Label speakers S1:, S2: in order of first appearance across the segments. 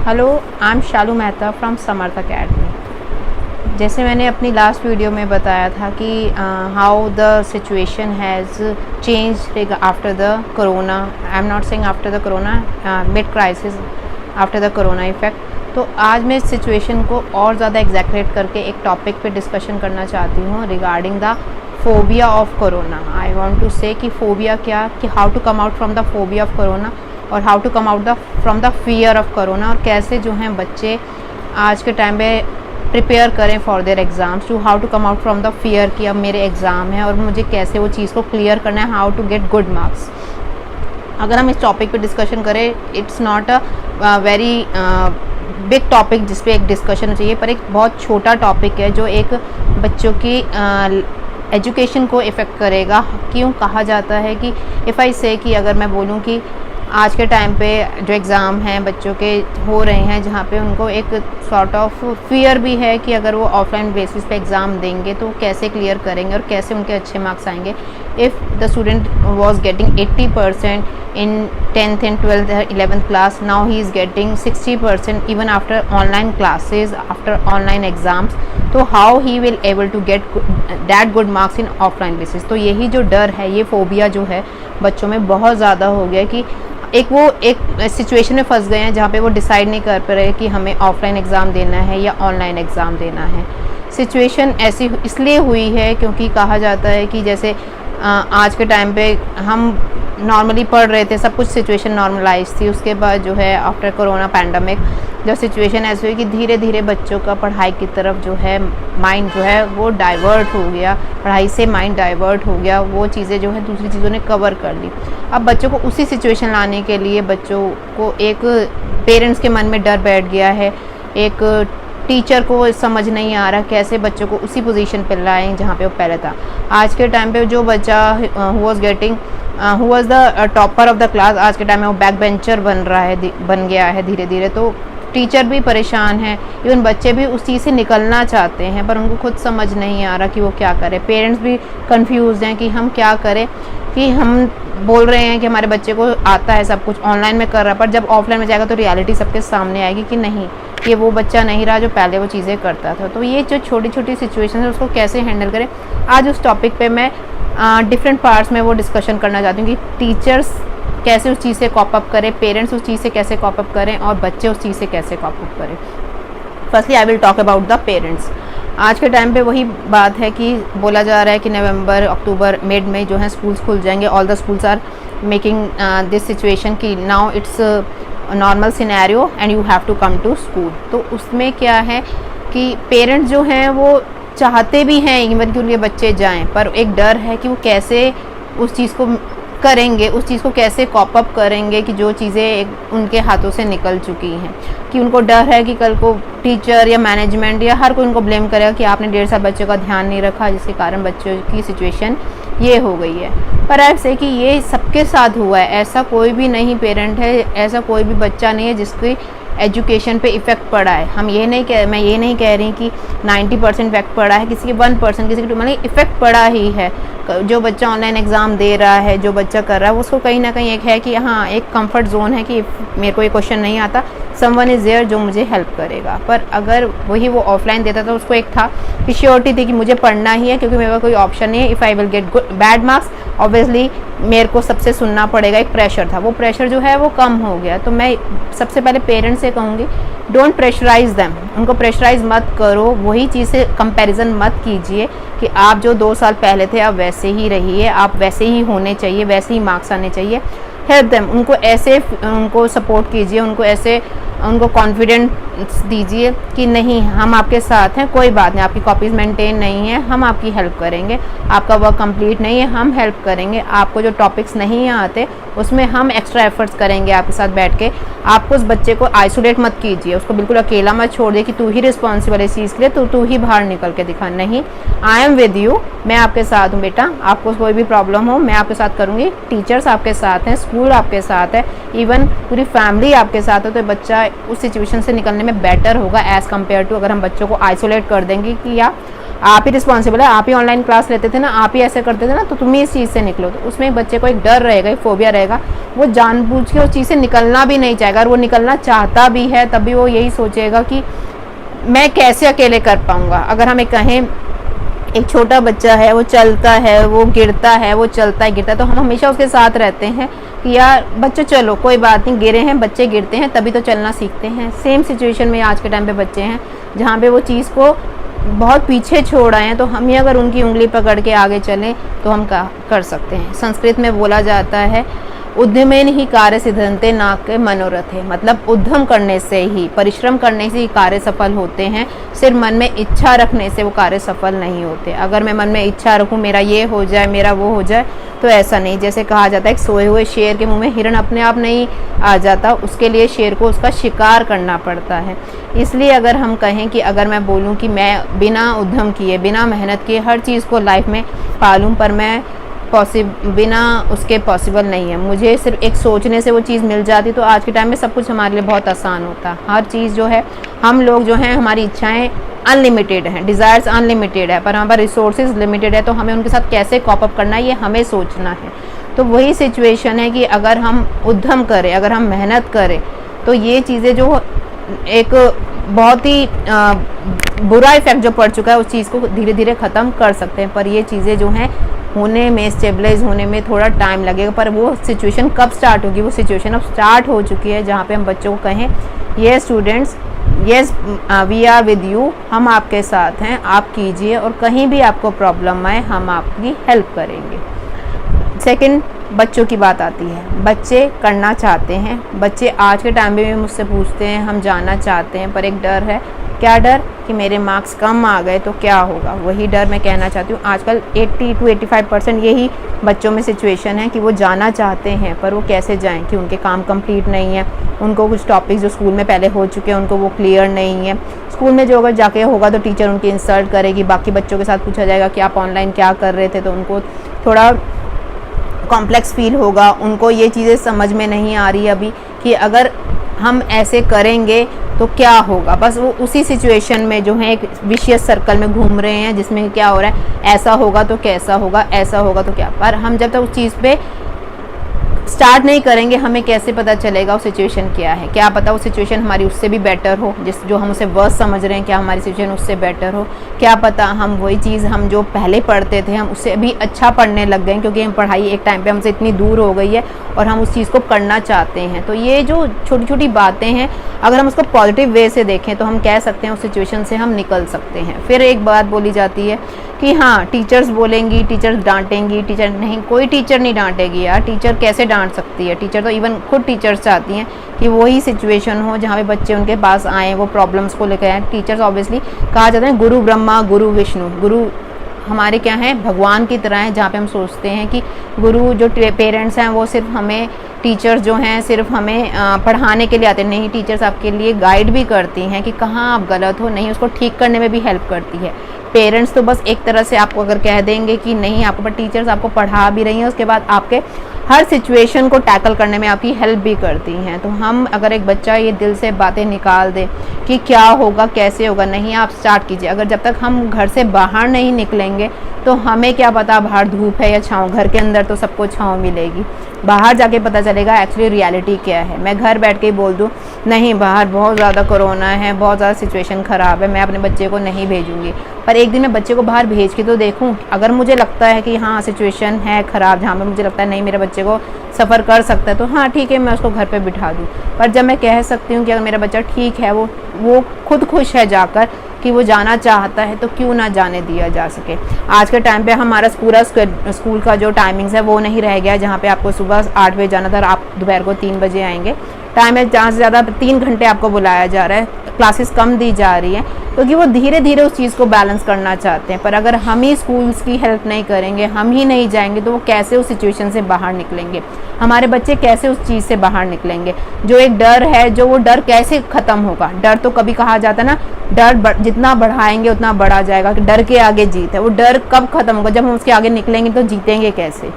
S1: Hello, I am Shalu Mehta from Samarth academy. जैसे मैंने अपनी लास्ट वीडियो में बताया था कि how the situation has change after the corona. I am not saying after the corona, mid crisis after the corona effect. तो आज मैं इस सिचुएशन को और ज़्यादा एग्जैक्रेट करके एक टॉपिक पे डिस्कशन करना चाहती हूँ regarding the phobia of corona. I want to say कि फोबिया क्या, कि how to come out from the phobia of corona और how to come out from the fear of corona, और कैसे जो हैं बच्चे आज के टाइम पे प्रिपेयर करें for their exams, to how to come out from the fear कि अब मेरे एग्ज़ाम है और मुझे कैसे वो चीज़ को क्लियर करना है, how to get good marks. अगर हम इस टॉपिक पे डिस्कशन करें, it's not a very big topic जिस पे एक डिस्कशन चाहिए, पर एक बहुत छोटा टॉपिक है जो एक बच्चों की एजुकेशन को इफ़ेक्ट करेगा। क्यों कहा जाता है कि इफ़ आई से कि अगर मैं बोलूँ कि आज के टाइम पे जो एग्ज़ाम हैं बच्चों के हो रहे हैं, जहाँ पे उनको एक सॉर्ट ऑफ फियर भी है कि अगर वो ऑफलाइन बेसिस पे एग्ज़ाम देंगे तो कैसे क्लियर करेंगे और कैसे उनके अच्छे मार्क्स आएंगे। If the student was getting 80% in 10th and 12th 11th class, now he is getting 60% even after online classes, after online exams, तो how he will able to get that good marks in offline basis. तो यही जो डर है, ये phobia जो है बच्चों में बहुत ज़्यादा हो गया कि एक सिचुएशन में फंस गए हैं जहाँ पे वो डिसाइड नहीं कर पा रहे कि हमें ऑफलाइन एग्ज़ाम देना है या ऑनलाइन एग्ज़ाम देना है। सिचुएशन ऐसी इसलिए हुई है क्योंकि कहा जाता है कि जैसे आज के टाइम पे हम नॉर्मली पढ़ रहे थे, सब कुछ सिचुएशन नॉर्मलाइज थी। उसके बाद जो है आफ्टर कोरोना पैंडमिक जब सिचुएशन ऐसी हुई कि धीरे धीरे बच्चों का पढ़ाई की तरफ जो है माइंड जो है वो डाइवर्ट हो गया, पढ़ाई से माइंड डाइवर्ट हो गया, वो चीज़ें जो है दूसरी चीज़ों ने कवर कर ली। अब बच्चों को उसी सिचुएशन लाने के लिए बच्चों को एक पेरेंट्स के मन में डर बैठ गया है, एक टीचर को समझ नहीं आ रहा कैसे बच्चों को उसी पोजीशन पर लाएं जहाँ पे वो पहले था। आज के टाइम पे जो बच्चा who was the topper of the class, आज के टाइम में वो बैक बेंचर बन गया है धीरे धीरे। तो टीचर भी परेशान है, इवन बच्चे भी उस चीज़ से निकलना चाहते हैं पर उनको खुद समझ नहीं आ रहा कि वो क्या करें। पेरेंट्स भी कंफ्यूज हैं कि हम क्या करें, कि हम बोल रहे हैं कि हमारे बच्चे को आता है, सब कुछ ऑनलाइन में कर रहा है, पर जब ऑफलाइन में जाएगा तो रियलिटी सबके सामने आएगी कि नहीं, ये वो बच्चा नहीं रहा जो पहले वो चीज़ें करता था। तो ये जो छोटी छोटी सिचुएशन है उसको कैसे हैंडल करें, आज उस टॉपिक पे मैं डिफरेंट पार्ट्स में वो डिस्कशन करना चाहती हूँ कि टीचर्स कैसे उस चीज़ से कॉप अप करें, पेरेंट्स उस चीज़ से कैसे कॉप अप करें और बच्चे उस चीज़ से कैसे कॉप अप करें। Firstly I will talk about the parents. आज के टाइम पे वही बात है कि बोला जा रहा है कि नवंबर, अक्टूबर, मिड में जो है स्कूल्स खुल जाएंगे। All the schools are making this situation कि now it's normal scenario and you have to come to school. तो उसमें क्या है कि पेरेंट्स जो हैं वो चाहते भी हैं इवन कि उनके बच्चे जाएं, पर एक डर है कि वो कैसे उस चीज़ को करेंगे, उस चीज़ को कैसे कॉप अप करेंगे कि जो चीज़ें उनके हाथों से निकल चुकी हैं। कि उनको डर है कि कल को टीचर या मैनेजमेंट या हर कोई उनको ब्लेम करेगा कि आपने 1.5 साल बच्चों का ध्यान नहीं रखा, जिसके कारण बच्चों की सिचुएशन ये हो गई है। पर ऐसे कि ये सबके साथ हुआ है, ऐसा कोई भी नहीं पेरेंट है, ऐसा कोई भी बच्चा नहीं है जिसकी एजुकेशन पे इफ़ेक्ट पड़ा है। मैं ये नहीं कह रही कि 90% इफेक्ट पड़ा है, किसी के 1%, किसी के मतलब इफ़ेक्ट पड़ा ही है। जो बच्चा ऑनलाइन एग्ज़ाम दे रहा है, जो बच्चा कर रहा है, उसको कहीं ना कहीं एक है कि हाँ, एक कंफर्ट जोन है कि मेरे को ये क्वेश्चन नहीं आता, समवन इज़ देयर जो मुझे हेल्प करेगा। पर अगर वही वो ऑफलाइन देता था, उसको एक था कि श्योरिटी थी कि मुझे पढ़ना ही है क्योंकि मेरे पास कोई ऑप्शन नहीं है। If I will get bad marks obviously मेरे को सबसे सुनना पड़ेगा, एक प्रेशर था, वो प्रेशर जो है वो कम हो गया। तो मैं सबसे पहले पेरेंट्स से कहूँगी, डोंट प्रेशराइज देम, उनको प्रेशराइज मत करो, वही चीज़ से कंपैरिजन मत कीजिए कि आप जो 2 साल पहले थे आप वैसे ही रहिए, आप वैसे ही होने चाहिए, वैसे ही मार्क्स आने चाहिए। हेल्प देम, उनको ऐसे उनको सपोर्ट कीजिए, उनको कॉन्फिडेंस दीजिए कि नहीं, हम आपके साथ हैं, कोई बात नहीं, आपकी कॉपीज़ मेंटेन नहीं है, हम आपकी हेल्प करेंगे, आपका वर्क कंप्लीट नहीं है, हम हेल्प करेंगे, आपको जो टॉपिक्स नहीं आते उसमें हम एक्स्ट्रा एफर्ट्स करेंगे आपके साथ बैठ के। आपको उस बच्चे को आइसोलेट मत कीजिए, उसको बिल्कुल अकेला मत छोड़ दिए कि तू ही रिस्पॉन्सिबल है इस चीज़ के लिए, तो तू ही बाहर निकल के दिखा। नहीं, आई एम विद यू, मैं आपके साथ हूँ बेटा, आपको कोई भी प्रॉब्लम हो मैं आपके साथ करूँगी, टीचर्स आपके साथ हैं, स्कूल आपके साथ है, इवन पूरी फैमिली आपके साथ है। तो बच्चा उस सिचुएशन से निकलने में बेटर होगा एज़ कम्पेयर टू अगर हम बच्चों को आइसोलेट कर देंगे कि या आप ही रिस्पॉन्सिबल है, आप ही ऑनलाइन क्लास लेते थे ना, आप ही ऐसे करते थे ना, तो तुम ही इस चीज़ से निकलो। तो उसमें बच्चे को एक डर रहेगा, एक फोबिया रहेगा, वो जानबूझ के उस चीज़ से निकलना भी नहीं चाहेगा। और वो निकलना चाहता भी है तब भी वो यही सोचेगा कि मैं कैसे अकेले कर पाऊँगा। अगर हमें कहें एक छोटा बच्चा है, वो चलता है, वो गिरता है, वो चलता है गिरता है, तो हम हमेशा उसके साथ रहते हैं कि यार बच्चे चलो कोई बात नहीं, गिरे हैं बच्चे, गिरते हैं तभी तो चलना सीखते हैं। सेम सिचुएशन में आज के टाइम पे बच्चे हैं जहाँ पे वो चीज़ को बहुत पीछे छोड़ आए हैं, तो हम ही अगर उनकी उंगली पकड़ के आगे चलें तो हम कर सकते हैं। संस्कृत में बोला जाता है उद्यमेन ही कार्य सिद्धन्ते नाके मनोरथे, मतलब उद्यम करने से ही, परिश्रम करने से ही कार्य सफल होते हैं। सिर्फ मन में इच्छा रखने से वो कार्य सफल नहीं होते। अगर मैं मन में इच्छा रखूं मेरा ये हो जाए, मेरा वो हो जाए, तो ऐसा नहीं। जैसे कहा जाता है कि सोए हुए शेर के मुंह में हिरण अपने आप नहीं आ जाता, उसके लिए शेर को उसका शिकार करना पड़ता है। इसलिए अगर हम कहें कि अगर मैं बोलूँ कि मैं बिना उद्यम किए, बिना मेहनत किए हर चीज़ को लाइफ में पालूँ, पर मैं बिना उसके पॉसिबल नहीं है। मुझे सिर्फ एक सोचने से वो चीज़ मिल जाती तो आज के टाइम में सब कुछ हमारे लिए बहुत आसान होता। हर चीज़ जो है, हम लोग जो हैं, हमारी इच्छाएं अनलिमिटेड हैं, डिज़ायर्स अनलिमिटेड है, पर हमारे रिसोर्सेज लिमिटेड है। तो हमें उनके साथ कैसे कॉप अप करना है ये हमें सोचना है। तो वही सिचुएशन है कि अगर हम उद्यम करें, अगर हम मेहनत करें, तो ये चीज़ें जो एक बहुत ही बुरा इफ़ेक्ट जो पड़ चुका है उस चीज़ को धीरे धीरे ख़त्म कर सकते हैं। पर ये चीज़ें जो हैं होने में, स्टेबलाइज होने में थोड़ा टाइम लगेगा। पर वो सिचुएशन कब स्टार्ट होगी? वो सिचुएशन अब स्टार्ट हो चुकी है जहाँ पे हम बच्चों को कहें ये students, yes we are with you, हम आपके साथ हैं, आप कीजिए, और कहीं भी आपको प्रॉब्लम आए हम आपकी हेल्प करेंगे। सेकंड, बच्चों की बात आती है। बच्चे करना चाहते हैं, बच्चे आज के टाइम में भी मुझसे पूछते हैं, हम जाना चाहते हैं, पर एक डर है। क्या डर? कि मेरे मार्क्स कम आ गए तो क्या होगा। वही डर मैं कहना चाहती हूँ। आजकल 80 to 85% यही बच्चों में सिचुएशन है कि वो जाना चाहते हैं, पर वो कैसे जाएं कि उनके काम कंप्लीट नहीं है, उनको कुछ टॉपिक्स जो स्कूल में पहले हो चुके हैं उनको वो क्लियर नहीं है। स्कूल में जो अगर जाके होगा तो टीचर उनकी इंसल्ट करेगी, बाकी बच्चों के साथ पूछा जाएगा कि आप ऑनलाइन क्या कर रहे थे, तो उनको थोड़ा कॉम्प्लेक्स फील होगा। उनको ये चीज़ें समझ में नहीं आ रही अभी कि अगर हम ऐसे करेंगे तो क्या होगा। बस वो उसी सिचुएशन में जो है एक विशियस सर्कल में घूम रहे हैं जिसमें क्या हो रहा है, ऐसा होगा तो कैसा होगा, ऐसा होगा तो क्या। पर हम जब तक उस चीज़ पे स्टार्ट नहीं करेंगे हमें कैसे पता चलेगा वो सिचुएशन क्या है। क्या पता वो सिचुएशन हमारी उससे भी बेटर हो, जिस जो हम उसे वर्स्ट समझ रहे हैं, क्या हमारी सिचुएशन उससे बेटर हो। क्या पता हम वही चीज़ हम जो पहले पढ़ते थे हम उससे भी अच्छा पढ़ने लग गए, क्योंकि हम पढ़ाई एक टाइम पे हमसे इतनी दूर हो गई है और हम उस चीज़ को करना चाहते हैं। तो ये जो छोटी छोटी बातें हैं, अगर हम उसको पॉजिटिव वे से देखें तो हम कह सकते हैं उस सिचुएशन से हम निकल सकते हैं। फिर एक बात बोली जाती है कि हाँ टीचर्स बोलेंगी, टीचर्स डांटेंगी, टीचर नहीं, कोई टीचर नहीं डांटेगी यार। टीचर कैसे डांट सकती है? टीचर तो इवन खुद टीचर्स चाहती हैं कि वही सिचुएशन हो जहाँ पे बच्चे उनके पास आए, वो प्रॉब्लम्स को लेकर आए। टीचर्स ऑब्वियसली कहा जाता है गुरु ब्रह्मा गुरु विष्णु, गुरु हमारे क्या हैं, भगवान की तरह है। जहाँ पे हम सोचते हैं कि गुरु जो पेरेंट्स हैं वो सिर्फ हमें, टीचर्स जो हैं सिर्फ हमें पढ़ाने के लिए आते नहीं, टीचर्स आपके लिए गाइड भी करती हैं कि कहाँ आप गलत हो, नहीं उसको ठीक करने में भी हेल्प करती है। पेरेंट्स तो बस एक तरह से आपको अगर कह देंगे कि नहीं आपको, पर टीचर्स आपको पढ़ा भी रही हैं, उसके बाद आपके हर सिचुएशन को टैकल करने में आपकी हेल्प भी करती हैं। तो हम अगर एक बच्चा ये दिल से बातें निकाल दे कि क्या होगा कैसे होगा, नहीं आप स्टार्ट कीजिए। अगर जब तक हम घर से बाहर नहीं निकलेंगे तो हमें क्या पता बाहर धूप है या छाँव, घर के अंदर तो सबको छाँव मिलेगी। बाहर जाके पता चलेगा एक्चुअली रियलिटी क्या है। मैं घर बैठ के ही बोल दूँ नहीं बाहर बहुत ज़्यादा कोरोना है, बहुत ज़्यादा सिचुएशन ख़राब है, मैं अपने बच्चे को नहीं भेजूँगी, पर एक दिन मैं बच्चे को बाहर भेज के तो देखूँ। अगर मुझे लगता है कि हाँ सिचुएशन है ख़राब, जहाँ पे मुझे लगता है नहीं मेरे बच्चे को सफ़र कर सकता है, तो हाँ ठीक है मैं उसको घर पे बिठा दूँ। पर जब मैं कह सकती हूँ कि अगर मेरा बच्चा ठीक है, वो खुद खुश है जाकर कि वो जाना चाहता है, तो क्यों ना जाने दिया जा सके। आज के टाइम पे हमारा पूरा स्कूल का जो टाइमिंग्स है वो नहीं रह गया, जहाँ पे आपको सुबह 8 बजे जाना था और आप दोपहर को 3 बजे आएंगे। टाइम है जहाँ से ज़्यादा 3 घंटे आपको बुलाया जा रहा है, क्लासेस कम दी जा रही हैं, क्योंकि वो धीरे धीरे उस चीज़ को बैलेंस करना चाहते हैं। पर अगर हम ही स्कूल्स की हेल्प नहीं करेंगे, हम ही नहीं जाएंगे, तो वो कैसे उस सिचुएशन से बाहर निकलेंगे, हमारे बच्चे कैसे उस चीज़ से बाहर निकलेंगे। जो एक डर है, जो वो डर कैसे ख़त्म होगा। डर तो कभी कहा जाता है ना, डर जितना बढ़ाएंगे उतना बढ़ा जाएगा, कि डर के आगे जीत है। वो डर कब ख़त्म होगा? जब हम उसके आगे निकलेंगे तो जीतेंगे कैसे।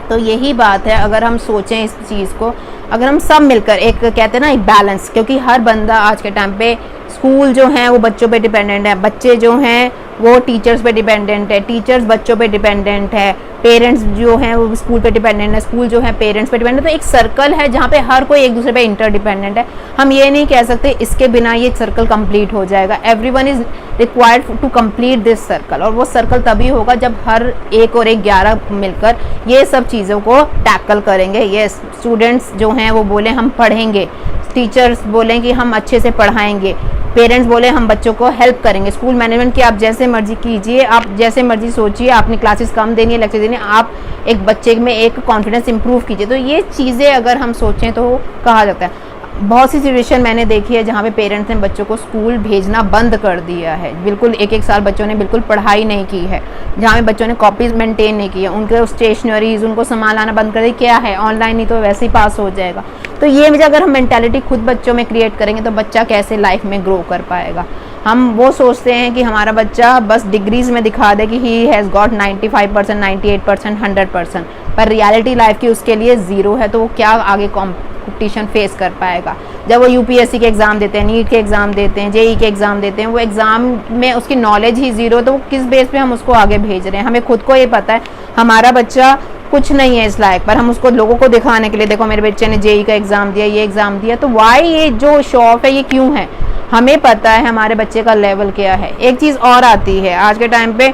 S1: तो यही बात है, अगर हम सोचें इस चीज़ को, अगर हम सब मिलकर एक कहते हैं ना एक बैलेंस, क्योंकि हर बंदा आज के टाइम पे, स्कूल जो है वो बच्चों पे डिपेंडेंट है, बच्चे जो हैं वो टीचर्स पे डिपेंडेंट है, टीचर्स बच्चों पे डिपेंडेंट है, पेरेंट्स जो हैं वो स्कूल पे डिपेंडेंट है, स्कूल जो है पेरेंट्स पे डिपेंडेंट है। तो एक सर्कल है जहाँ पे हर कोई एक दूसरे पे इंटरडिपेंडेंट है। हम ये नहीं कह सकते इसके बिना ये सर्कल कंप्लीट हो जाएगा। Everyone is required to complete this circle, और वो सर्कल तभी होगा जब हर एक और एक 11 मिलकर ये सब चीज़ों को टैकल करेंगे। ये स्टूडेंट्स जो हैं वो बोले हम पढ़ेंगे, टीचर्स बोलें कि हम अच्छे से पढ़ाएंगे, पेरेंट्स बोले हम बच्चों को हेल्प करेंगे, स्कूल मैनेजमेंट की आप जैसे मर्जी कीजिए, आप जैसे मर्जी सोचिए, आपने क्लासेस कम देनी है, लेक्चर देनी है, आप एक बच्चे में एक कॉन्फिडेंस इंप्रूव कीजिए। तो ये चीज़ें अगर हम सोचें तो कहा जाता है। बहुत सी सिचुएशन मैंने देखी है जहाँ पे पेरेंट्स ने बच्चों को स्कूल भेजना बंद कर दिया है। बिल्कुल एक साल बच्चों ने बिल्कुल पढ़ाई नहीं की है, जहाँ पे बच्चों ने कॉपीज मेंटेन नहीं की है, उनके स्टेशनरीज उनको सामान लाना बंद कर दिया। क्या है, ऑनलाइन ही तो वैसे ही पास हो जाएगा। तो ये अगर हम मेंटालिटी खुद बच्चों में क्रिएट करेंगे तो बच्चा कैसे लाइफ में ग्रो कर पाएगा। हम वो सोचते हैं कि हमारा बच्चा बस डिग्रीज में दिखा दे कि ही हैज़ गॉट 95%, 98%, 100%, पर रियलिटी लाइफ की उसके लिए ज़ीरो है। तो वो क्या आगे कंपटीशन फेस कर पाएगा। जब वो यूपीएससी के एग्ज़ाम देते हैं, नीट के एग्ज़ाम देते हैं, जेई के एग्ज़ाम देते हैं, वो एग्ज़ाम में उसकी नॉलेज ही ज़ीरो, तो वो किस बेस पे हम उसको आगे भेज रहे हैं। हमें खुद को ये पता है हमारा बच्चा कुछ नहीं है इस लायक, पर हम उसको लोगों को दिखाने के लिए, देखो मेरे बच्चे ने जेई का एग्ज़ाम दिया, ये एग्ज़ाम दिया। तो वाई ये जो शो ऑफ है ये क्यों है? हमें पता है हमारे बच्चे का लेवल क्या है। एक चीज़ और आती है आज के टाइम पे,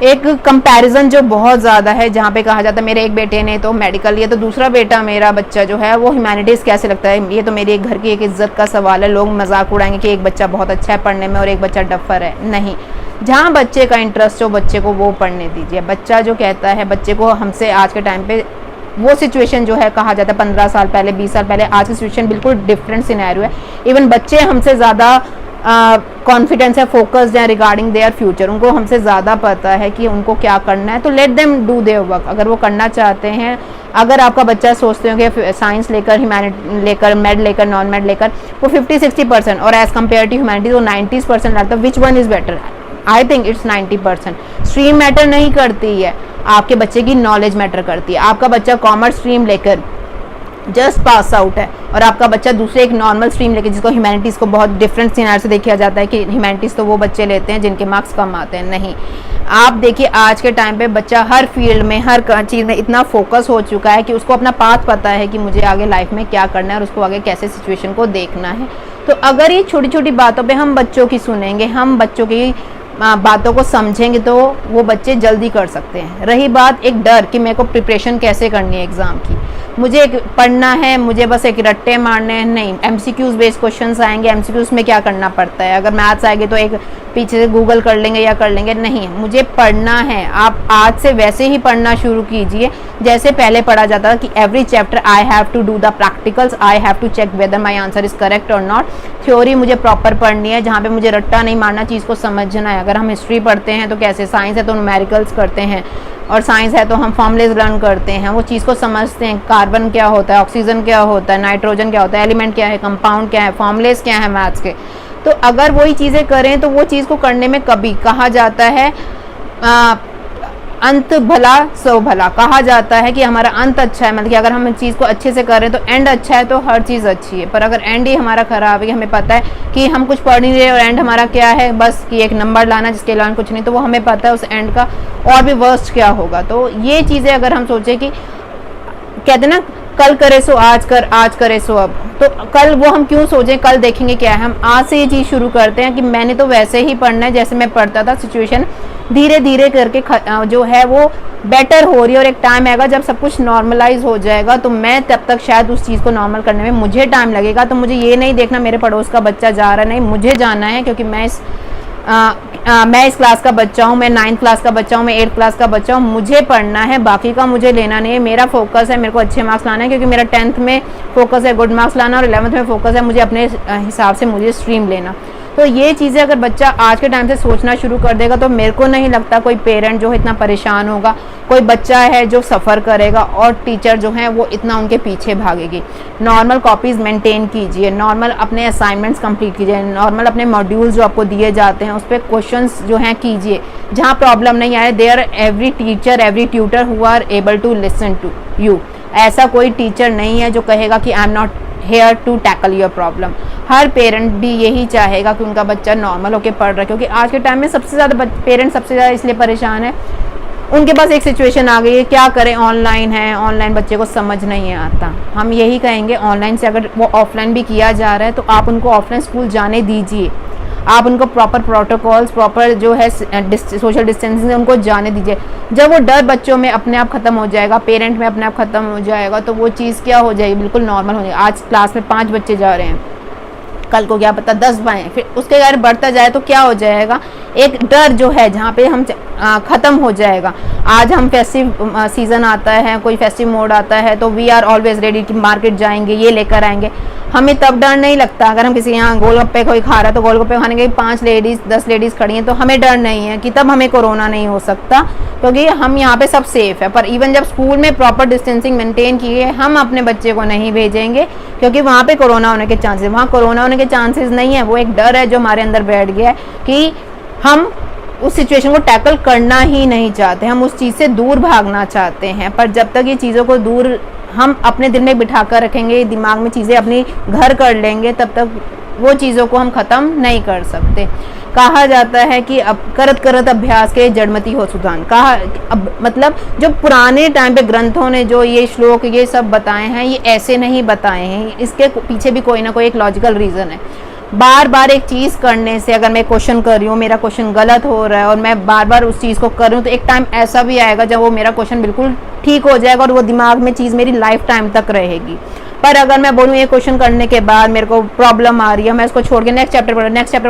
S1: एक कंपैरिजन जो बहुत ज़्यादा है, जहाँ पे कहा जाता है मेरे एक बेटे ने तो मेडिकल लिया तो दूसरा बेटा मेरा बच्चा जो है वो ह्यूमैनिटीज़ कैसे लगता है। ये तो मेरे एक घर की एक इज्जत का सवाल है। लोग मजाक उड़ाएंगे कि एक बच्चा बहुत अच्छा है पढ़ने में और एक बच्चा डफर है। नहीं, जहाँ बच्चे का इंटरेस्ट हो बच्चे को वो पढ़ने दीजिए। बच्चा जो कहता है, बच्चे को हमसे आज के टाइम पे वो सिचुएशन जो है, कहा जाता है 15 साल पहले, 20 साल पहले, आज की सिचुएशन बिल्कुल डिफरेंट सिनेरियो है। इवन बच्चे हमसे ज़्यादा कॉन्फिडेंस है, फोकस्ड है रिगार्डिंग देयर फ्यूचर। उनको हमसे ज़्यादा पता है कि उनको क्या करना है, तो let them do their work. अगर वो करना चाहते हैं, अगर आपका बच्चा सोचते हो कि साइंस लेकर, ह्यूमैनिटी लेकर, मेड लेकर, नॉन मेड लेकर वो 50-60% और एज़ कम्पेयर टू ह्यूमैनिटीज वो 90% लगता है, which one is better? I think it's 90%। Stream matter नहीं करती है, आपके बच्चे की नॉलेज मैटर करती है। आपका बच्चा कॉमर्स स्ट्रीम लेकर जस्ट पास आउट है और आपका बच्चा दूसरे एक नॉर्मल स्ट्रीम लेके, जिसको ह्यूमैनिटीज़ को बहुत डिफरेंट सिनार से देखा जाता है कि ह्यूमैनिटीज़ तो वो बच्चे लेते हैं जिनके मार्क्स कम आते हैं। नहीं, आप देखिए आज के टाइम पे बच्चा हर फील्ड में, हर चीज़ में इतना फोकस हो चुका है कि उसको अपना पाथ पता है कि मुझे आगे लाइफ में क्या करना है और उसको आगे कैसे सिचुएशन को देखना है। तो अगर ये छोटी छोटी बातों पे हम बच्चों की सुनेंगे, हम बच्चों की बातों को समझेंगे, तो वो बच्चे जल्दी कर सकते हैं। रही बात एक डर कि मेरे को प्रिपरेशन कैसे करनी है एग्ज़ाम की, मुझे पढ़ना है, मुझे बस एक रट्टे मारने हैं, नहीं, एमसीक्यूज़ बेस्ड क्वेश्चंस आएंगे, एमसीक्यूज़ में क्या करना पड़ता है, अगर मैथ्स आएगी तो एक पीछे से गूगल कर लेंगे या कर लेंगे, नहीं, मुझे पढ़ना है। आप आज से वैसे ही पढ़ना शुरू कीजिए जैसे पहले पढ़ा जाता था कि every chapter I have to do the practicals, I have to check whether my answer is correct और नॉट। थ्योरी मुझे प्रॉपर पढ़नी है, जहाँ पे मुझे रट्टा नहीं मारना, चीज़ को समझना है। अगर हम हिस्ट्री पढ़ते हैं तो कैसे, साइंस है तो न्यूमेरिकल्स करते हैं, और साइंस है तो हम फॉर्मूलेज लर्न करते हैं, वो चीज़ को समझते हैं, कार्बन क्या होता है, ऑक्सीजन क्या होता है, नाइट्रोजन क्या होता है, एलिमेंट क्या है, कंपाउंड क्या है, फॉर्मूलेज क्या है मैथ्स के। तो अगर वही चीज़ें करें तो वो चीज़ को करने में कभी, कहा जाता है अंत भला सो भला, कहा जाता है कि हमारा अंत अच्छा है, मतलब कि अगर हम इस चीज़ को अच्छे से करें तो एंड अच्छा है, तो हर चीज़ अच्छी है। पर अगर एंड ही हमारा ख़राब है कि हमें पता है कि हम कुछ पढ़ नहीं रहे और एंड हमारा क्या है, बस कि एक नंबर लाना जिसके अलावा कुछ नहीं, तो वो हमें पता है उस एंड का और भी वर्स्ट क्या होगा। तो ये चीज़ें अगर हम सोचें कि कहते ना कल करे सो आज कर, आज करे सो अब, तो कल वो हम क्यों सोचें, कल देखेंगे क्या है। हम आज से ये चीज़ शुरू करते हैं कि मैंने तो वैसे ही पढ़ना है जैसे मैं पढ़ता था। सिचुएशन धीरे धीरे करके जो है वो बेटर हो रही है, और एक टाइम आएगा जब सब कुछ नॉर्मलाइज हो जाएगा, तो मैं तब तक शायद उस चीज़ को नॉर्मल करने में मुझे टाइम लगेगा। तो मुझे ये नहीं देखना मेरे पड़ोस का बच्चा जा रहा है, नहीं, मुझे जाना है, क्योंकि मैं इस क्लास का बच्चा हूँ, मैं 9th क्लास का बच्चा हूँ, मैं 8th क्लास का बच्चा हूँ, मुझे पढ़ना है, बाकी का मुझे लेना नहीं है। मेरा फोकस है मेरे को अच्छे मार्क्स लाना है, क्योंकि मेरा 10th में फोकस है गुड मार्क्स लाना, और 11th में फोकस है मुझे अपने हिसाब से मुझे स्ट्रीम लेना। तो ये चीज़ें अगर बच्चा आज के टाइम से सोचना शुरू कर देगा, तो मेरे को नहीं लगता कोई पेरेंट जो है इतना परेशान होगा, कोई बच्चा है जो सफ़र करेगा, और टीचर जो है वो इतना उनके पीछे भागेगी। नॉर्मल कॉपीज़ मेंटेन कीजिए, नॉर्मल अपने असाइनमेंट्स कंप्लीट कीजिए, नॉर्मल अपने मॉड्यूल्स जो आपको दिए जाते हैं उस पर क्वेश्चंस जो हैं कीजिए। जहाँ प्रॉब्लम नहीं आए, there every teacher, every tutor who are able to listen to you. ऐसा कोई टीचर नहीं है जो कहेगा कि I am not here to tackle your problem. हर पेरेंट भी यही चाहेगा कि उनका बच्चा नॉर्मल होकर पढ़ रहा है, क्योंकि आज के टाइम में सबसे ज़्यादा पेरेंट्स सबसे ज़्यादा इसलिए परेशान है, उनके पास एक सिचुएशन आ गई है, क्या करें, ऑनलाइन है, ऑनलाइन बच्चे को समझ नहीं आता। हम यही कहेंगे ऑनलाइन से अगर वो ऑफलाइन भी किया जा रहा है तो आप उनको ऑफलाइन स्कूल जाने दीजिए, आप उनको प्रॉपर प्रोटोकॉल्स, प्रॉपर जो है सोशल डिस्टेंसिंग उनको जाने दीजिए। जब वो डर बच्चों में अपने आप ख़त्म हो जाएगा, पेरेंट में अपने आप ख़त्म हो जाएगा, तो वो चीज़ क्या हो जाएगी, बिल्कुल नॉर्मल हो जाएगी। आज क्लास में 5 बच्चे जा रहे हैं, कल को क्या पता 10 पाएँ, फिर उसके बाद बढ़ता जाए तो क्या हो जाएगा, एक डर जो है जहाँ पे हम ख़त्म हो जाएगा। आज हम फेस्टिव सीज़न आता है, कोई फेस्टिव मोड आता है तो वी आर ऑलवेज रेडी कि मार्केट जाएंगे, ये लेकर आएंगे, हमें तब डर नहीं लगता। अगर हम किसी यहाँ गोलगप्पे कोई खा रहा है तो गोलगप्पे खाने के 5 लेडीज़ 10 लेडीज़ खड़ी हैं तो हमें डर नहीं है कि तब हमें कोरोना नहीं हो सकता, क्योंकि हम यहाँ पे सब सेफ़ है। पर इवन जब स्कूल में प्रॉपर डिस्टेंसिंग मेंटेन किए, हम अपने बच्चे को नहीं भेजेंगे क्योंकि वहाँ पे कोरोना होने के चांसेस, वहाँ कोरोना होने के चांसेस नहीं है, वो एक डर है जो हमारे अंदर बैठ गया है कि हम उस सिचुएशन को टैकल करना ही नहीं चाहते, हम उस चीज़ से दूर भागना चाहते हैं। पर जब तक ये चीज़ों को दूर हम अपने दिल में बिठा कर रखेंगे, दिमाग में चीज़ें अपनी घर कर लेंगे, तब तक वो चीज़ों को हम ख़त्म नहीं कर सकते। कहा जाता है कि अब करत करत अभ्यास के जड़मति हो सुधान, कहा अब मतलब जो पुराने टाइम पे ग्रंथों ने जो ये श्लोक ये सब बताए हैं, ये ऐसे नहीं बताए हैं, इसके पीछे भी कोई ना कोई एक लॉजिकल रीज़न है। बार बार एक चीज़ करने से, अगर मैं क्वेश्चन कर रही हूँ, मेरा क्वेश्चन गलत हो रहा है और मैं बार बार उस चीज़ को कर रही हूँ, तो एक टाइम ऐसा भी आएगा जब वो मेरा क्वेश्चन बिल्कुल ठीक हो जाएगा और वो दिमाग में चीज़ मेरी लाइफ टाइम तक रहेगी। पर अगर मैं बोलूँ ये क्वेश्चन करने के बाद मेरे को प्रॉब्लम आ रही है, मैं इसको छोड़ के नेक्स्ट चैप्टर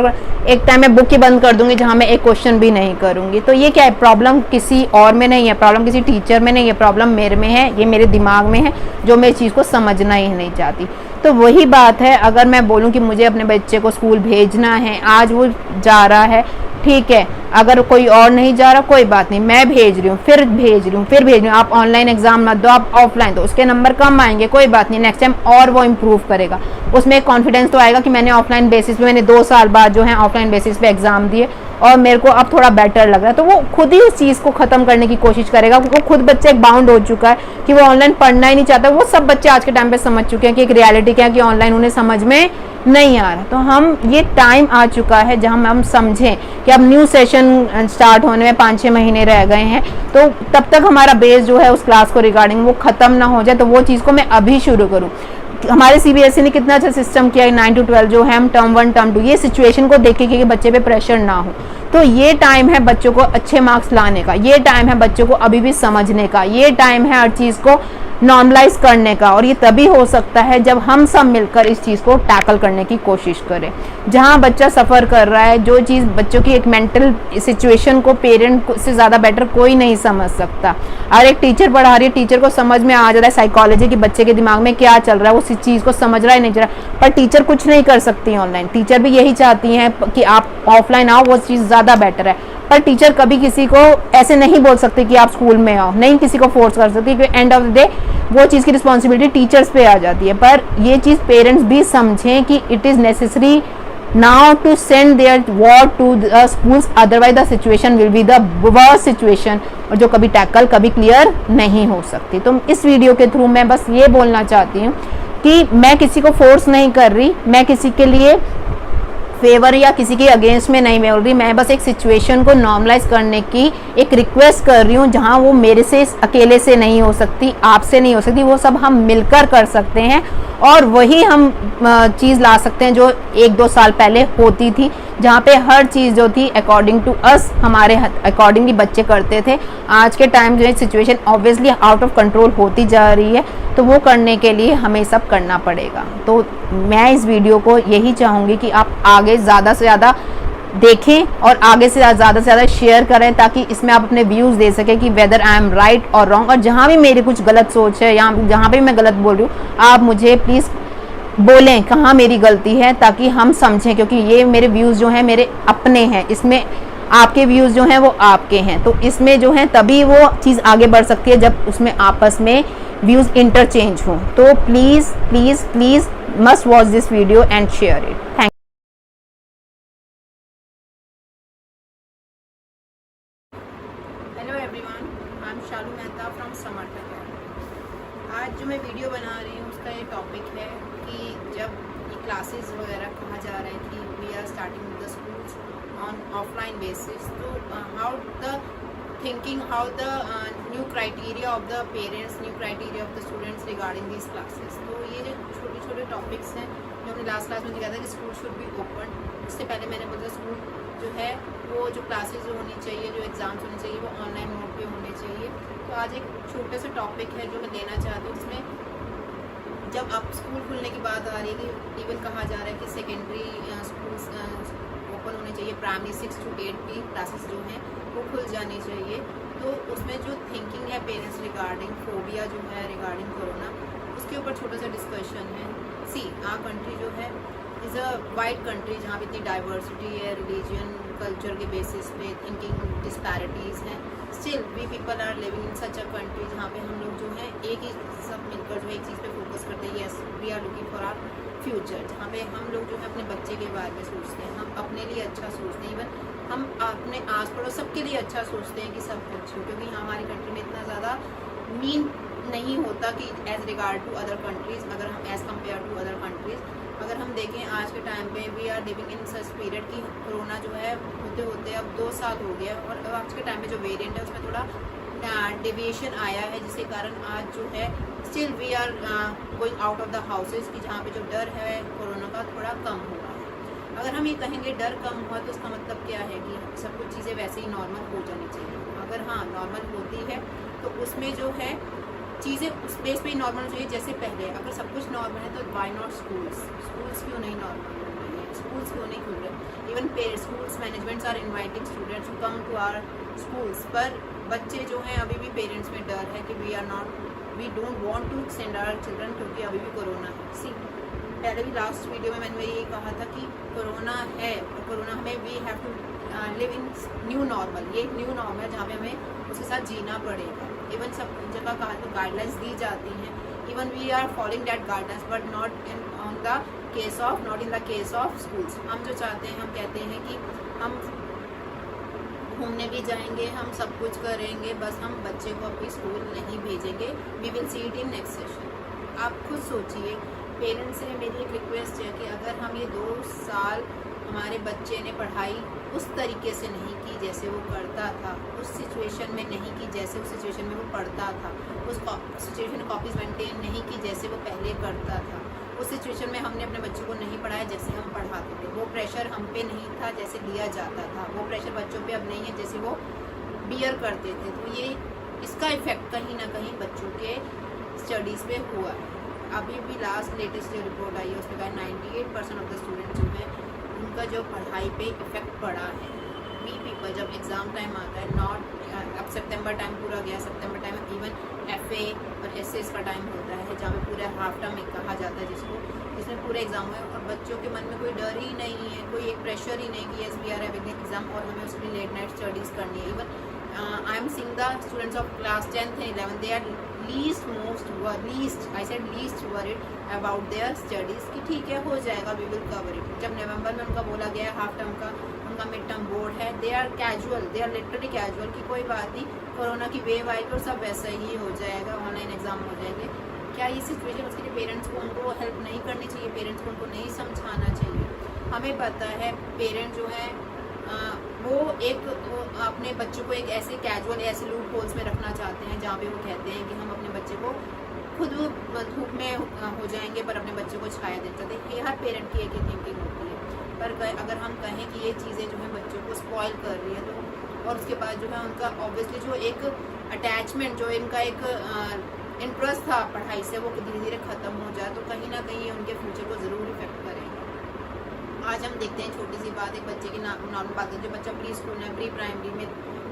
S1: पढ़, एक टाइम मैं बुक ही बंद कर दूंगी जहाँ मैं एक क्वेश्चन भी नहीं करूँगी, तो ये क्या है, प्रॉब्लम किसी और में नहीं है, प्रॉब्लम किसी टीचर में नहीं है, प्रॉब्लम मेरे में है, ये मेरे दिमाग में है जो मैं इस चीज़ को समझना ही नहीं चाहती। तो वही बात है, अगर मैं बोलूँ कि मुझे अपने बच्चे को स्कूल भेजना है, आज वो जा रहा है, ठीक है, अगर कोई और नहीं जा रहा कोई बात नहीं, मैं भेज रही हूँ, फिर भेज रही हूँ, आप ऑनलाइन एग्जाम मत दो, आप ऑफलाइन दो, उसके नंबर कम आएंगे, कोई बात नहीं, नेक्स्ट टाइम और वो इम्प्रूव करेगा, उसमें एक कॉन्फिडेंस तो आएगा कि मैंने ऑफलाइन बेसिस पे, मैंने 2 साल बाद जो है ऑफलाइन बेसिस पे एग्जाम दिए और मेरे को अब थोड़ा बेटर लग रहा है, तो वो खुद ही उस चीज़ को ख़त्म करने की कोशिश करेगा, क्योंकि खुद बच्चा एक बाउंड हो चुका है कि वो ऑनलाइन पढ़ना ही नहीं चाहता। वो सब बच्चे आज के टाइम पे समझ चुके हैं कि एक रियलिटी क्या है कि ऑनलाइन उन्हें समझ में नहीं आ रहा। तो हम ये टाइम आ चुका है जहाँ हम समझें कि अब न्यू सेशन स्टार्ट होने में 5-6 महीने रह गए हैं, तो तब तक हमारा बेस जो है उस क्लास को रिगार्डिंग वो ख़त्म ना हो जाए, तो वो चीज़ को मैं अभी शुरू करूँ। हमारे सीबीएसई ने कितना अच्छा सिस्टम किया है, 9 to 12 जो है हम टर्म 1 टर्म 2 ये सिचुएशन को देखेंगे कि बच्चे पे प्रेशर ना हो। तो ये टाइम है बच्चों को अच्छे मार्क्स लाने का, ये टाइम है बच्चों को अभी भी समझने का, ये टाइम है हर चीज़ को नॉर्मलाइज करने का, और ये तभी हो सकता है जब हम सब मिलकर इस चीज़ को टैकल करने की कोशिश करें। जहाँ बच्चा सफ़र कर रहा है, जो चीज़ बच्चों की एक मेंटल सिचुएशन को पेरेंट से ज़्यादा बेटर कोई नहीं समझ सकता। और एक टीचर पढ़ा रही है, टीचर को समझ में आ जाता है साइकोलॉजी की बच्चे के दिमाग में क्या चल रहा है, वो उस चीज़ को समझ रहा है नहीं चल रहा, पर टीचर कुछ नहीं कर सकती ऑनलाइन। टीचर भी यही चाहती हैं कि आप ऑफलाइन आओ, वो चीज़ ज़्यादा बेटर है, पर टीचर कभी किसी को ऐसे नहीं बोल सकते कि आप स्कूल में आओ, नहीं किसी को फोर्स कर सकती, क्योंकि एंड ऑफ द डे वो चीज़ की रिस्पॉन्सिबिलिटी टीचर्स पे आ जाती है। पर ये चीज़ पेरेंट्स भी समझें कि it is necessary now to send their word to the schools, otherwise the situation will be the worst situation, और जो कभी टैकल कभी क्लियर नहीं हो सकती। तो इस वीडियो के थ्रू मैं बस ये बोलना चाहती हूँ कि मैं किसी को फोर्स नहीं कर रही, मैं किसी के लिए फेवर या किसी के अगेंस्ट में नहीं बोल रही, मैं बस एक सिचुएशन को नॉर्मलाइज करने की एक रिक्वेस्ट कर रही हूँ, जहाँ वो मेरे से अकेले से नहीं हो सकती, आपसे नहीं हो सकती, वो सब हम मिलकर कर सकते हैं, और वही हम चीज़ ला सकते हैं जो 1-2 साल पहले होती थी, जहाँ पे हर चीज़ जो थी अकॉर्डिंग टू अस, हमारे अकॉर्डिंगली बच्चे करते थे। आज के टाइम जो है situation obviously out of control होती जा रही है, तो वो करने के लिए हमें सब करना पड़ेगा। तो मैं इस वीडियो को यही चाहूँगी कि आप आगे ज़्यादा से ज़्यादा देखें और आगे से ज़्यादा शेयर करें, ताकि इसमें आप अपने व्यूज़ दे सकें कि वेदर आई एम राइट और रॉन्ग, और जहाँ भी मेरी कुछ गलत सोच है या जहाँ भी मैं गलत बोल रही हूँ, आप मुझे प्लीज़ बोलें कहाँ मेरी गलती है, ताकि हम समझें, क्योंकि ये मेरे व्यूज़ जो हैं मेरे अपने हैं, इसमें आपके व्यूज़ जो हैं वो आपके हैं, तो इसमें जो है तभी वो चीज़ आगे बढ़ सकती है जब उसमें आपस में व्यूज़ इंटरचेंज हों। तो please please please must watch this video and share it. Thank Hello everyone, I am Shalu Mehta from Samarth Academy. आज जो मैं वीडियो बना रही हूँ उसका ये टॉपिक है कि जब ये क्लासेस वगैरह कहा जा रहा है कि we are starting the schools on offline basis, तो how the thinking, how the new criteria of the parents, new criteria of the students regarding these classes. तो ये जो छोटे छोटे टॉपिक्स हैं जो हमने लास्ट क्लास में दिखाया था कि स्कूल शुड बी ओपन, उससे पहले मैंने बोला स्कूल जो है वो जो क्लासेस होनी चाहिए, जो एग्ज़ाम्स होने चाहिए वो ऑनलाइन मोड पे होने चाहिए। तो आज एक छोटे से टॉपिक है जो मैं लेना चाहती हूँ, जिसमें जब अब स्कूल खुलने की बात आ रही है कि इवन कहा जा रहा है कि सेकेंडरी स्कूल्स ओपन होने चाहिए, प्राइमरी 6 to 8 की क्लासेस जो हैं वो खुल जानी चाहिए। तो उसमें जो थिंकिंग है पेरेंट्स रिगार्डिंग फोबिया जो है रिगार्डिंग कोरोना, उसके ऊपर छोटा सा डिस्कशन है। सी आवर कंट्री जो है इज़ अ वाइड कंट्री जहाँ पे इतनी डाइवर्सिटी है, रिलीजन कल्चर के बेसिस पे थिंकिंग डिस्पैरिटीज़ हैं। Still we people are living in such a country जहाँ पे हम लोग जो है एक ही सब मिलकर जो एक चीज़ पे फोकस करते हैं। Yes, we are looking for our future, जहाँ पे हम लोग जो है अपने बच्चे के बारे में सोचते हैं, हम अपने लिए अच्छा सोचते हैं, इवन हम अपने आस पड़ोस सबके लिए अच्छा सोचते हैं कि सब अच्छे हो, क्योंकि हमारी कंट्री में इतना ज़्यादा मीन नहीं होता कि as regard to other countries. अगर हम as compare to other countries अगर हम देखें आज के टाइम पे we are living in such period की कोरोना जो है होते होते अब 2 साल हो गया, और आज के टाइम में जो वेरिएंट है उसमें थोड़ा डेविएशन आया है, जिसके कारण आज जो है still we are going out of the houses, कि जहाँ पे जो डर है कोरोना का थोड़ा कम हुआ है। अगर हम ये कहेंगे डर कम हुआ तो इसका मतलब क्या है कि सब कुछ चीज़ें वैसे ही नॉर्मल हो जानी चाहिए। अगर हाँ नॉर्मल होती है तो उसमें जो है चीज़ें उस बेस पे ही नॉर्मल चाहिए जैसे पहले। अगर सब कुछ नॉर्मल है तो वाई नॉट स्कूल्स क्यों नहीं नॉर्मल हो रही है, स्कूल्स क्यों नहीं खुल रहे। Even schools managements are inviting students to come to our schools, पर बच्चे जो हैं अभी भी पेरेंट्स में डर है कि we don't want to send our children, क्योंकि अभी भी कोरोना है। सी पहले भी लास्ट वीडियो में मैंने यही कहा था कि कोरोना है और कोरोना हमें we have to live in new normal, ये न्यू नॉर्मल जहाँ पे हमें उसके साथ जीना पड़ेगा। इवन सब जगह कहा तो गाइडलाइंस दी जाती हैं, even we are following that guidelines, but not in the case of schools. हम जो चाहते हैं, हम कहते हैं कि हम घूमने भी जाएंगे, हम सब कुछ करेंगे, बस हम बच्चे को अपनी स्कूल नहीं भेजेंगे। We will see it in next session. आप खुद सोचिए, पेरेंट्स से मेरी एक रिक्वेस्ट है कि अगर हम ये 2 साल हमारे बच्चे ने पढ़ाई उस तरीके से नहीं की जैसे वो करता था, उस सिचुएशन में नहीं की जैसे उस सिचुएशन में वो पढ़ता था, उस सिचुएशन में कॉपीज मेंटेन नहीं की जैसे वो पहले करता था, उस सिचुएशन में हमने अपने बच्चों को नहीं पढ़ाया जैसे हम पढ़ाते थे, वो प्रेशर हम पे नहीं था जैसे दिया जाता था, वो प्रेशर बच्चों पे अब नहीं है जैसे वो बियर करते थे। तो ये इसका इफेक्ट कहीं ना कहीं बच्चों के स्टडीज़ पे हुआ है। अभी भी लास्ट लेटेस्ट जो रिपोर्ट आई है उसमें कहा 98% ऑफ द स्टूडेंट्स जो है उनका जो पढ़ाई पे इफेक्ट पड़ा है। वी पीपल जब एग्ज़ाम टाइम आता है, नॉट अब सितंबर टाइम पूरा गया, सितंबर टाइम इवन FA और SS का टाइम होता है जहाँ पे पूरा हाफ टर्म में कहा जाता है जिसमें पूरे एग्जाम हुए और बच्चों के मन में कोई डर ही नहीं है, कोई एक प्रेशर ही नहीं कि yes we are having exam और हमें उसमें लेट नाइट स्टडीज़ करनी है। Even I am seeing the students of class 10th and 11th, they are least worried about their studies कि ठीक है हो जाएगा, we will cover it। जब नवंबर में उनका बोला गया है हाफ टर्म का उनका मिड टर्म बोर्ड है, दे आर लिटरली कैजुअल कि कोई बात नहीं, कोरोना की वेव आएगी और सब वैसा ही हो जाएगा, ऑनलाइन एग्जाम हो जाएंगे। क्या ये सिचुएशन उसके लिए पेरेंट्स को उनको हेल्प नहीं करनी चाहिए, पेरेंट्स को उनको नहीं समझाना चाहिए? हमें पता है पेरेंट्स जो हैं वो अपने बच्चों को एक ऐसे कैजुअल ऐसे लूप होल्स में रखना चाहते हैं जहाँ पे वो कहते हैं कि हम अपने बच्चे को खुद धूप में हो जाएंगे पर अपने बच्चे को छाया देना चाहते हैं। ये हर पेरेंट की एक ही थिंकिंग होती है, पर अगर हम कहें कि ये चीज़ें जो है बच्चों को स्पॉइल कर रही है तो और उसके बाद जो है उनका ऑब्वियसली जो एक अटैचमेंट जो इनका एक इंटरेस्ट था पढ़ाई से वो धीरे धीरे ख़त्म हो जाए तो कहीं ना कहीं उनके फ्यूचर को ज़रूर इफेक्ट करेंगे। आज हम देखते हैं छोटी सी बात, एक बच्चे की नॉर्मल बात है, जो बच्चा प्री स्कूल में प्री प्राइमरी में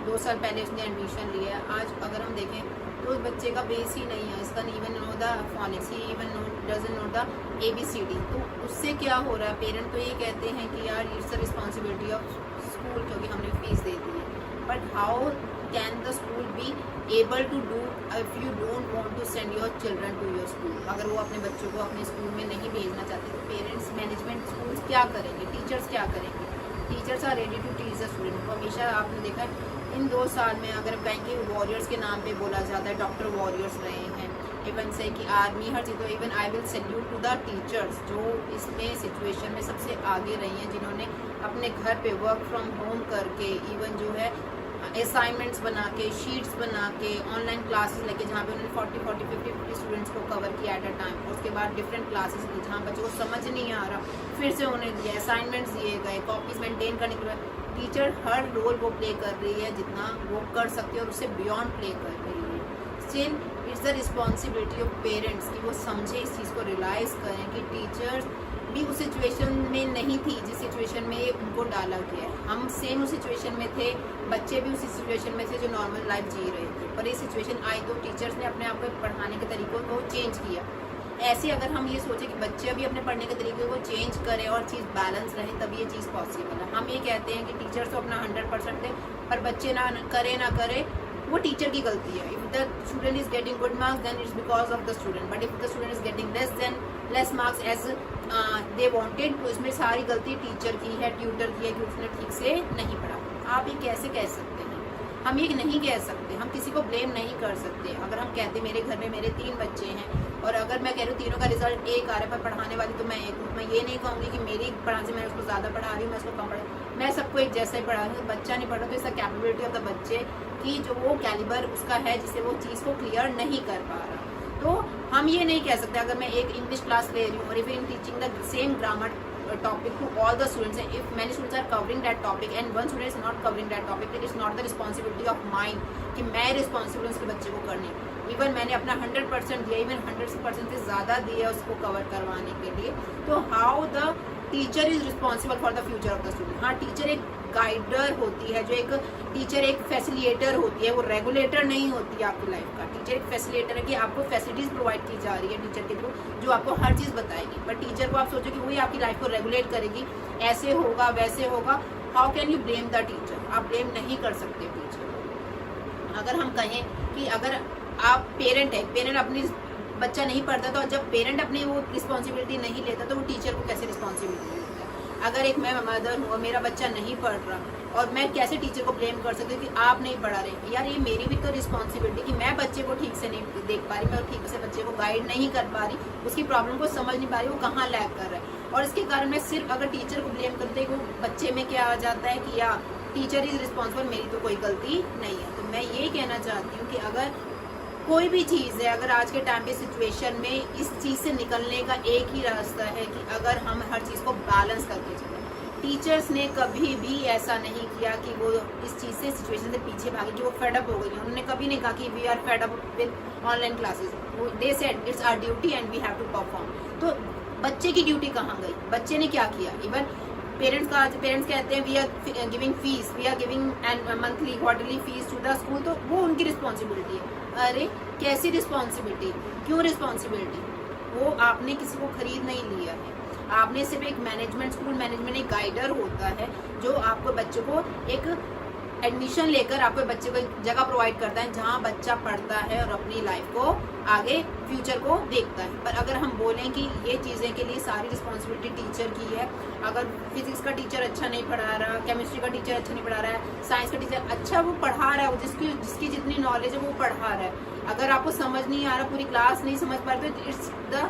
S1: 2 साल पहले उसने एडमिशन लिया है, आज अगर हम देखें तो उस बच्चे का बेस ही नहीं है, इसका even know the phoenix, he even doesn't know the ABCD। तो उससे क्या हो रहा है, पेरेंट तो ये कहते हैं कि यार it's a responsibility of school क्योंकि हमने फीस दे दी है, but how can the school be able to do if you don't want to send your children to your school? अगर वो अपने बच्चों को अपने स्कूल में नहीं भेजना चाहते तो पेरेंट्स मैनेजमेंट स्कूल्स क्या करेंगे, टीचर्स क्या करेंगे? Teachers are ready to teach the student को। हमेशा आपने देखा है इन 2 साल में अगर बैंकिंग वॉरियर्स के नाम पे बोला जाता है, डॉक्टर वॉरियर्स रहे हैं, इवन से कि आर्मी, हर चीज़। तो even I will salute to the teachers जो इसमें सिचुएशन में सबसे आगे रही हैं, जिन्होंने अपने घर पे वर्क फ्रॉम होम करके, इवन जो है असाइनमेंट्स बना के, शीट्स बना के, ऑनलाइन क्लासेस लेके, जहाँ पे उन्होंने 40 50 स्टूडेंट्स को कवर किया एट अ टाइम। उसके बाद डिफरेंट क्लासेस ली जहाँ बच्चों को समझ नहीं आ रहा, फिर से उन्हें दिया, असाइनमेंट्स दिए गए, कॉपीज मेंटेन करने के बाद टीचर हर रोल वो प्ले कर रही है जितना वो कर सकती है और उससे बियॉन्ड प्ले कर रही है। Still it's the responsibility of parents कि वो समझे, इस चीज़ को रियलाइज़ करें कि टीचर्स भी उस सिचुएशन में नहीं थी जिस सिचुएशन में उनको डाला गया है। हम सेम उस सिचुएशन में थे, बच्चे भी उसी सिचुएशन में थे जो नॉर्मल लाइफ जी रहे थे, पर ये सिचुएशन आई तो टीचर्स ने अपने आप को पढ़ाने के तरीकों को चेंज किया। ऐसे अगर हम ये सोचें कि बच्चे भी अपने पढ़ने के तरीके को चेंज करें और चीज़ बैलेंस रहे, तब ये चीज़ पॉसिबल है। हम ये कहते हैं कि टीचर्स तो अपना 100% दें, पर बच्चे ना करे वो टीचर की गलती है। If the student is getting good marks then it's because of the student, but if the student is getting less marks as they wanted, तो इसमें सारी गलती टीचर की है, ट्यूटर की है कि उसने ठीक से नहीं पढ़ा। आप ये कैसे कह सकते हैं? हम ये नहीं कह सकते, हम किसी को ब्लेम नहीं कर सकते। अगर हम कहते मेरे घर में मेरे 3 बच्चे हैं और अगर मैं कह रही हूँ तीनों का रिजल्ट एक आ रहा है, पर पढ़ाने वाली तो मैं एक हूँ, मैं ये नहीं कहूँगी कि मेरी पढ़ाने से मैं उसको ज़्यादा पढ़ा रही हूँ, मैं उसको कम पढ़ा, मैं सबको एक जैसा ही पढ़ा रही हूँ। बच्चा नहीं पढ़ा तो इसका कैपेबिलिटी ऑफ द बच्चे की जो वो कैलिबर उसका है जिससे वो चीज़ को क्लियर नहीं कर पा रहा। तो हम ये नहीं कह सकते अगर मैं एक इंग्लिश क्लास ले रही हूँ और if in teaching the same grammar topic to all the students, and if many students are covering that topic and one student is not covering that topic, it is not the responsibility of mine कि मैं responsible उसके बच्चे को करने। Even मैंने अपना 100% दिया, even 100% से ज़्यादा दिया उसको कवर करवाने के लिए। तो how the teacher is responsible for the future of the student. हाँ, टीचर एक गाइडर होती है, जो एक टीचर एक फैसिलिटेटर होती है, वो रेगुलेटर नहीं होती है आपकी लाइफ का। टीचर एक फैसिलिटेटर है कि आपको फैसिलिटीज प्रोवाइड की जा रही है टीचर के थ्रू, जो आपको हर चीज़ बताएगी। बट टीचर को आप सोचो कि वही आपकी लाइफ को रेगुलेट करेगी, ऐसे होगा वैसे होगा। How can you blame the teacher? आप ब्लेम नहीं कर सकते टीचर को। अगर हम कहें कि अगर आप पेरेंट है, पेरेंट अपनी बच्चा नहीं पढ़ता, तो जब पेरेंट अपनी वो रिस्पॉन्सिबिलिटी नहीं लेता तो वो टीचर को कैसे रिस्पॉन्सिबिलिटी लेता है? अगर एक मैं मदर हूँ और मेरा बच्चा नहीं पढ़ रहा, और मैं कैसे टीचर को ब्लेम कर सकती हूँ कि आप नहीं पढ़ा रहे? यार, ये मेरी भी तो रिस्पॉन्सिबिलिटी कि मैं बच्चे को ठीक से नहीं देख पा रही, मैं ठीक से बच्चे को गाइड नहीं कर पा रही, उसकी प्रॉब्लम को समझ नहीं पा रही, वो कहाँ लैग कर रहा है। और इसके कारण मैं सिर्फ अगर टीचर को ब्लेम करते वो बच्चे में क्या आ जाता है कि या टीचर इज रिस्पॉन्सिबल, मेरी तो कोई गलती नहीं है। तो मैं ये कहना चाहती हूँ कि अगर कोई भी चीज़ है, अगर आज के टाइम पे सिचुएशन में इस चीज़ से निकलने का एक ही रास्ता है कि अगर हम हर चीज़ को बैलेंस करके चलें। टीचर्स ने कभी भी ऐसा नहीं किया कि वो इस चीज़ से, सिचुएशन से पीछे भागे कि वो फेडअप हो गई। उन्होंने कभी नहीं कहा कि we are fed up with online classes. They said it's our duty and we have to perform. तो बच्चे की ड्यूटी कहाँ गई? बच्चे ने क्या किया? इवन पेरेंट्स कहते हैं we are giving fees, we are giving and monthly quarterly fees to the school, तो वो उनकी रिस्पॉन्सिबिलिटी है। अरे कैसी रिस्पॉन्सिबिलिटी? क्यों रिस्पॉन्सिबिलिटी? वो आपने किसी को खरीद नहीं लिया है, आपने सिर्फ एक मैनेजमेंट, स्कूल मैनेजमेंट एक गाइडर होता है जो आपको बच्चों को एक एडमिशन लेकर आपके बच्चे को एक जगह प्रोवाइड करता है जहाँ बच्चा पढ़ता है और अपनी लाइफ को आगे फ्यूचर को देखता है। पर अगर हम बोलें कि ये चीज़ें के लिए सारी रिस्पॉन्सिबिलिटी टीचर की है, अगर फिजिक्स का टीचर अच्छा नहीं पढ़ा रहा, केमिस्ट्री का टीचर अच्छा नहीं पढ़ा रहा है, साइंस का टीचर अच्छा वो पढ़ा रहा है, जिसकी जितनी नॉलेज है वो पढ़ा रहा है, अगर आपको समझ नहीं आ रहा, पूरी क्लास नहीं समझ पा रहे, तो it's the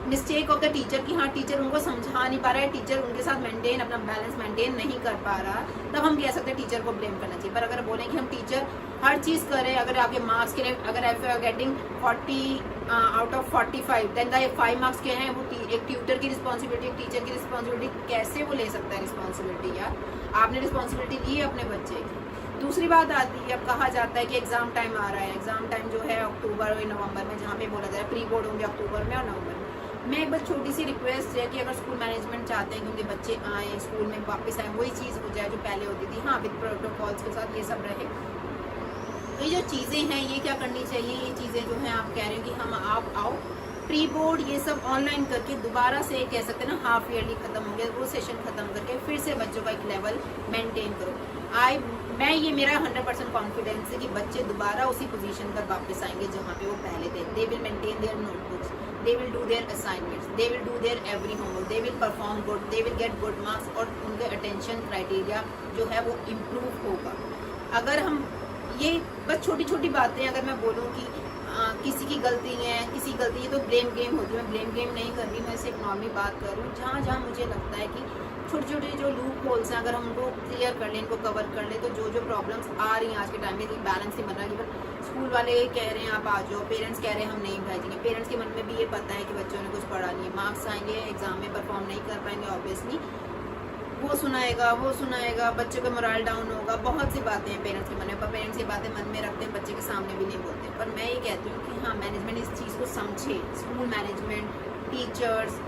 S1: mistake of the teacher कि हाँ टीचर उनको समझा नहीं पा रहा है, टीचर उनके साथ मेंटेन अपना बैलेंस मेंटेन नहीं कर पा रहा, तब हम कह सकते हैं टीचर को ब्लेम करना चाहिए। पर अगर बोलें कि हम टीचर हर चीज़ करें, अगर आपके मार्क्स के लिए, अगर आप getting 40 out of 45, then the 5 marks के हैं, वो एक ट्यूटर की रिस्पॉन्सिबिलिटी, एक टीचर की रिस्पॉन्सिबिलिटी, कैसे वो ले सकता है रिस्पॉन्सिबिलिटी? यार, आपने रिस्पॉन्सिबिलिटी ली है अपने बच्चे की। दूसरी बात आती है, अब कहा जाता है कि एग्जाम टाइम आ रहा है, एग्जाम टाइम जो है अक्टूबर और नवंबर में, जहाँ पे बोला जाए प्री बोर्ड होंगे अक्टूबर में और नवंबर में। मैं एक बस छोटी सी रिक्वेस्ट है कि अगर स्कूल मैनेजमेंट चाहते हैं कि उनके बच्चे आएँ स्कूल में वापस आए, वही चीज़ हो जाए जो पहले होती थी, हाँ विद प्रोटोकॉल्स के साथ ये सब रहे। तो ये जो चीज़ें हैं ये क्या करनी चाहिए? ये चीज़ें जो हैं आप कह रहे हो कि हम आप आओ प्री बोर्ड ये सब ऑनलाइन करके दोबारा से कह सकते हैं ना, हाफ ईयरली खत्म हो गया, वो सेशन खत्म करके फिर से बच्चों का एक लेवल मेंटेन करो। मैं ये मेरा 100% कॉन्फिडेंस है कि बच्चे दोबारा उसी पोजीशन पर वापस आएंगे जहाँ पे वो पहले थे। They will maintain their notebooks, they will do their assignments, they will do their every homework, they will perform good, they will get good marks, और उनके अटेंशन क्राइटेरिया जो है वो इम्प्रूव होगा। अगर हम ये बस छोटी छोटी बातें अगर मैं बोलूँ कि
S2: किसी की गलती है, किसी गलती है तो ब्लेम गेम होती है। मैं ब्लेम गेम नहीं कर रही, मैं सिर्फ नॉर्मली बात कर रही हूँ। जहाँ जहाँ मुझे लगता है कि छोटे छोटे जो लूप होल्स हैं अगर हम उनको क्लियर कर लें, इनको कवर कर लें, तो जो जो प्रॉब्लम्स आ रही हैं आज के टाइम में, बैलेंस नहीं बन रहा। कि स्कूल वाले कह रहे हैं आप आ जाओ, पेरेंट्स कह रहे हैं हम नहीं भेजेंगे, पेरेंट्स के मन में भी ये पता है कि बच्चों ने कुछ पढ़ा नहीं है, मार्क्स आएंगे, एग्जाम में परफॉर्म नहीं कर पाएंगे, ऑब्वियसली वो सुनाएगा, बच्चे का मोरल डाउन होगा। बहुत सी बातें हैं पेरेंट्स के मन में, पर पेरेंट्स ये बातें मन में रखते हैं, बच्चे के सामने भी नहीं बोलते। पर मैं ये कहती हूँ कि हाँ, मैनेजमेंट इस चीज़ को समझे, स्कूल मैनेजमेंट, टीचर्स,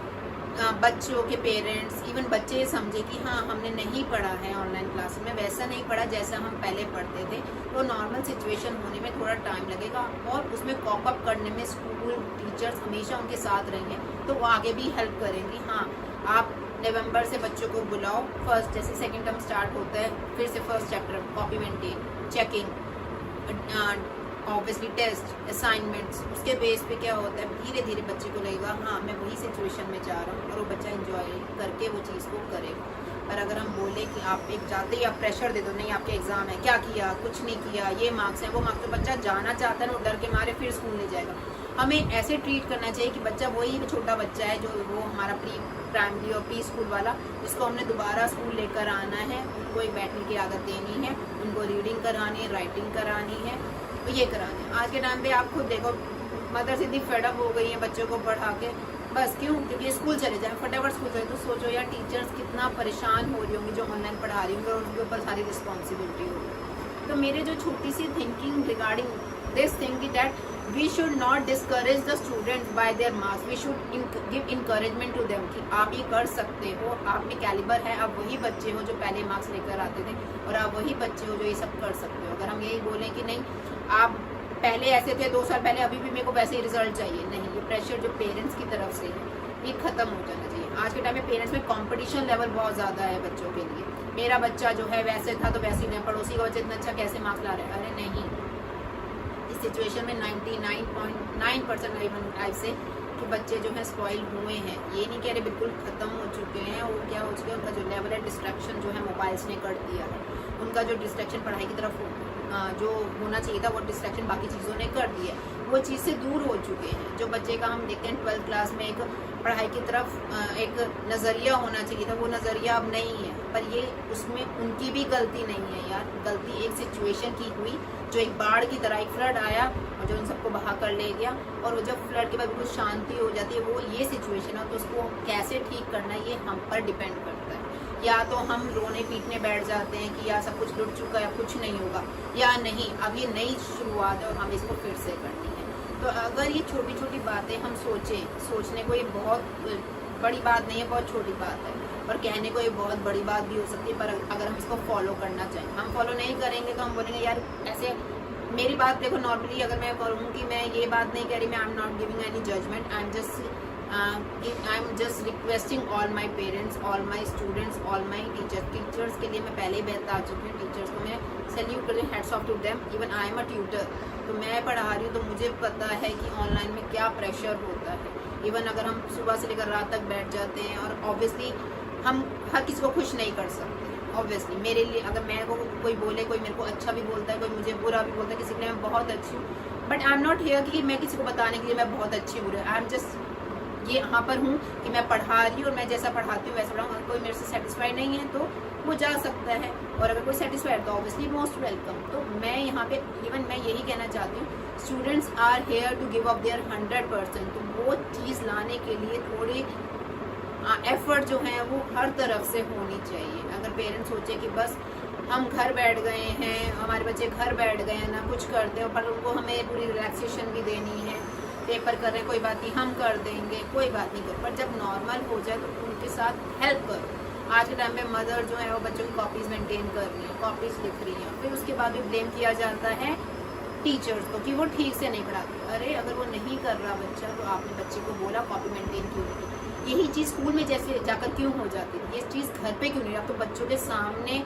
S2: बच्चों के पेरेंट्स, इवन बच्चे ये समझे कि हाँ हमने नहीं पढ़ा है ऑनलाइन क्लास में, वैसा नहीं पढ़ा जैसा हम पहले पढ़ते थे, तो नॉर्मल सिचुएशन होने में थोड़ा टाइम लगेगा और उसमें कॉप अप करने में स्कूल टीचर्स हमेशा उनके साथ रहेंगे, तो वो आगे भी हेल्प करेंगी। हाँ, आप नवंबर से बच्चों को बुलाओ, फर्स्ट जैसे सेकेंड टर्म स्टार्ट होता है, फिर से first chapter copy maintain, checking, obviously test, assignments, उसके बेस पे क्या होता है धीरे धीरे बच्चे को लगेगा हाँ मैं वही सिचुएशन में जा रहा हूँ, और वो बच्चा एंजॉय करके वो चीज़ को करेगा। पर अगर हम बोले कि आप एक जाते ही आप प्रेशर दे दो, नहीं आपके एग्जाम है, क्या किया, कुछ नहीं किया, ये मार्क्स है, वो मार्क्स, तो बच्चा जाना चाहता है ना, वो डर के मारे फिर स्कूल नहीं जाएगा। हमें ऐसे ट्रीट करना चाहिए कि बच्चा वही छोटा बच्चा है जो वो हमारा प्री प्राइमरी और प्री स्कूल वाला, जिसको हमने दोबारा स्कूल लेकर आना है, उनको एक बैठने की आदत देनी है, उनको रीडिंग करानी है, राइटिंग करानी है, तो ये करानी है। आज के टाइम पे आप खुद देखो, मदर इतनी फेडअप हो गई है बच्चों को पढ़ा के, बस क्यों, क्योंकि स्कूल चले जाए, फटाफट स्कूल चले। तो सोचो यार टीचर्स कितना परेशान हो रही होंगी जो ऑनलाइन पढ़ा रही होंगी, और उनके ऊपर सारी रिस्पॉन्सिबिलिटी होगी। तो मेरे जो छोटी सी thinking regarding this thing that we should not discourage the students by their marks, we should give encouragement to them कि आप ये कर सकते हो, आप में कैलिबर है, आप वही बच्चे हो जो पहले मार्क्स लेकर आते थे, और आप वही बच्चे हो जो ये सब कर सकते हो। अगर हम यही बोलें कि नहीं आप पहले ऐसे थे 2 साल पहले, अभी भी मेरे को वैसे ही रिजल्ट चाहिए, नहीं, ये प्रेशर जो पेरेंट्स की तरफ से है ये खत्म हो जाना चाहिए। आज के टाइम में पेरेंट्स में कंपटीशन लेवल बहुत ज़्यादा है बच्चों के लिए, मेरा बच्चा जो है वैसे था तो वैसे ही नहीं, पड़ोसी का बच्चा इतना अच्छा कैसे मार्क्स ला रहा है, अरे नहीं। इस सिचुएशन में 99.9% लाइफ से कि बच्चे जो है स्पॉइल हुए हैं, ये नहीं कह रहे बिल्कुल ख़त्म हो चुके हैं, वो क्या हो चुके हैं, उनका जो लेवल है डिस्ट्रैक्शन जो है मोबाइल्स ने कर दिया है, उनका जो डिस्ट्रैक्शन पढ़ाई की तरफ जो होना चाहिए था वो डिस्ट्रैक्शन बाकी चीज़ों ने कर दी है, वो चीज़ से दूर हो चुके हैं। जो बच्चे का हम देखते हैं 12th क्लास में एक पढ़ाई की तरफ एक नज़रिया होना चाहिए था, वो नज़रिया अब नहीं है। पर ये उसमें उनकी भी गलती नहीं है यार, गलती एक सिचुएशन की हुई, जो एक बाढ़ की तरह एक फ्लड आया और जो उन सबको बहा कर ले गया, और वो जब फ्लड के बाद बिल्कुल शांति हो जाती है, वो ये सिचुएशन है, तो उसको कैसे ठीक करना है ये हम पर डिपेंड करता है। या तो हम रोने पीटने बैठ जाते हैं कि यार सब कुछ लुट चुका है, कुछ नहीं होगा, या नहीं अब ये नई शुरुआत है और हम इसको फिर से करनी है। तो अगर ये छोटी छोटी बातें हम सोचने को ये बहुत बड़ी बात नहीं है, बहुत छोटी बात है, और कहने को ये बहुत बड़ी बात भी हो सकती है, पर अगर हम इसको फॉलो करना चाहें, हम फॉलो नहीं करेंगे तो हम बोलेंगे यार ऐसे। मेरी बात देखो, नॉर्मली अगर मैं करूँ कि मैं ये बात नहीं कह रही, मैं I am not giving any judgement, I am just requesting all my parents, all my students, all my teachers के लिए मैं पहले ही बता चुकी हूँ, टीचर्स को मैं सैल्यूट कर रही हूँ, hats off to them. Even I am a tutor, तो मैं पढ़ा रही हूँ तो मुझे पता है कि ऑनलाइन में क्या प्रेशर होता है। इवन अगर हम सुबह से लेकर रात तक बैठ जाते हैं, और ऑब्वियसली हम हर किसी को खुश नहीं कर सकते, ऑब्वियसली मेरे लिए अगर मैं को कोई बोले, कोई मेरे को अच्छा भी बोलता है, कोई मुझे बुरा भी बोलता है, किसी के लिए मैं बहुत अच्छी हूँ, but I am not here कि मैं किसी को बताने के लिए मैं बहुत अच्छी हूँ, आई एम जस्ट ये यहाँ पर हूँ कि मैं पढ़ा रही हूँ और मैं जैसा पढ़ाती हूँ वैसा पढ़ाऊँ। अगर कोई मेरे से सेटिस्फाइड नहीं है तो वो जा सकता है, और अगर कोई सेटिस्फाइड तो ऑब्वियसली मोस्ट वेलकम। तो मैं यहाँ पे इवन मैं यही कहना चाहती हूँ, students are here to give up their 100%, तो वो चीज़ लाने के लिए थोड़ी एफर्ट जो है वो हर तरफ से होनी चाहिए। अगर पेरेंट्स सोचे कि बस हम घर बैठ गए हैं, हमारे बच्चे घर बैठ गए हैं, ना कुछ करते हो, पर उनको हमें पूरी रिलैक्सेशन भी देनी है, पेपर कर रहे हैं कोई बात नहीं हम कर देंगे, कोई बात नहीं कर, पर जब नॉर्मल हो जाए तो उनके साथ हेल्प करो। आज के टाइम में मदर जो है वो बच्चों की कॉपीज़ मेंटेन कर रही हैं, कॉपीज़ लिख रही हैं, फिर उसके बाद भी ब्लेम किया जाता है टीचर्स को कि वो ठीक से नहीं पढ़ाती। अरे अगर वो नहीं कर रहा बच्चा तो आपने बच्चे को बोला कॉपी मेंटेन क्यों नहीं, यही चीज़ स्कूल में जैसे जाकर क्यों हो जाती है, ये चीज़ घर पे क्यों नहीं। अब तो बच्चों के सामने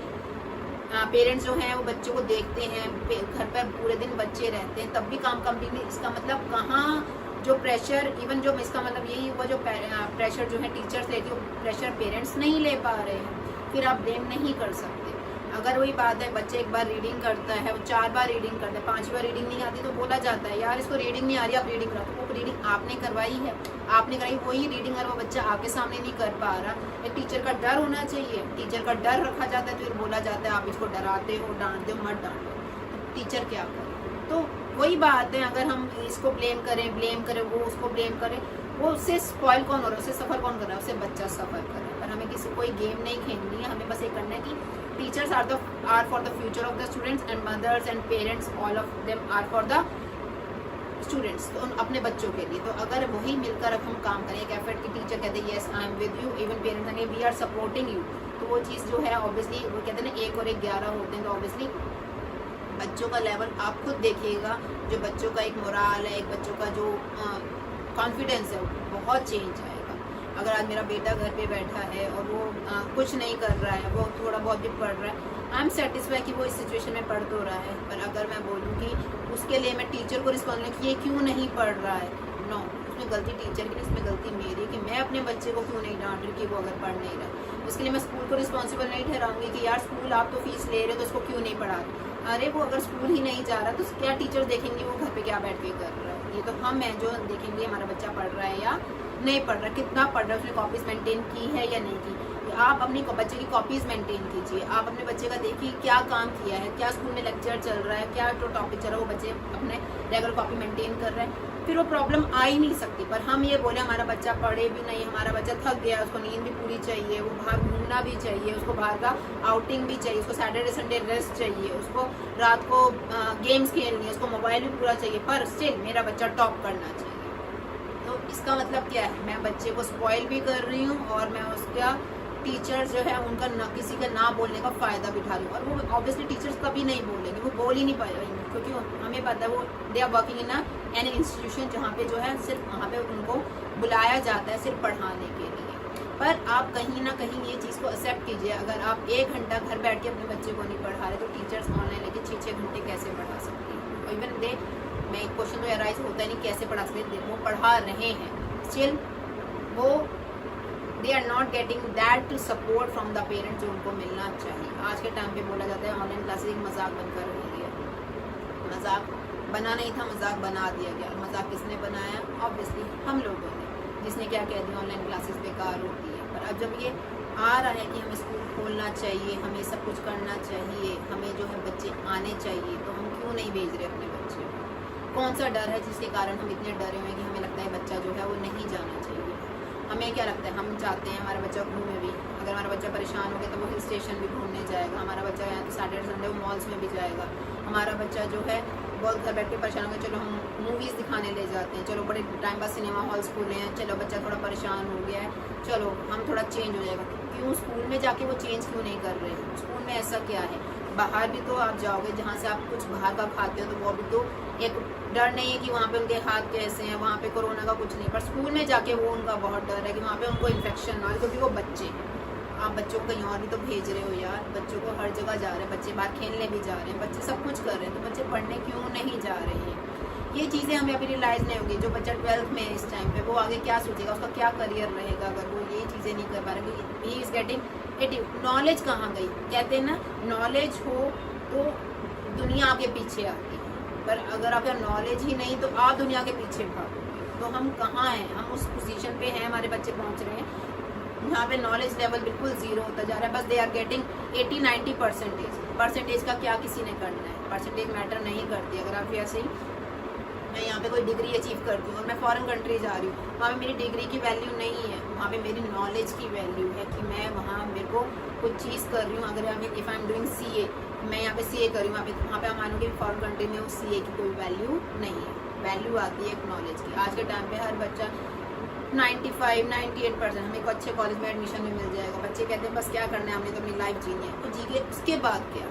S2: पेरेंट्स जो हैं वो बच्चों को देखते हैं, घर पर पूरे दिन बच्चे रहते हैं, तब भी काम कंप्लीट नहीं। इसका मतलब कहाँ जो प्रेशर, इवन जो इसका मतलब यही हुआ जो प्रेशर जो है टीचर्स लेती है, वो प्रेशर पेरेंट्स नहीं ले पा रहे हैं, फिर आप ब्लेम नहीं कर सकते। अगर वही बात है, बच्चे एक बार रीडिंग करता है, वो 4 बार रीडिंग करता है, 5 बार रीडिंग नहीं आती तो बोला जाता है यार इसको रीडिंग नहीं आ रही, आप रीडिंग करो। वो रीडिंग आपने करवाई है, आपने कराई, वही रीडिंग अगर वो बच्चा आपके सामने नहीं कर पा रहा, एक टीचर का डर होना चाहिए। टीचर का डर रखा जाता है तो फिर बोला जाता है आप इसको डराते हो, डांटते हो, मत डांटो। तो टीचर क्या करे? तो वही बात है, अगर हम इसको ब्लेम करें, वो उसको ब्लेम करें, वो उससे स्पॉइल कौन हो रहा है, उससे सफ़र कौन कर रहा है? उससे बच्चा सफ़र कर रहा है। पर हमें किसी कोई गेम नहीं खेलनी है, हमें बस ये करना है कि teachers are for the future of the students and mothers and parents, all of them are for the students, तो अपने बच्चों के लिए। तो अगर वही मिलकर हम काम करें, एक एफर्ट की टीचर कहते हैं yes I am with you, even parents कहते वी आर सपोर्टिंग यू, तो वो चीज़ जो है ऑब्वियसली, वो कहते हैं ना 1 और 1 11 होते हैं, तो ऑब्वियसली बच्चों का लेवल आप खुद देखिएगा, जो बच्चों का एक मोराल है, एक बच्चों का जो कॉन्फिडेंस है बहुत चेंज आएगा। अगर आज मेरा बेटा घर पे बैठा है और वो कुछ नहीं कर रहा है, वो थोड़ा बहुत भी पढ़ रहा है, आई एम सेटिस्फाई कि वो इस सिचुएशन में पढ़ तो रहा है, पर अगर मैं बोलूँ कि उसके लिए मैं टीचर को रिस्पॉन्सिबल कि ये क्यों नहीं पढ़ रहा है, नो, उसमें गलती टीचर की नहीं, इसमें गलती मेरी कि मैं अपने बच्चे को क्यों नहीं डांट रही कि वो अगर पढ़ नहीं रहा। उसके लिए मैं स्कूल को रिस्पॉन्सिबल नहीं ठहराऊंगी कि यार स्कूल आप तो फीस ले रहे हो तो उसको क्यों नहीं पढ़ा रहे। अरे वो अगर स्कूल ही नहीं जा रहा तो क्या टीचर देखेंगे वो घर पे क्या बैठ के कर रहा है? ये तो हम हैं जो देखेंगे हमारा बच्चा पढ़ रहा है या नहीं पढ़ रहा, कितना पढ़ रहा है, उसने कॉपीज मेंटेन की है या नहीं की। आप अपनी बच्चे की कॉपीज मेंटेन कीजिए, आप अपने बच्चे का देखिए क्या काम किया है, क्या स्कूल में लेक्चर चल रहा है, क्या जो टॉपिक चल रहा है वो बच्चे अपने रेगुलर कॉपी मेंटेन कर रहे हैं, फिर वो प्रॉब्लम आ ही नहीं सकती। पर हम ये बोले हमारा बच्चा पढ़े भी नहीं, हमारा बच्चा थक गया, उसको नींद भी पूरी चाहिए, वो बाहर घूमना भी चाहिए, उसको बाहर का आउटिंग भी चाहिए, उसको सैटरडे संडे रेस्ट चाहिए, उसको रात को गेम्स खेलनी है, उसको मोबाइल भी पूरा चाहिए, पर स्टिल मेरा बच्चा टॉप करना चाहिए। तो इसका मतलब क्या है? मैं बच्चे को स्पॉइल भी कर रही हूँ और मैं उसका टीचर्स जो है उनका ना किसी का ना बोलने का फ़ायदा भी उठा रही हूँ। और वो ऑब्वियसली टीचर्स कभी नहीं बोलेंगे, वो बोल ही नहीं पाएंगे, क्योंकि हमें पता है वो they are working in an institution जहाँ पे जो है सिर्फ वहाँ पे उनको बुलाया जाता है सिर्फ पढ़ाने के लिए। पर आप कहीं ना कहीं ये चीज़ को एक्सेप्ट कीजिए, अगर आप 1 घंटा घर बैठ के अपने बच्चे को नहीं पढ़ा रहे तो टीचर्स ऑनलाइन लेके 6-6 घंटे कैसे पढ़ा सकती हैं? इवन दे मैं एक क्वेश्चन तो एराइज होता है नहीं कैसे पढ़ा सकते, वो पढ़ा रहे हैं, स्टिल वो they are not getting that support from the parents जो उनको मिलना चाहिए। आज के टाइम पे बोला जाता है ऑनलाइन क्लासेस एक मजाक बनकर रह गया, मजाक बना नहीं था, मजाक बना दिया गया। मजाक किसने बनाया? ऑब्वियसली हम लोगों ने, जिसने क्या कह दिया ऑनलाइन क्लासेस बेकार होती है। पर अब जब ये आ रहा है कि हमें स्कूल खोलना चाहिए, हमें सब कुछ करना चाहिए, हमें जो है बच्चे आने चाहिए, तो हम क्यों नहीं भेज रहे अपने बच्चे को? कौन सा डर है जिसके कारण हम इतने डरे हुए हैं कि हमें लगता है बच्चा जो है वो नहीं जाना चाहिए? हमें क्या लगता है, हम चाहते हैं हमारा बच्चा घूमे भी, अगर हमारा बच्चा परेशान हो गया तो वो हिल स्टेशन भी घूमने जाएगा, हमारा बच्चा या तो सैटरडे संडे वो मॉल्स में भी जाएगा, हमारा बच्चा जो है बहुत घर बैठ के परेशान हो गया, चलो हम मूवीज़ दिखाने ले जाते हैं, चलो बड़े टाइम बाद सिनेमा हॉल्स खुले हैं, चलो बच्चा थोड़ा परेशान हो गया है, चलो हम थोड़ा चेंज हो जाएगा। क्यों स्कूल में जाके वो चेंज क्यों नहीं कर रहे हैं? स्कूल में ऐसा क्या है? बाहर भी तो आप जाओगे जहाँ से आप कुछ बाहर का खाते हो तो वो भी तो एक डर नहीं है कि वहाँ पे उनके हाथ कैसे हैं, वहाँ पे कोरोना का कुछ नहीं, पर स्कूल में जाके वो उनका बहुत डर है कि वहाँ पे उनको इन्फेक्शन ना हो, क्योंकि वो बच्चे हैं। आप बच्चों को कहीं और भी तो भेज रहे हो यार, बच्चों को हर जगह जा रहे हैं, बच्चे बाहर खेलने भी जा रहे हैं, बच्चे सब कुछ कर रहे हैं, तो बच्चे पढ़ने क्यों नहीं जा रहे हैं? ये चीज़ें हमें अभी रियलाइज़ नहीं होगी। जो बच्चा 12th में है इस टाइम पे, वो आगे क्या सोचेगा, उसका क्या करियर रहेगा अगर वो ये चीज़ें नहीं कर पा रहे? ही इज़ गेटिंग नॉलेज कहाँ गई? कहते हैं ना नॉलेज हो तो दुनिया आपके पीछे आती है, पर अगर आपका नॉलेज ही नहीं तो आप दुनिया के पीछे भागोगे। तो हम कहाँ हैं? हम उस पोजीशन पे हैं, हमारे बच्चे पहुँच रहे हैं यहाँ पे नॉलेज लेवल बिल्कुल ज़ीरो होता जा रहा है, बस दे आर गेटिंग 80-90%। परसेंटेज का क्या किसी ने करना है? परसेंटेज मैटर नहीं करती। अगर आप ऐसे ही मैं यहाँ पे कोई डिग्री अचीव करती हूँ और मैं फॉरेन कंट्री जा रही हूँ, वहाँ पे मेरी डिग्री की वैल्यू नहीं है, वहाँ पे मेरी नॉलेज की वैल्यू है कि मैं वहाँ मेरे को कुछ चीज़ कर रही हूँ। अगर if I am doing CA, मैं यहाँ पे CA कर रही हूँ, वहाँ पे हम मानोगे फॉरेन कंट्री में उस CA की कोई वैल्यू नहीं है। वैल्यू आती है एक नॉलेज की। आज के टाइम पे हर बच्चा 95-98% हमें को अच्छे कॉलेज में एडमिशन भी मिल जाएगा। बच्चे कहते हैं बस क्या करना है, हमने तो अपनी लाइफ जीनी है, तो जी के उसके बाद क्या?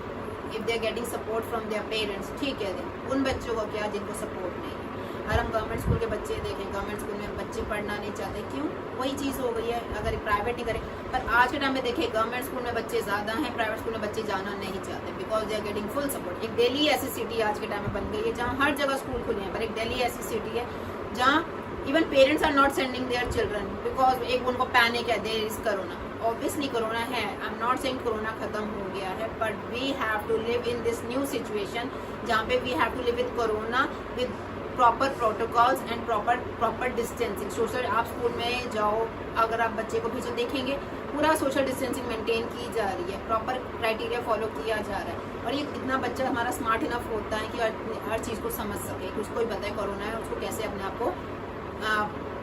S2: If they are getting support from their parents, ठीक है, उन बच्चों को क्या जिनको सपोर्ट नहीं है। अगर हम गवर्नमेंट स्कूल के बच्चे देखें, गवर्नमेंट स्कूल में बच्चे पढ़ना नहीं चाहते, क्यों? वही चीज़ हो गई है, अगर प्राइवेट ही करें। पर आज के टाइम में देखें गवर्नमेंट स्कूल में बच्चे ज़्यादा हैं, प्राइवेट स्कूल में बच्चे जाना नहीं चाहते, because they are getting full support. एक दिल्ली ऐसी सिटी आज के टाइम में बन गई है जहाँ हर जगह स्कूल खुले हैं, पर एक दिल्ली ऐसी सिटी है जहाँ even parents are not sending their children because एक उनको पैनिक है, there is corona. Obviously corona है, I am not saying corona खत्म हो गया है, but we have to live in this new situation जहाँ पे we have to live with corona with proper protocols and proper distancing. Social, आप school में जाओ, अगर आप बच्चे को पीछे देखेंगे पूरा सोशल डिस्टेंसिंग मेंटेन की जा रही है, प्रॉपर क्राइटेरिया फॉलो किया जा रहा है। और ये इतना बच्चा हमारा स्मार्ट इनफ होता है कि हर चीज़ को समझ सके, कि उसको भी पता है कोरोना है, उसको कैसे अपने आप को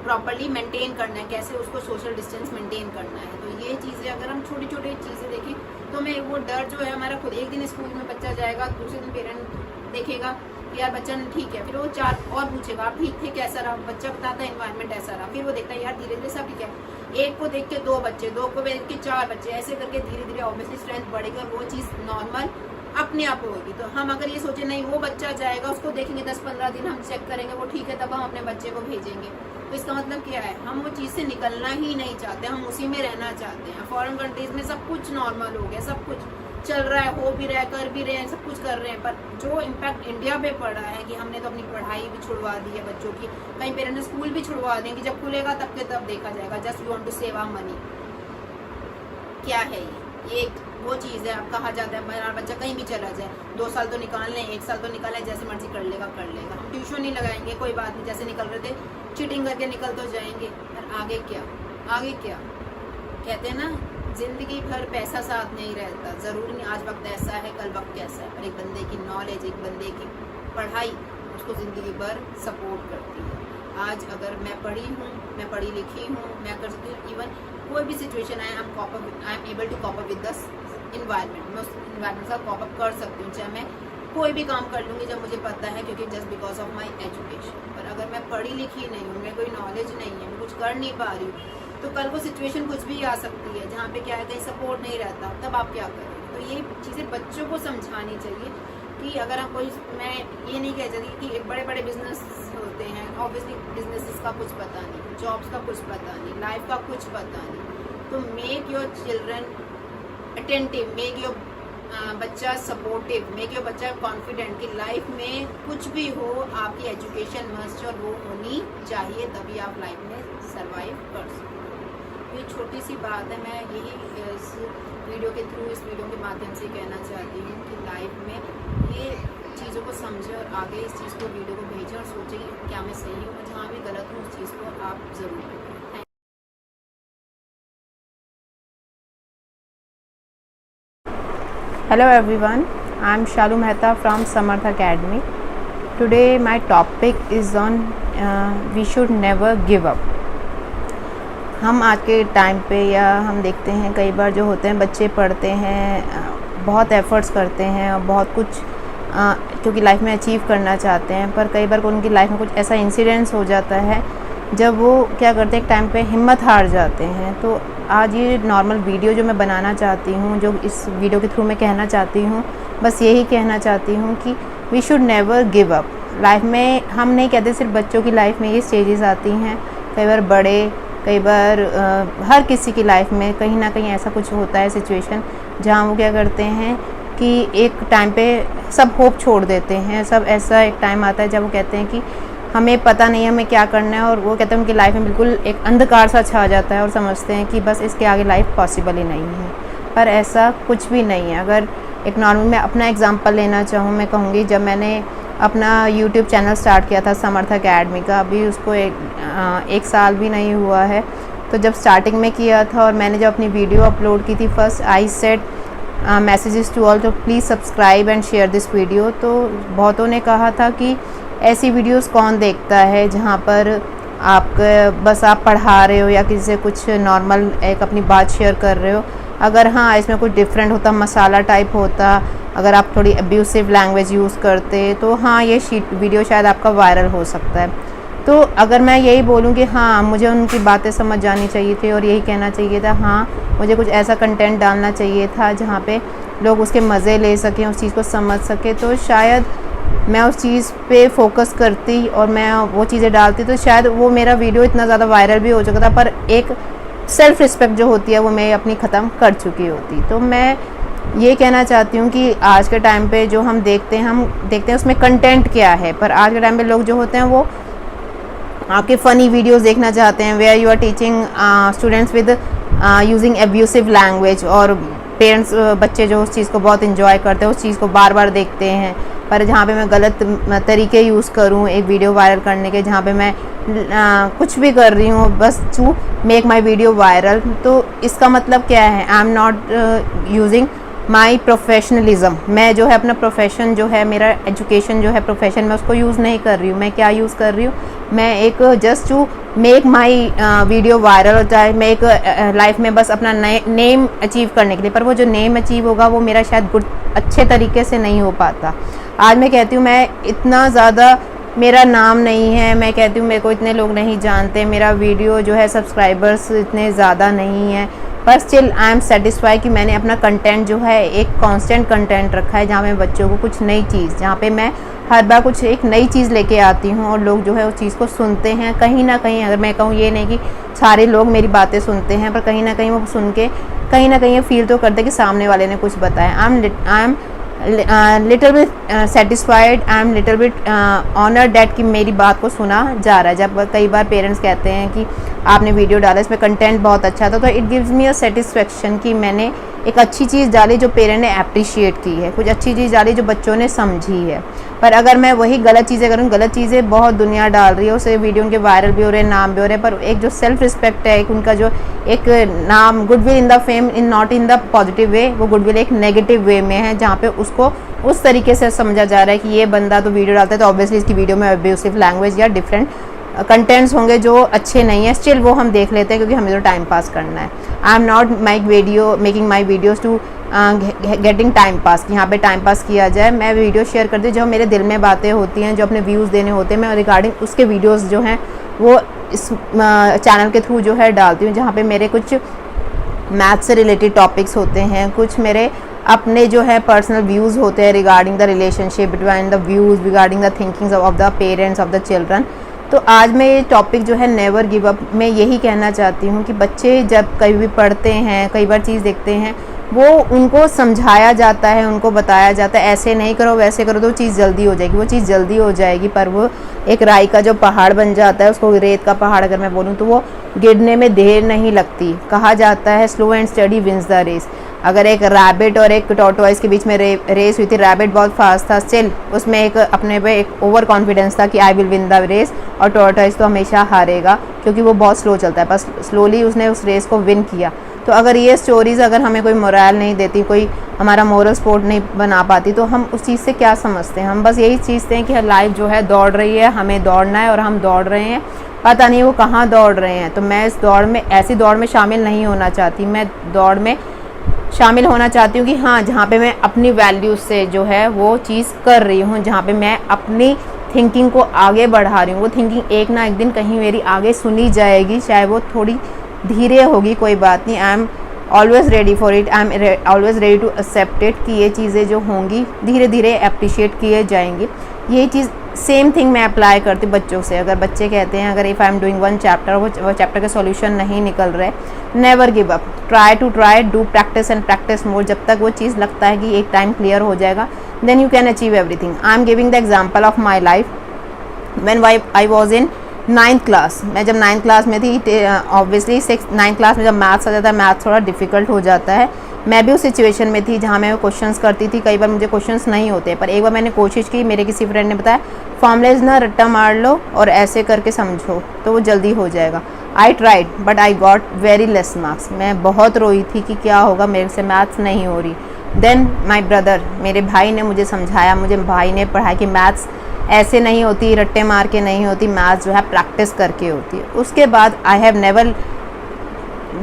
S2: प्रॉपरली मेंटेन करना है, कैसे उसको सोशल डिस्टेंस मेंटेन करना है। तो ये चीज़ें अगर हम छोटी छोटी चीज़ें देखें तो मैं वो डर जो है हमारा खुद, एक दिन स्कूल में बच्चा जाएगा, दूसरे दिन पेरेंट देखेगा यार बच्चा ठीक है, फिर वो 4 और पूछेगा आप ठीक थे, कैसा रहा, बच्चा बताता है एनवायरनमेंट ऐसा रहा, फिर वो देखता है यार धीरे धीरे सब ठीक है, एक को देख के 2 बच्चे, 2 को देख के 4 बच्चे, ऐसे करके धीरे धीरे ऑब्वियसली स्ट्रेंथ बढ़ेगी और वो चीज़ नॉर्मल अपने आप होगी। तो हम अगर ये सोचे नहीं वो बच्चा जाएगा, उसको देखेंगे 10-15 दिन हम चेक करेंगे वो ठीक है, तब हम अपने बच्चे को भेजेंगे, तो इसका मतलब क्या है, हम वो चीज़ से निकलना ही नहीं चाहते, हम उसी में रहना चाहते हैं। फॉरेन कंट्रीज में सब कुछ नॉर्मल हो गया, सब कुछ चल रहा है, हो भी रहा है, कर भी रहे हैं, सब कुछ कर रहे हैं, पर जो इम्पैक्ट इंडिया पे पड़ा है कि हमने तो अपनी पढ़ाई भी छुड़वा दी है बच्चों की, कई पेरेंट्स ने स्कूल भी छुड़वा दें कि जब खुलेगा तब के तब देखा जाएगा, just we want to save our money. क्या है ये एक वो चीज़ है, अब कहा जाता है मेरा बच्चा कहीं भी चला जाए, 2 साल तो निकाल लें, 1 साल तो निकाल लें, जैसे मर्जी कर लेगा, हम ट्यूशन नहीं लगाएंगे, कोई बात नहीं, जैसे निकल रहे थे चीटिंग करके निकल तो जाएंगे, पर आगे क्या कहते हैं ना, जिंदगी भर पैसा साथ नहीं रहता, ज़रूरी नहीं आज वक्त ऐसा है कल वक्त कैसा है, पर एक बंदे की नॉलेज, एक बंदे की पढ़ाई उसको ज़िंदगी भर सपोर्ट करती है। आज अगर मैं पढ़ी हूँ, मैं पढ़ी लिखी हूँ, मैं कर सकती हूँ, इवन कोई भी सिचुएशन आए I am able to cope up with this environment, मैं उस इन्वायरमेंट का कॉप अप कर सकती हूँ, चाहे मैं कोई भी काम कर लूँगी जब मुझे पता है, क्योंकि just because of my education. पर अगर मैं पढ़ी लिखी नहीं हूँ, मेरे कोई नॉलेज नहीं है, मैं कुछ कर नहीं पा रही हूँ, तो कल को सिचुएशन कुछ भी आ सकती है जहाँ पे क्या है, कहीं सपोर्ट नहीं रहता, तब आप क्या करें। तो ये चीज़ें बच्चों को समझानी चाहिए कि अगर हम कोई, मैं ये नहीं कह सकती कि बड़े बड़े बिजनेस होते हैं, ऑब्वियसली बिजनेसेस का कुछ पता नहीं, जॉब्स का कुछ पता नहीं, लाइफ का कुछ पता नहीं, तो make your children attentive, make your बच्चा सपोर्टिव, मेक योर बच्चा कॉन्फिडेंट कि लाइफ में कुछ भी हो आपकी एजुकेशन मस्ट और वो होनी चाहिए, तभी आप लाइफ में सर्वाइव कर सकते। ये छोटी सी बात है, मैं यही इस वीडियो के थ्रू, इस वीडियो के माध्यम से कहना चाहती हूँ कि लाइफ में ये चीज़ों को समझें और आगे इस चीज़ को, वीडियो को भेजें और सोचें कि क्या मैं सही हूँ, जहाँ भी गलत हूँ उस चीज़ को आप ज़रूर करें।
S1: Hello everyone, I am Shalu Mehta from Samarth Academy. Today my topic is on we should never give up. हम आज के टाइम पे, या हम देखते हैं कई बार जो होते हैं बच्चे पढ़ते हैं, बहुत एफ़र्ट्स करते हैं और बहुत कुछ क्योंकि लाइफ में अचीव करना चाहते हैं, पर कई बार उनकी लाइफ में कुछ ऐसा इंसिडेंस हो जाता है जब वो क्या करते हैं, एक टाइम पे हिम्मत हार जाते हैं। तो आज ये नॉर्मल वीडियो जो मैं बनाना चाहती हूँ, जो इस वीडियो के थ्रू मैं कहना चाहती हूँ, बस यही कहना चाहती हूँ कि we should never give up. Life में हम नहीं कहते सिर्फ बच्चों की लाइफ में ये स्टेजेस आती हैं, कई बार बड़े, कई बार हर किसी की लाइफ में कहीं ना कहीं ऐसा कुछ होता है सिचुएशन जहाँ वो क्या करते हैं कि एक टाइम पे सब होप छोड़ देते हैं। सब ऐसा एक टाइम आता है जब वो कहते हैं कि हमें पता नहीं है हमें क्या करना है, और वो कहते हैं उनकी लाइफ में बिल्कुल एक अंधकार सा छा जाता है और समझते हैं कि बस इसके आगे लाइफ पॉसिबल ही नहीं है। पर ऐसा कुछ भी नहीं है। अगर एक नॉर्मल मैं अपना एग्जांपल लेना चाहूँ, मैं कहूँगी जब मैंने अपना यूट्यूब चैनल स्टार्ट किया था समर्थ अकेडमी का, अभी उसको एक साल भी नहीं हुआ है। तो जब स्टार्टिंग में किया था और मैंने जब अपनी वीडियो अपलोड की थी, first I said messages to all, तो please subscribe and share this video. तो बहुतों ने कहा था कि ऐसी वीडियोस कौन देखता है जहाँ पर आप बस आप पढ़ा रहे हो या किसी से कुछ नॉर्मल एक अपनी बात शेयर कर रहे हो। अगर हाँ इसमें कुछ डिफरेंट होता, मसाला टाइप होता, अगर आप थोड़ी अब्यूसिव लैंग्वेज यूज़ करते, तो हाँ ये वीडियो शायद आपका वायरल हो सकता है। तो अगर मैं यही बोलूँ कि हाँ मुझे उनकी बातें समझ जानी चाहिए थी और यही कहना चाहिए था, हाँ मुझे कुछ ऐसा कंटेंट डालना चाहिए था जहाँ पे लोग उसके मज़े ले सकें, उस चीज़ को समझ सकें, तो शायद मैं उस चीज़ पे फोकस करती और मैं वो चीज़ें डालती तो शायद वो मेरा वीडियो इतना ज़्यादा वायरल भी हो चुका था। पर एक सेल्फ़ रिस्पेक्ट जो होती है वो मैं अपनी ख़त्म कर चुकी होती। तो मैं ये कहना चाहती हूँ कि आज के टाइम पे जो हम देखते हैं उसमें कंटेंट क्या है, पर आज के टाइम पे लोग जो होते हैं वो आपके फ़नी वीडियोस देखना चाहते हैं, where you are teaching students with using abusive language, और पेरेंट्स बच्चे जो उस चीज़ को बहुत इंजॉय करते हैं, उस चीज़ को बार बार देखते हैं। पर जहाँ पे मैं गलत तरीके यूज़ करूँ एक वीडियो वायरल करने के, जहाँ पे मैं कुछ भी कर रही हूँ बस to make my video viral, तो इसका मतलब क्या है? I am not using my professionalism. मैं जो है अपना प्रोफेशन जो है, मेरा एजुकेशन जो है प्रोफेशन, मैं उसको यूज़ नहीं कर रही हूँ। मैं क्या यूज़ कर रही हूँ? मैं एक just to make my video viral होता है, मैं एक लाइफ में बस अपना नेम अचीव करने के लिए। पर वो जो नेम अचीव होगा वो मेरा शायद अच्छे तरीके से नहीं हो पाता। आज मैं कहती हूँ मैं इतना ज़्यादा, मेरा नाम नहीं है, मैं कहती हूँ मेरे को इतने लोग नहीं जानते, मेरा वीडियो जो है सब्सक्राइबर्स इतने ज़्यादा नहीं है, पर स्टिल आई एम सेटिस्फाई कि मैंने अपना कंटेंट जो है एक कांस्टेंट कंटेंट रखा है, जहाँ मैं बच्चों को कुछ नई चीज़, जहाँ पे मैं हर बार कुछ एक नई चीज़ लेके आती हूँ और लोग जो है उस चीज़ को सुनते हैं। कहीं ना कहीं, अगर मैं कहूँ ये नहीं कि सारे लोग मेरी बातें सुनते हैं, पर कहीं ना कहीं वो सुन के कहीं ना कहीं ये फील तो करते कि सामने वाले ने कुछ बताया। I am little bit satisfied, I am little bit honoured that कि मेरी बात को सुना जा रहा है। जब कई बार पेरेंट्स कहते हैं कि आपने वीडियो डाला, इसमें कंटेंट बहुत अच्छा था, तो it gives me a satisfaction कि मैंने एक अच्छी चीज़ डाली जो पेरेंट ने अप्रिशिएट की है, कुछ अच्छी चीज़ डाली जो बच्चों ने समझी है। पर अगर मैं वही गलत चीज़ें करूँ, गलत चीज़ें बहुत दुनिया डाल रही है, उससे वीडियो उनके वायरल भी हो रहे हैं, नाम भी हो रहे हैं, पर एक जो सेल्फ रिस्पेक्ट है, एक उनका जो एक नाम, goodwill in the fame in not in the positive way, वो गुडविल एक नेगेटिव वे में है, जहाँ पे उसको उस तरीके से समझा जा रहा है कि ये बंदा तो वीडियो डालता है तो ऑब्वियसली इसकी वीडियो में अब्यूसिव लैंग्वेज या डिफरेंट कंटेंट्स होंगे जो अच्छे नहीं है। स्टिल वो हम देख लेते हैं क्योंकि हमें तो टाइम पास करना है। I am not making my videos to getting time pass, यहाँ पे टाइम पास किया जाए। मैं वीडियो शेयर करती हूँ जो मेरे दिल में बातें होती हैं, जो अपने व्यूज़ देने होते हैं, मैं रिगार्डिंग उसके वीडियोज़ जो हैं वो इस चैनल के थ्रू जो है डालती हूँ, जहाँ पे मेरे कुछ मैथ से रिलेटेड टॉपिक्स होते हैं, कुछ मेरे अपने जो है पर्सनल व्यूज़ होते हैं regarding the relationship between the views, regarding the thinkings of the parents of the children. तो आज मैं ये टॉपिक जो है नेवर गिव अप, मैं यही कहना चाहती हूँ कि बच्चे जब कहीं भी पढ़ते हैं, कई बार चीज़ देखते हैं, वो उनको समझाया जाता है, उनको बताया जाता है ऐसे नहीं करो वैसे करो तो चीज़ जल्दी हो जाएगी, वो चीज़ जल्दी हो जाएगी, पर वो एक राई का जो पहाड़ बन जाता है, उसको रेत का पहाड़ अगर मैं बोलूँ तो वो गिरने में देर नहीं लगती। कहा जाता है slow and steady wins the race. अगर एक रैबिट और एक टॉर्टोइस के बीच में रेस हुई थी, रैबिट बहुत फास्ट था, स्टिल उसमें एक अपने पे एक ओवर कॉन्फिडेंस था कि I will win the race, और टॉर्टोइस तो हमेशा हारेगा क्योंकि वो बहुत स्लो चलता है, बस स्लोली उसने उस रेस को विन किया। तो अगर ये स्टोरीज़ अगर हमें कोई मोरल नहीं देती, कोई हमारा मोरल सपोर्ट नहीं बना पाती, तो हम उस चीज़ से क्या समझते हैं? हम बस यही चीज़ते हैं कि लाइफ जो है दौड़ रही है, हमें दौड़ना है और हम दौड़ रहे हैं, पता नहीं वो कहाँ दौड़ रहे हैं। तो मैं इस दौड़ में, ऐसी दौड़ में शामिल नहीं होना चाहती। मैं दौड़ में शामिल होना चाहती हूँ कि हाँ, जहाँ पे मैं अपनी वैल्यूज़ से जो है वो चीज़ कर रही हूँ, जहाँ पे मैं अपनी थिंकिंग को आगे बढ़ा रही हूँ, वो थिंकिंग एक ना एक दिन कहीं मेरी आगे सुनी जाएगी, चाहे वो थोड़ी धीरे होगी, कोई बात नहीं। I am always ready for it, I am always ready to accept it कि ये चीज़ें जो होंगी धीरे धीरे अप्रिशिएट किए जाएंगी। यही चीज़ सेम थिंग मैं अप्लाई करती हूँ बच्चों से। अगर बच्चे कहते हैं, अगर if I am doing one chapter, वो चैप्टर के सॉल्यूशन नहीं निकल रहे, never give up, try to try, do practice and practice more, जब तक वो चीज़ लगता है कि एक टाइम क्लियर हो जाएगा, then you can achieve everything. I am giving the example of my life when I was in 9th class. मैं जब 9th क्लास में थी, ऑब्वियसली 9th क्लास में जब मैथ्स आ जाता है, मैथ्स थोड़ा डिफिकल्ट हो जाता है। मैं भी उस सिचुएशन में थी जहाँ मैं क्वेश्चंस करती थी, कई बार मुझे क्वेश्चंस नहीं होते, पर एक बार मैंने कोशिश की, मेरे किसी फ्रेंड ने बताया फॉर्मूलेज ना रट्टा मार लो और ऐसे करके समझो तो वो जल्दी हो जाएगा। I tried but I got very less marks. मैं बहुत रोई थी कि क्या होगा, मेरे से मैथ्स नहीं हो रही। देन माई ब्रदर, मेरे भाई ने मुझे समझाया, मुझे भाई ने पढ़ाया कि मैथ्स ऐसे नहीं होती, रट्टे मार के नहीं होती, मैथ्स जो है प्रैक्टिस करके होती है। उसके बाद I have never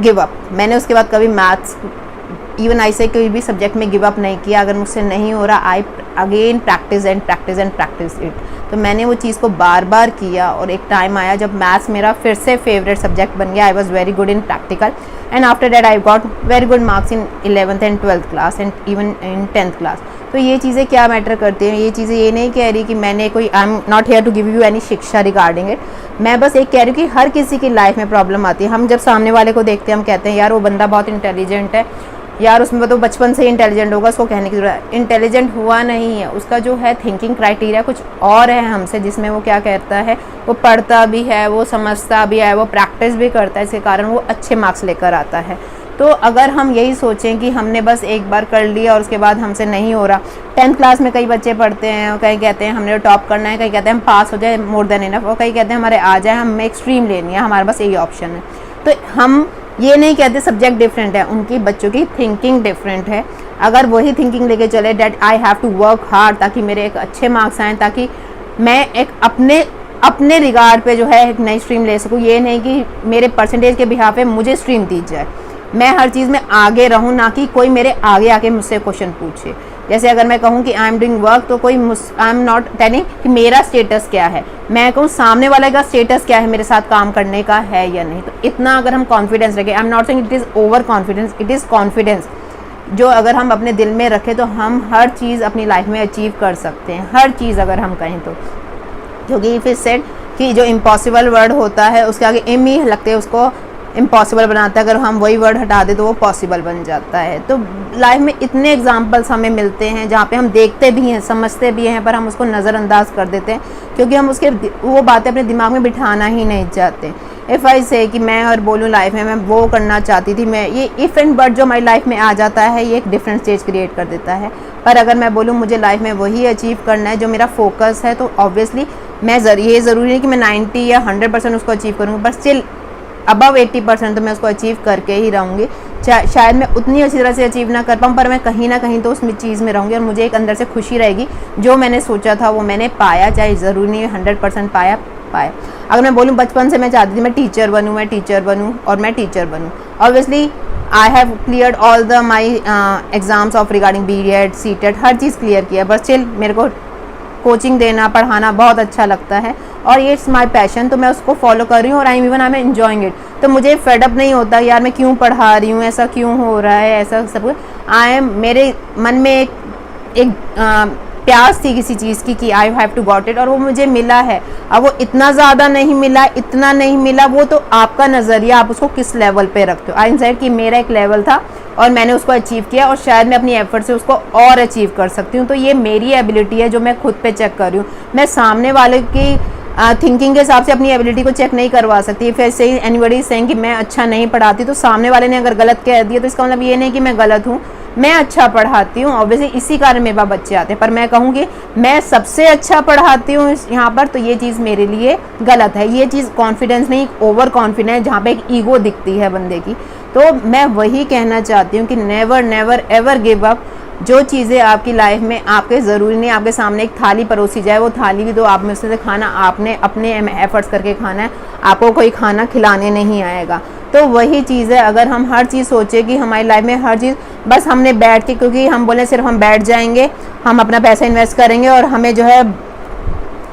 S1: give up. मैंने उसके बाद कभी मैथ्स, इवन आई से कोई भी सब्जेक्ट में गिव अप नहीं किया। अगर मुझसे नहीं हो रहा, I again practice and practice and practice it. तो मैंने वो चीज़ को बार बार किया और एक टाइम आया जब मैथ्स मेरा फिर से फेवरेट सब्जेक्ट बन गया। I was very good in practical and after that I got very good marks in 11th and 12th class and even in 10th class. तो ये चीज़ें क्या मैटर करती हैं? ये चीज़ें ये नहीं कह रही कि मैंने कोई, I am not here to give you any शिक्षा रिगार्डिंग इट। मैं बस एक कह रही हूँ कि हर किसी की लाइफ में प्रॉब्लम आती है। हम जब सामने वाले को देखते हैं, हम कहते हैं यार वो बंदा बहुत इंटेलिजेंट है, यार उसमें तो बचपन से ही इंटेलिजेंट होगा, उसको कहने की जरूरत है। इंटेलिजेंट हुआ नहीं है, उसका जो है थिंकिंग क्राइटेरिया कुछ और है हमसे, जिसमें वो क्या कहता है, वो पढ़ता भी है, वो समझता भी है, वो प्रैक्टिस भी करता है, इसके कारण वो अच्छे मार्क्स लेकर आता है। तो अगर हम यही सोचें कि हमने बस एक बार कर लिया और उसके बाद हमसे नहीं हो रहा, 10th क्लास में कई बच्चे पढ़ते हैं, कई कहते हैं हमने टॉप करना है, कई कहते हैं हम पास हो जाए मोर देन इनफ, और कई कहते हैं हमारे आ जाए, हमें एक स्ट्रीम लेनी है, हमारे पास यही ऑप्शन है। तो हम ये नहीं कहते सब्जेक्ट डिफरेंट है, उनकी बच्चों की थिंकिंग डिफरेंट है। अगर वही थिंकिंग लेके चले that I have to work hard ताकि मेरे एक अच्छे मार्क्स आएँ, ताकि मैं एक अपने रिगार्ड पे जो है एक नई स्ट्रीम ले सकूँ, ये नहीं कि मेरे परसेंटेज के बिहाफ पे मुझे स्ट्रीम दी जाए, मैं हर चीज़ में आगे रहूँ, ना कि कोई मेरे आगे आके मुझसे क्वेश्चन पूछे। जैसे अगर मैं कहूँ कि आई एम डूइंग वर्क, तो कोई आई एम नॉट टेलिंग कि मेरा स्टेटस क्या है, मैं कहूँ सामने वाले का स्टेटस क्या है, मेरे साथ काम करने का है या नहीं। तो इतना अगर हम कॉन्फिडेंस रखें, आई am not saying it is over confidence, it is confidence, जो अगर हम अपने दिल में रखें तो हम हर चीज़ अपनी लाइफ में अचीव कर सकते हैं, हर चीज़ अगर हम कहें तो। क्योंकि इफ़ इट सेड कि जो इम्पॉसिबल वर्ड होता है उसके आगे एम ही लगते हैं, उसको इम्पॉसिबल बनाता है, अगर हम वही वर्ड हटा दें तो वो पॉसिबल बन जाता है। तो लाइफ में इतने एग्जांपल्स हमें मिलते हैं जहाँ पे हम देखते भी हैं, समझते भी हैं, पर हम उसको नज़रअंदाज कर देते हैं क्योंकि हम उसके वो बातें अपने दिमाग में बिठाना ही नहीं चाहते। इफ़ आई से कि मैं और बोलूँ लाइफ में मैं वो करना चाहती थी, मैं ये इफ़ एंड बट जो हमारी लाइफ में आ जाता है ये एक डिफरेंट स्टेज क्रिएट कर देता है। पर अगर मैं बोलूँ मुझे लाइफ में वही अचीव करना है जो मेरा फोकस है, तो ऑब्वियसली मैं ये ज़रूरी नहीं कि मैं 90 या 100% उसको अचीव करूँगी, पर स्टिल अबव 80% तो मैं उसको अचीव करके ही रहूँगी। शायद मैं उतनी अच्छी तरह से अचीव ना कर पाऊँ, पर मैं कहीं ना कहीं तो उस चीज़ में रहूँगी और मुझे एक अंदर से खुशी रहेगी, जो मैंने सोचा था वो मैंने पाया, चाहे ज़रूरी नहीं 100% पाया। अगर मैं बोलूँ बचपन से मैं चाहती थी मैं टीचर बनूँ और मैं टीचर बनूँ। Obviously I have cleared all the my exams of regarding BEd CTET, her cheese clear किया, बट स्टिल मेरे को कोचिंग देना, पढ़ाना बहुत अच्छा लगता है और ये इट्स माय पैशन, तो मैं उसको फॉलो कर रही हूँ और आई एम एंजॉइंग इट। तो मुझे फेडअप नहीं होता यार मैं क्यों पढ़ा रही हूँ, ऐसा क्यों हो रहा है, ऐसा सब मेरे मन में एक प्यास थी किसी चीज़ की कि I have to got it, और वो मुझे मिला है। अब वो इतना ज़्यादा नहीं मिला, इतना नहीं मिला, वो तो आपका नज़रिया, आप उसको किस लेवल पे रखते हो। आई सेड कि मेरा एक लेवल था और मैंने उसको अचीव किया और शायद मैं अपनी एफर्ट से उसको और अचीव कर सकती हूँ। तो ये मेरी एबिलिटी है जो मैं खुद पे चेक कर रही हूँ, मैं सामने वाले की थिंकिंग के हिसाब से अपनी एबिलिटी को चेक नहीं करवा सकती। फिर से एनीबॉडी सेइंग कि मैं अच्छा नहीं पढ़ाती, तो सामने वाले ने अगर गलत कह दिया तो इसका मतलब ये नहीं कि मैं गलत हूँ, मैं अच्छा पढ़ाती हूँ। ऑब्वियसली इसी कारण मेरे पास बच्चे आते हैं, पर मैं कहूँगी मैं सबसे अच्छा पढ़ाती हूँ यहाँ पर, तो ये चीज़ मेरे लिए गलत है। ये चीज़ कॉन्फिडेंस नहीं, ओवर कॉन्फिडेंस जहाँ पे एक ईगो दिखती है बंदे की। तो मैं वही कहना चाहती हूँ कि never never ever give up. जो चीज़ें आपकी लाइफ में आपके ज़रूरी नहीं, आपके सामने एक थाली परोसी जाए, वो थाली भी तो आप में से खाना आपने अपने एफर्ट्स करके खाना है, आपको कोई खाना खिलाने नहीं आएगा। तो वही चीज़ है, अगर हम हर चीज़ सोचें कि हमारी लाइफ में हर चीज़ बस हमने बैठ के, क्योंकि हम बोले सिर्फ हम बैठ जाएंगे, हम अपना पैसा इन्वेस्ट करेंगे और हमें जो है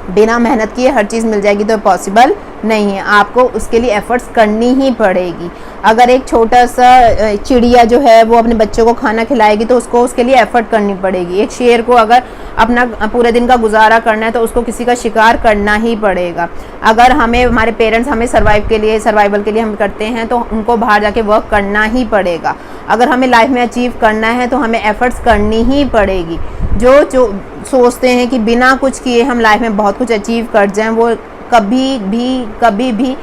S1: बिना मेहनत किए हर चीज़ मिल जाएगी, तो पॉसिबल नहीं है। आपको उसके लिए एफर्ट्स करनी ही पड़ेगी। अगर एक छोटा सा चिड़िया जो है वो अपने बच्चों को खाना खिलाएगी तो उसको उसके लिए एफर्ट करनी पड़ेगी। एक शेर को अगर अपना पूरे दिन का गुजारा करना है तो उसको किसी का शिकार करना ही पड़ेगा। अगर हमें हमारे पेरेंट्स हमें सर्वाइवल के लिए हम करते हैं तो उनको बाहर जाके वर्क करना ही पड़ेगा। अगर हमें लाइफ में अचीव करना है तो हमें एफर्ट्स करनी ही पड़ेगी। जो सोचते हैं कि बिना कुछ किए हम लाइफ में बहुत कुछ अचीव कर जाएं, वो कभी भी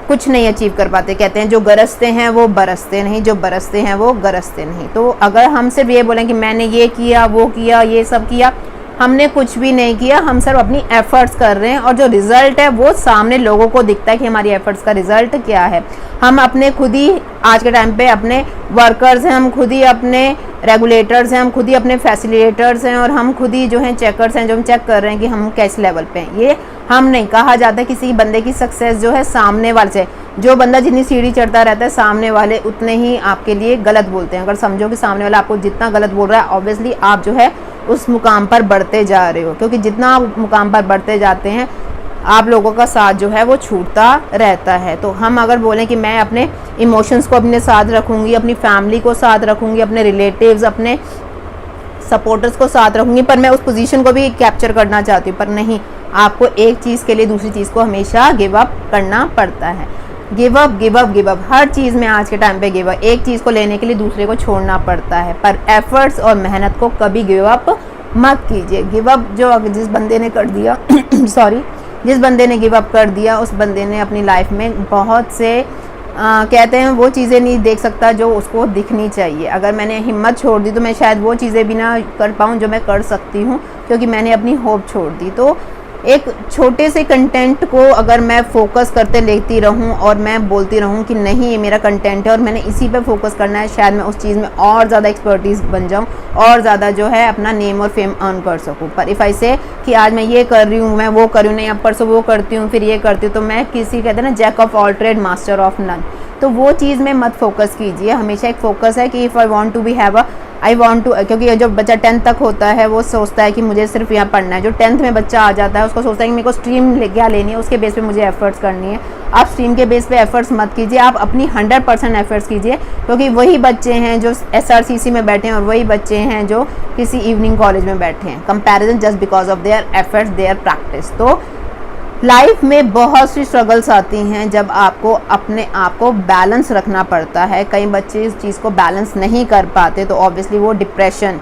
S1: कुछ नहीं अचीव कर पाते। कहते हैं जो गरजते हैं वो बरसते नहीं, जो बरसते हैं वो गरजते नहीं। तो अगर हम सिर्फ ये बोलें कि मैंने ये किया, वो किया, ये सब किया, हमने कुछ भी नहीं किया। हम सिर्फ अपनी एफर्ट्स कर रहे हैं और जो रिज़ल्ट है वो सामने लोगों को दिखता है कि हमारी एफर्ट्स का रिज़ल्ट क्या है। हम अपने खुद ही आज के टाइम पे अपने वर्कर्स हैं, हम खुद ही अपने रेगुलेटर्स हैं, हम खुद ही अपने फैसिलिटेटर्स हैं और हम खुद ही जो हैं चेकर्स हैं, जो हम चेक कर रहे हैं कि हम किस लेवल पे हैं। ये हम नहीं, कहा जाता है किसी बंदे की सक्सेस जो है सामने वाले से। जो बंदा जितनी सीढ़ी चढ़ता रहता है सामने वाले उतने ही आपके लिए गलत बोलते हैं। अगर समझो कि सामने वाला आपको जितना गलत बोल रहा है, ऑब्वियसली आप जो है उस मुकाम पर बढ़ते जा रहे हो, क्योंकि जितना आप मुकाम पर बढ़ते जाते हैं आप लोगों का साथ जो है वो छूटता रहता है। तो हम अगर बोलें कि मैं अपने इमोशंस को अपने साथ रखूँगी, अपनी फैमिली को साथ रखूँगी, अपने रिलेटिव्स, अपने सपोर्टर्स को साथ रखूँगी, पर मैं उस पोजीशन को भी कैप्चर करना चाहती हूँ, पर नहीं, आपको एक चीज़ के लिए दूसरी चीज़ को हमेशा गिव अप करना पड़ता है। Give up give up give up, हर चीज़ में आज के टाइम पे गिव अप। एक चीज़ को लेने के लिए दूसरे को छोड़ना पड़ता है, पर एफर्ट्स और मेहनत को कभी गिव अप मत कीजिए। गिव अप जो जिस बंदे ने कर दिया सॉरी, जिस बंदे ने गिव अप कर दिया उस बंदे ने अपनी लाइफ में बहुत से कहते हैं वो चीज़ें नहीं देख सकता जो उसको दिखनी चाहिए। अगर मैंने हिम्मत छोड़ दी तो मैं शायद वो चीज़ें भी ना कर पाऊँ जो मैं कर सकती हूँ, क्योंकि मैंने अपनी होप छोड़ दी। तो एक छोटे से कंटेंट को अगर मैं फोकस करते लेती रहूं और मैं बोलती रहूं कि नहीं ये मेरा कंटेंट है और मैंने इसी पे फोकस करना है, शायद मैं उस चीज़ में और ज़्यादा एक्सपर्टीज़ बन जाऊं और ज़्यादा जो है अपना नेम और फेम अर्न कर सकूं। पर इफ़ आई से कि आज मैं ये कर रही हूँ, मैं वो कर रही हूँ, नहीं अब परसों वो करती हूँ, फिर ये करती हूँ, तो मैं किसी कहते हैं ना jack of all trade master of none, तो वो चीज़ में मत फोकस कीजिए। हमेशा एक फोकस है कि if I want to be have a I want to, क्योंकि जो बच्चा 10th तक होता है वो सोचता है कि मुझे सिर्फ यहाँ पढ़ना है। जो 10th में बच्चा आ जाता है उसको सोचता है कि मेरे को स्ट्रीम क्या लेनी है, उसके बेस पे मुझे एफर्ट्स करनी है। आप स्ट्रीम के बेस पे एफर्ट्स मत कीजिए, आप अपनी 100% एफर्ट्स कीजिए, क्योंकि वही बच्चे हैं जो SRCC में बैठे हैं और वही बच्चे हैं जो किसी इवनिंग कॉलेज में बैठे हैं। Comparison just because of their efforts, their practice. तो लाइफ में बहुत सी स्ट्रगल्स आती हैं जब आपको अपने आप को बैलेंस रखना पड़ता है। कई बच्चे इस चीज़ को बैलेंस नहीं कर पाते तो ऑब्वियसली वो डिप्रेशन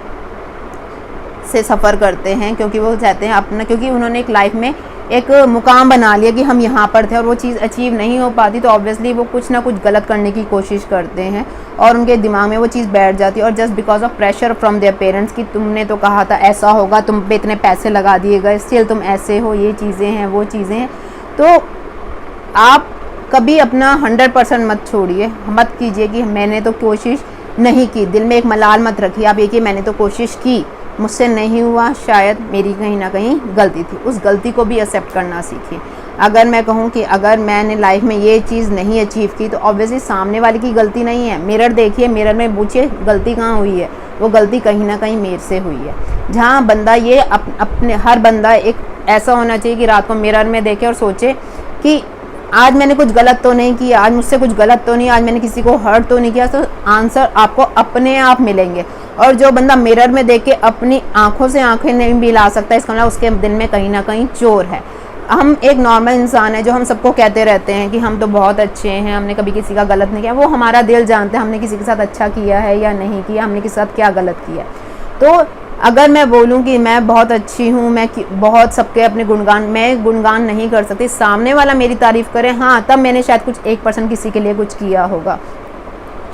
S1: से सफ़र करते हैं, क्योंकि वो चाहते हैं अपना, क्योंकि उन्होंने एक लाइफ में एक मुकाम बना लिया कि हम यहाँ पर थे और वो चीज़ अचीव नहीं हो पाती, तो ऑब्वियसली वो कुछ ना कुछ गलत करने की कोशिश करते हैं और उनके दिमाग में वो चीज़ बैठ जाती है। और just because of pressure from their parents कि तुमने तो कहा था ऐसा होगा, तुम पे इतने पैसे लगा दिए गए, स्टिल तुम ऐसे हो, ये चीज़ें हैं वो चीज़ें हैं। तो आप कभी अपना 100% मत छोड़िए, मत कीजिए कि मैंने तो कोशिश नहीं की। दिल में एक मलाल मत रखिए, आप ये कि मैंने तो कोशिश की, मुझसे नहीं हुआ, शायद मेरी कहीं ना कहीं गलती थी। उस गलती को भी एक्सेप्ट करना सीखिए। अगर मैं कहूँ कि अगर मैंने लाइफ में ये चीज़ नहीं अचीव की तो ऑब्वियसली सामने वाले की गलती नहीं है। मिरर देखिए, मिरर में पूछिए गलती कहाँ हुई है, वो गलती कहीं ना कहीं मेरे से हुई है। जहाँ बंदा ये अपने हर बंदा एक ऐसा होना चाहिए कि रात को मिरर में देखे और सोचे कि आज मैंने कुछ गलत तो नहीं किया, आज मुझसे कुछ गलत तो नहीं, आज मैंने किसी को हर्ट तो नहीं किया। तो आंसर आपको अपने आप मिलेंगे। और जो बंदा मिरर में देख के अपनी आंखों से आंखें नहीं मिला सकता, इसका मतलब उसके दिल में कहीं ना कहीं चोर है। हम एक नॉर्मल इंसान है जो हम सबको कहते रहते हैं कि हम तो बहुत अच्छे हैं, हमने कभी किसी का गलत नहीं किया। वो हमारा दिल जानते हैं हमने किसी के साथ अच्छा किया है या नहीं किया, हमने किसी के साथ क्या गलत किया। तो अगर मैं बोलूं कि मैं बहुत अच्छी हूं, मैं बहुत सबके अपने गुणगान, मैं गुणगान नहीं कर सकती, सामने वाला मेरी तारीफ़ करे, हाँ तब मैंने शायद कुछ 1% किसी के लिए कुछ किया होगा,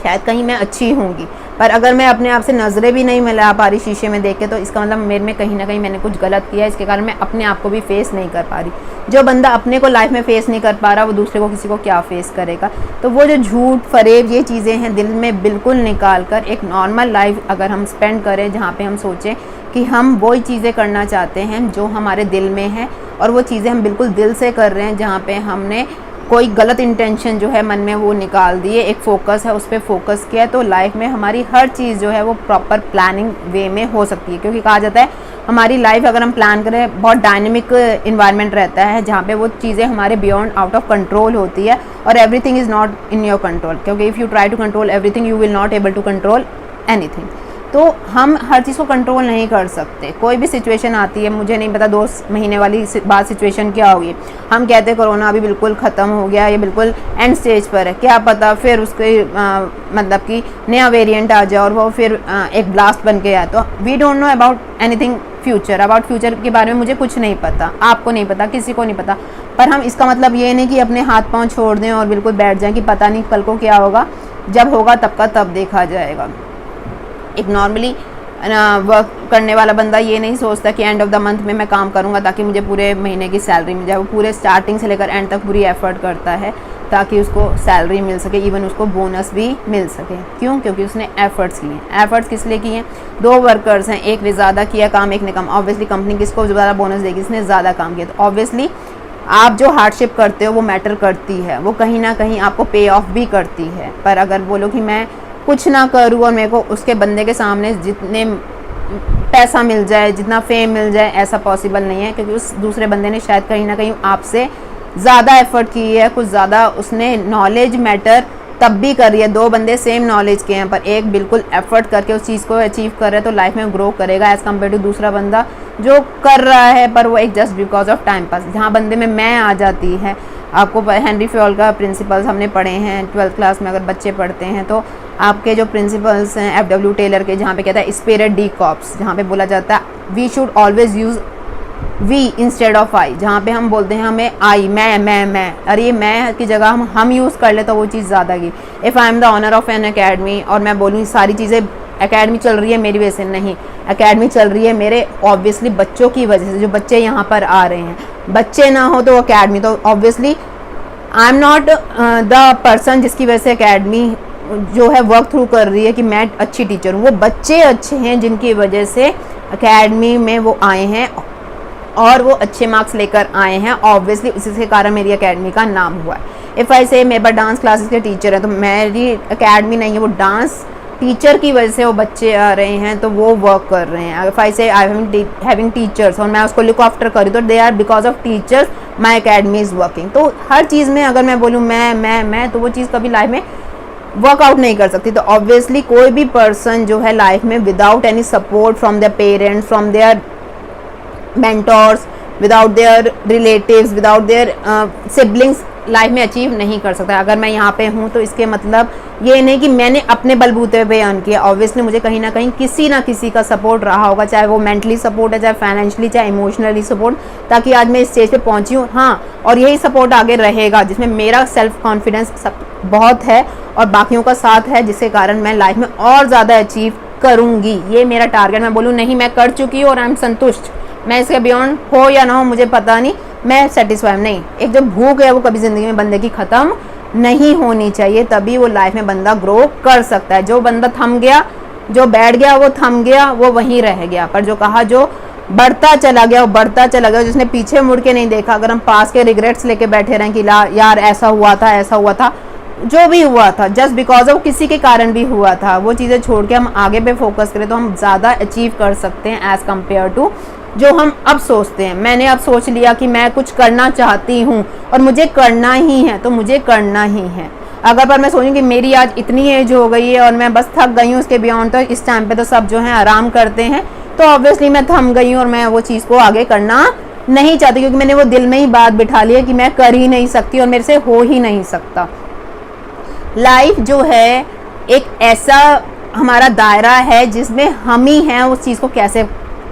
S1: शायद कहीं मैं अच्छी होंगी। पर अगर मैं अपने आप से नज़रें भी नहीं मिला पा रही शीशे में देख के, तो इसका मतलब मेरे में कहीं ना कहीं मैंने कुछ गलत किया, इसके कारण मैं अपने आप को भी फेस नहीं कर पा रही। जो बंदा अपने को लाइफ में फेस नहीं कर पा रहा वो दूसरे को किसी को क्या फेस करेगा। तो वो जो झूठ फरेब ये चीज़ें हैं दिल में बिल्कुल निकाल कर एक नॉर्मल लाइफ अगर हम स्पेंड करें जहाँ पे हम सोचें कि हम वही चीज़ें करना चाहते हैं जो हमारे दिल में है और वो चीज़ें हम बिल्कुल दिल से कर रहे हैं, जहाँ पे हमने कोई गलत इंटेंशन जो है मन में वो निकाल दिए, एक फोकस है उस पर फोकस किया, तो लाइफ में हमारी हर चीज़ जो है वो प्रॉपर प्लानिंग वे में हो सकती है। क्योंकि कहा जाता है हमारी लाइफ अगर हम प्लान करें बहुत डायनेमिक इन्वायरमेंट रहता है जहाँ पे वो चीज़ें हमारे बियॉन्ड आउट ऑफ कंट्रोल होती है और everything is not in your control. क्योंकि if you try to control everything you will not able to control anything. तो हम हर चीज़ को कंट्रोल नहीं कर सकते। कोई भी सिचुएशन आती है, मुझे नहीं पता 2 महीने वाली बाद सिचुएशन क्या होगी, हम कहते हैं कोरोना अभी बिल्कुल ख़त्म हो गया, ये बिल्कुल एंड स्टेज पर है, क्या पता फिर उसके मतलब कि नया वेरिएंट आ जाए और वो फिर एक ब्लास्ट बन के आए। तो we don't know about anything future, about future के बारे में मुझे कुछ नहीं पता, आपको नहीं पता, किसी को नहीं पता। पर हम इसका मतलब ये नहीं कि अपने हाथ पाँव छोड़ दें और बिल्कुल बैठ जाएं कि पता नहीं कल को क्या होगा, जब होगा तब का तब देखा जाएगा। एक नॉर्मली वर्क करने वाला बंदा ये नहीं सोचता कि एंड ऑफ द मंथ में मैं काम करूंगा ताकि मुझे पूरे महीने की सैलरी मिल जाए। वो पूरे स्टार्टिंग से लेकर एंड तक पूरी एफर्ट करता है ताकि उसको सैलरी मिल सके, इवन उसको बोनस भी मिल सके। क्यों? क्योंकि उसने एफर्ट्स किए हैं। एफर्ट्स किस लिए किए हैं? 2 वर्कर्स हैं, एक ने ज़्यादा किया काम, एक ने कम। ऑब्वियसली कंपनी किसको ज़्यादा बोनस देगी? इसने ज़्यादा काम किया। तो ऑब्वियसली आप जो हार्डशिप करते हो वो मैटर करती है, वो कहीं ना कहीं आपको पे ऑफ भी करती है। पर अगर बोलो कि मैं कुछ ना करूँ और मेरे को उसके बंदे के सामने जितने पैसा मिल जाए, जितना फेम मिल जाए, ऐसा पॉसिबल नहीं है। क्योंकि उस दूसरे बंदे ने शायद कहीं ना कहीं आपसे ज़्यादा एफर्ट की है, कुछ ज़्यादा उसने नॉलेज मैटर तब भी कर रही है, 2 बंदे सेम नॉलेज के हैं पर एक बिल्कुल एफर्ट करके उस चीज़ को अचीव कर रहा है तो लाइफ में ग्रो करेगा एज़ कम्पेयर टू दूसरा बंदा जो कर रहा है पर वो एक just because of time pass. जहाँ बंदे में मैं आ जाती है, आपको हेनरी फ्योल का प्रिंसिपल्स हमने पढ़े हैं 12th क्लास में, अगर बच्चे पढ़ते हैं तो आपके जो प्रिंसिपल्स हैं FW टेलर के, जहाँ पे कहता है स्पिरिट डी कॉप्स, जहाँ पे बोला जाता है we should always use we instead of I, जहाँ पे हम बोलते हैं हमें आई मैं, अरे ये मैं की जगह हम यूज़ कर ले तो वो चीज़ ज़्यादा की। If I am the owner of an academy और मैं बोलूँ सारी चीज़ें एकेडमी चल रही है मेरी वजह से, नहीं, एकेडमी चल रही है मेरे ऑब्वियसली बच्चों की वजह से, जो बच्चे यहाँ पर आ रहे हैं। बच्चे ना हो तो अकेडमी, तो obviously I am not the person जिसकी वजह से एकेडमी जो है वर्क थ्रू कर रही है कि मैं अच्छी टीचर हूँ, वो बच्चे अच्छे हैं जिनकी वजह से एकेडमी में वो आए हैं और वो अच्छे मार्क्स लेकर आए हैं, ऑब्वियसली उसी के कारण मेरी एकेडमी का नाम हुआ है। इफ़ आई से मेरे पास डांस क्लासेस के टीचर हैं तो मेरी एकेडमी नहीं है, वो डांस टीचर की वजह से वो बच्चे आ रहे हैं तो वो वर्क कर रहे हैं। इफ़ आई से आई हैविंग टीचर्स और मैं उसको लुक आफ्टर करी तो they are because of teachers my academy is working. तो हर चीज़ में अगर मैं बोलूँ मैं तो वो चीज़ कभी लाइफ में वर्कआउट नहीं कर सकती। तो ऑब्वियसली कोई भी पर्सन जो है लाइफ में without any support from their parents, from their mentors, without their relatives, without their siblings life में अचीव नहीं कर सकता। अगर मैं यहाँ पे हूँ तो इसके मतलब ये नहीं कि मैंने अपने बलबूते पे अर्न किया, ऑब्वियसली मुझे कहीं ना कहीं किसी ना किसी का सपोर्ट रहा होगा, चाहे वो मेंटली सपोर्ट है, चाहे फाइनेंशियली, चाहे इमोशनली सपोर्ट, ताकि आज मैं इस स्टेज पे पहुँची हूँ। हाँ, और यही सपोर्ट आगे रहेगा जिसमें मेरा सेल्फ कॉन्फिडेंस बहुत है और बाकियों का साथ है, जिसके कारण मैं लाइफ में और ज़्यादा अचीव करूँगी। ये मेरा टारगेट, मैं बोलूँ नहीं मैं कर चुकी हूँ और आई एम संतुष्ट, मैं इसके बियॉन्ड हो या ना हो मुझे पता नहीं, मैं सेटिस्फाई नहीं। एक जो भूख है वो कभी ज़िंदगी में बंदे की ख़त्म नहीं होनी चाहिए, तभी वो लाइफ में बंदा ग्रो कर सकता है। जो बंदा थम गया, जो बैठ गया वो थम गया, वो वहीं रह गया। पर जो कहा जो बढ़ता चला गया वो बढ़ता चला गया, जिसने पीछे मुड़ के नहीं देखा। अगर हम पास के रिग्रेट्स लेके बैठे रहें कि यार ऐसा हुआ था, जो भी हुआ था जस्ट बिकॉज ऑफ किसी के कारण भी हुआ था, वो चीज़ें छोड़ के हम आगे पे फोकस करें तो हम ज़्यादा अचीव कर सकते हैं एज़ कम्पेयर टू जो हम अब सोचते हैं। मैंने अब सोच लिया कि मैं कुछ करना चाहती हूँ और मुझे करना ही है तो मुझे करना ही है। अगर पर मैं सोचूं कि मेरी आज इतनी एज हो गई है और मैं बस थक गई हूँ, उसके बियॉन्ड तो इस टाइम पे तो सब जो है आराम करते हैं, तो ऑब्वियसली मैं थम गई हूँ और मैं वो चीज़ को आगे करना नहीं चाहती, क्योंकि मैंने वो दिल में ही बात बिठा ली है कि मैं कर ही नहीं सकती और मेरे से हो ही नहीं सकता। लाइफ जो है एक ऐसा हमारा दायरा है जिसमें हम ही हैं उस चीज़ को कैसे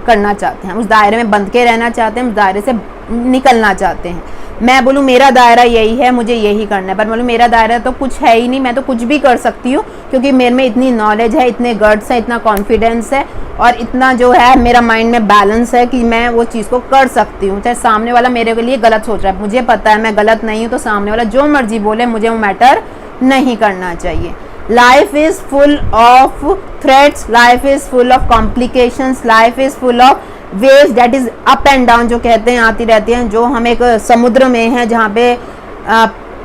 S1: करना चाहते हैं, उस दायरे में बंध के रहना चाहते हैं, उस दायरे से निकलना चाहते हैं। मैं बोलूँ मेरा दायरा यही है, मुझे यही करना है, पर बोलूँ मेरा दायरा तो कुछ है ही नहीं, मैं तो कुछ भी कर सकती हूँ क्योंकि मेरे में इतनी नॉलेज है, इतने गट्स है, इतना कॉन्फिडेंस है और इतना जो है मेरा माइंड में बैलेंस है कि मैं वो चीज़ को कर सकती हूँ। चाहे सामने वाला मेरे के लिए गलत सोच रहा है, मुझे पता है मैं गलत नहीं हूँ, तो सामने वाला जो मर्जी बोले मुझे वो मैटर नहीं करना चाहिए। Life is full of threats, life is full of complications, life is full of waves that is up and down, जो कहते हैं आती रहती हैं। जो हम एक समुद्र में हैं जहाँ पे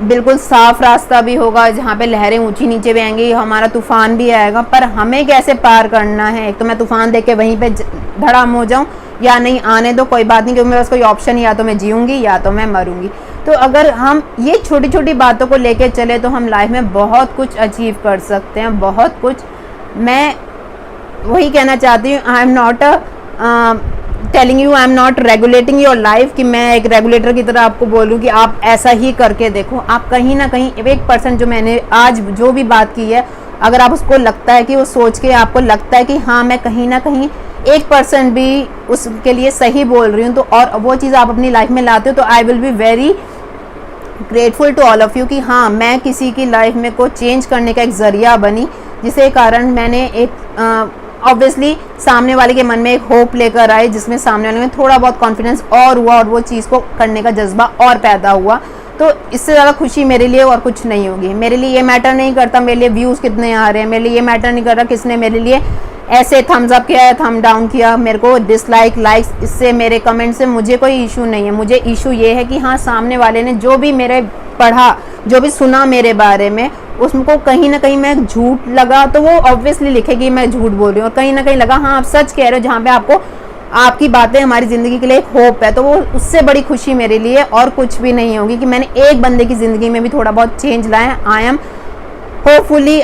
S1: बिल्कुल साफ रास्ता भी होगा, जहाँ पे लहरें ऊंची नीचे भी आएंगी, हमारा तूफान भी आएगा, पर हमें कैसे पार करना है। एक तो मैं तूफान देख के वहीं पे धड़ाम हो जाऊँ या नहीं आने दो कोई बात नहीं, क्योंकि मेरे पास कोई ऑप्शन, या तो मैं जीऊँगी या तो मैं मरूँगी। तो अगर हम ये छोटी छोटी बातों को लेके चले तो हम लाइफ में बहुत कुछ अचीव कर सकते हैं, बहुत कुछ। मैं वही कहना चाहती हूँ, आई am not telling you, I am not regulating your life, कि मैं एक रेगुलेटर की तरह आपको बोलूँ कि आप ऐसा ही करके देखो। आप कहीं ना कहीं 1% जो मैंने आज जो भी बात की है, अगर आप उसको लगता है कि वो सोच के आपको लगता है कि हाँ मैं कहीं ना कहीं 1% भी उसके लिए सही बोल रही हूँ, तो और वो चीज़ आप अपनी लाइफ में लाते हो, तो I will be very grateful to all of you कि हाँ मैं किसी की लाइफ में को चेंज करने का एक ज़रिया बनी, जिसके कारण मैंने एक ऑब्वियसली सामने वाले के मन में एक होप लेकर आए, जिसमें सामने वाले में थोड़ा बहुत कॉन्फिडेंस और हुआ और वो चीज़ को करने का जज्बा और पैदा हुआ। तो इससे ज़्यादा खुशी मेरे लिए और कुछ नहीं होगी। मेरे लिए ये मैटर नहीं करता मेरे लिए व्यूज़ कितने आ रहे हैं, मेरे लिए ये मैटर नहीं कर रहा किसने मेरे लिए ऐसे थम्स अप किया या थम डाउन किया, मेरे को डिसलाइक लाइक्स, इससे मेरे कमेंट से मुझे कोई इशू नहीं है। मुझे इशू ये है कि हाँ सामने वाले ने जो भी मेरे पढ़ा, जो भी सुना मेरे बारे में, उसको कहीं ना कहीं मैं झूठ लगा तो वो ऑब्वियसली लिखेगी मैं झूठ बोल रही हूँ, और कहीं ना कहीं लगा हाँ आप सच कह रहे हो, जहाँ पे आपको आपकी बातें हमारी ज़िंदगी के लिए एक होप है, तो वो उससे बड़ी खुशी मेरे लिए और कुछ भी नहीं होगी कि मैंने एक बंदे की ज़िंदगी में भी थोड़ा बहुत चेंज लाया। I am hopefully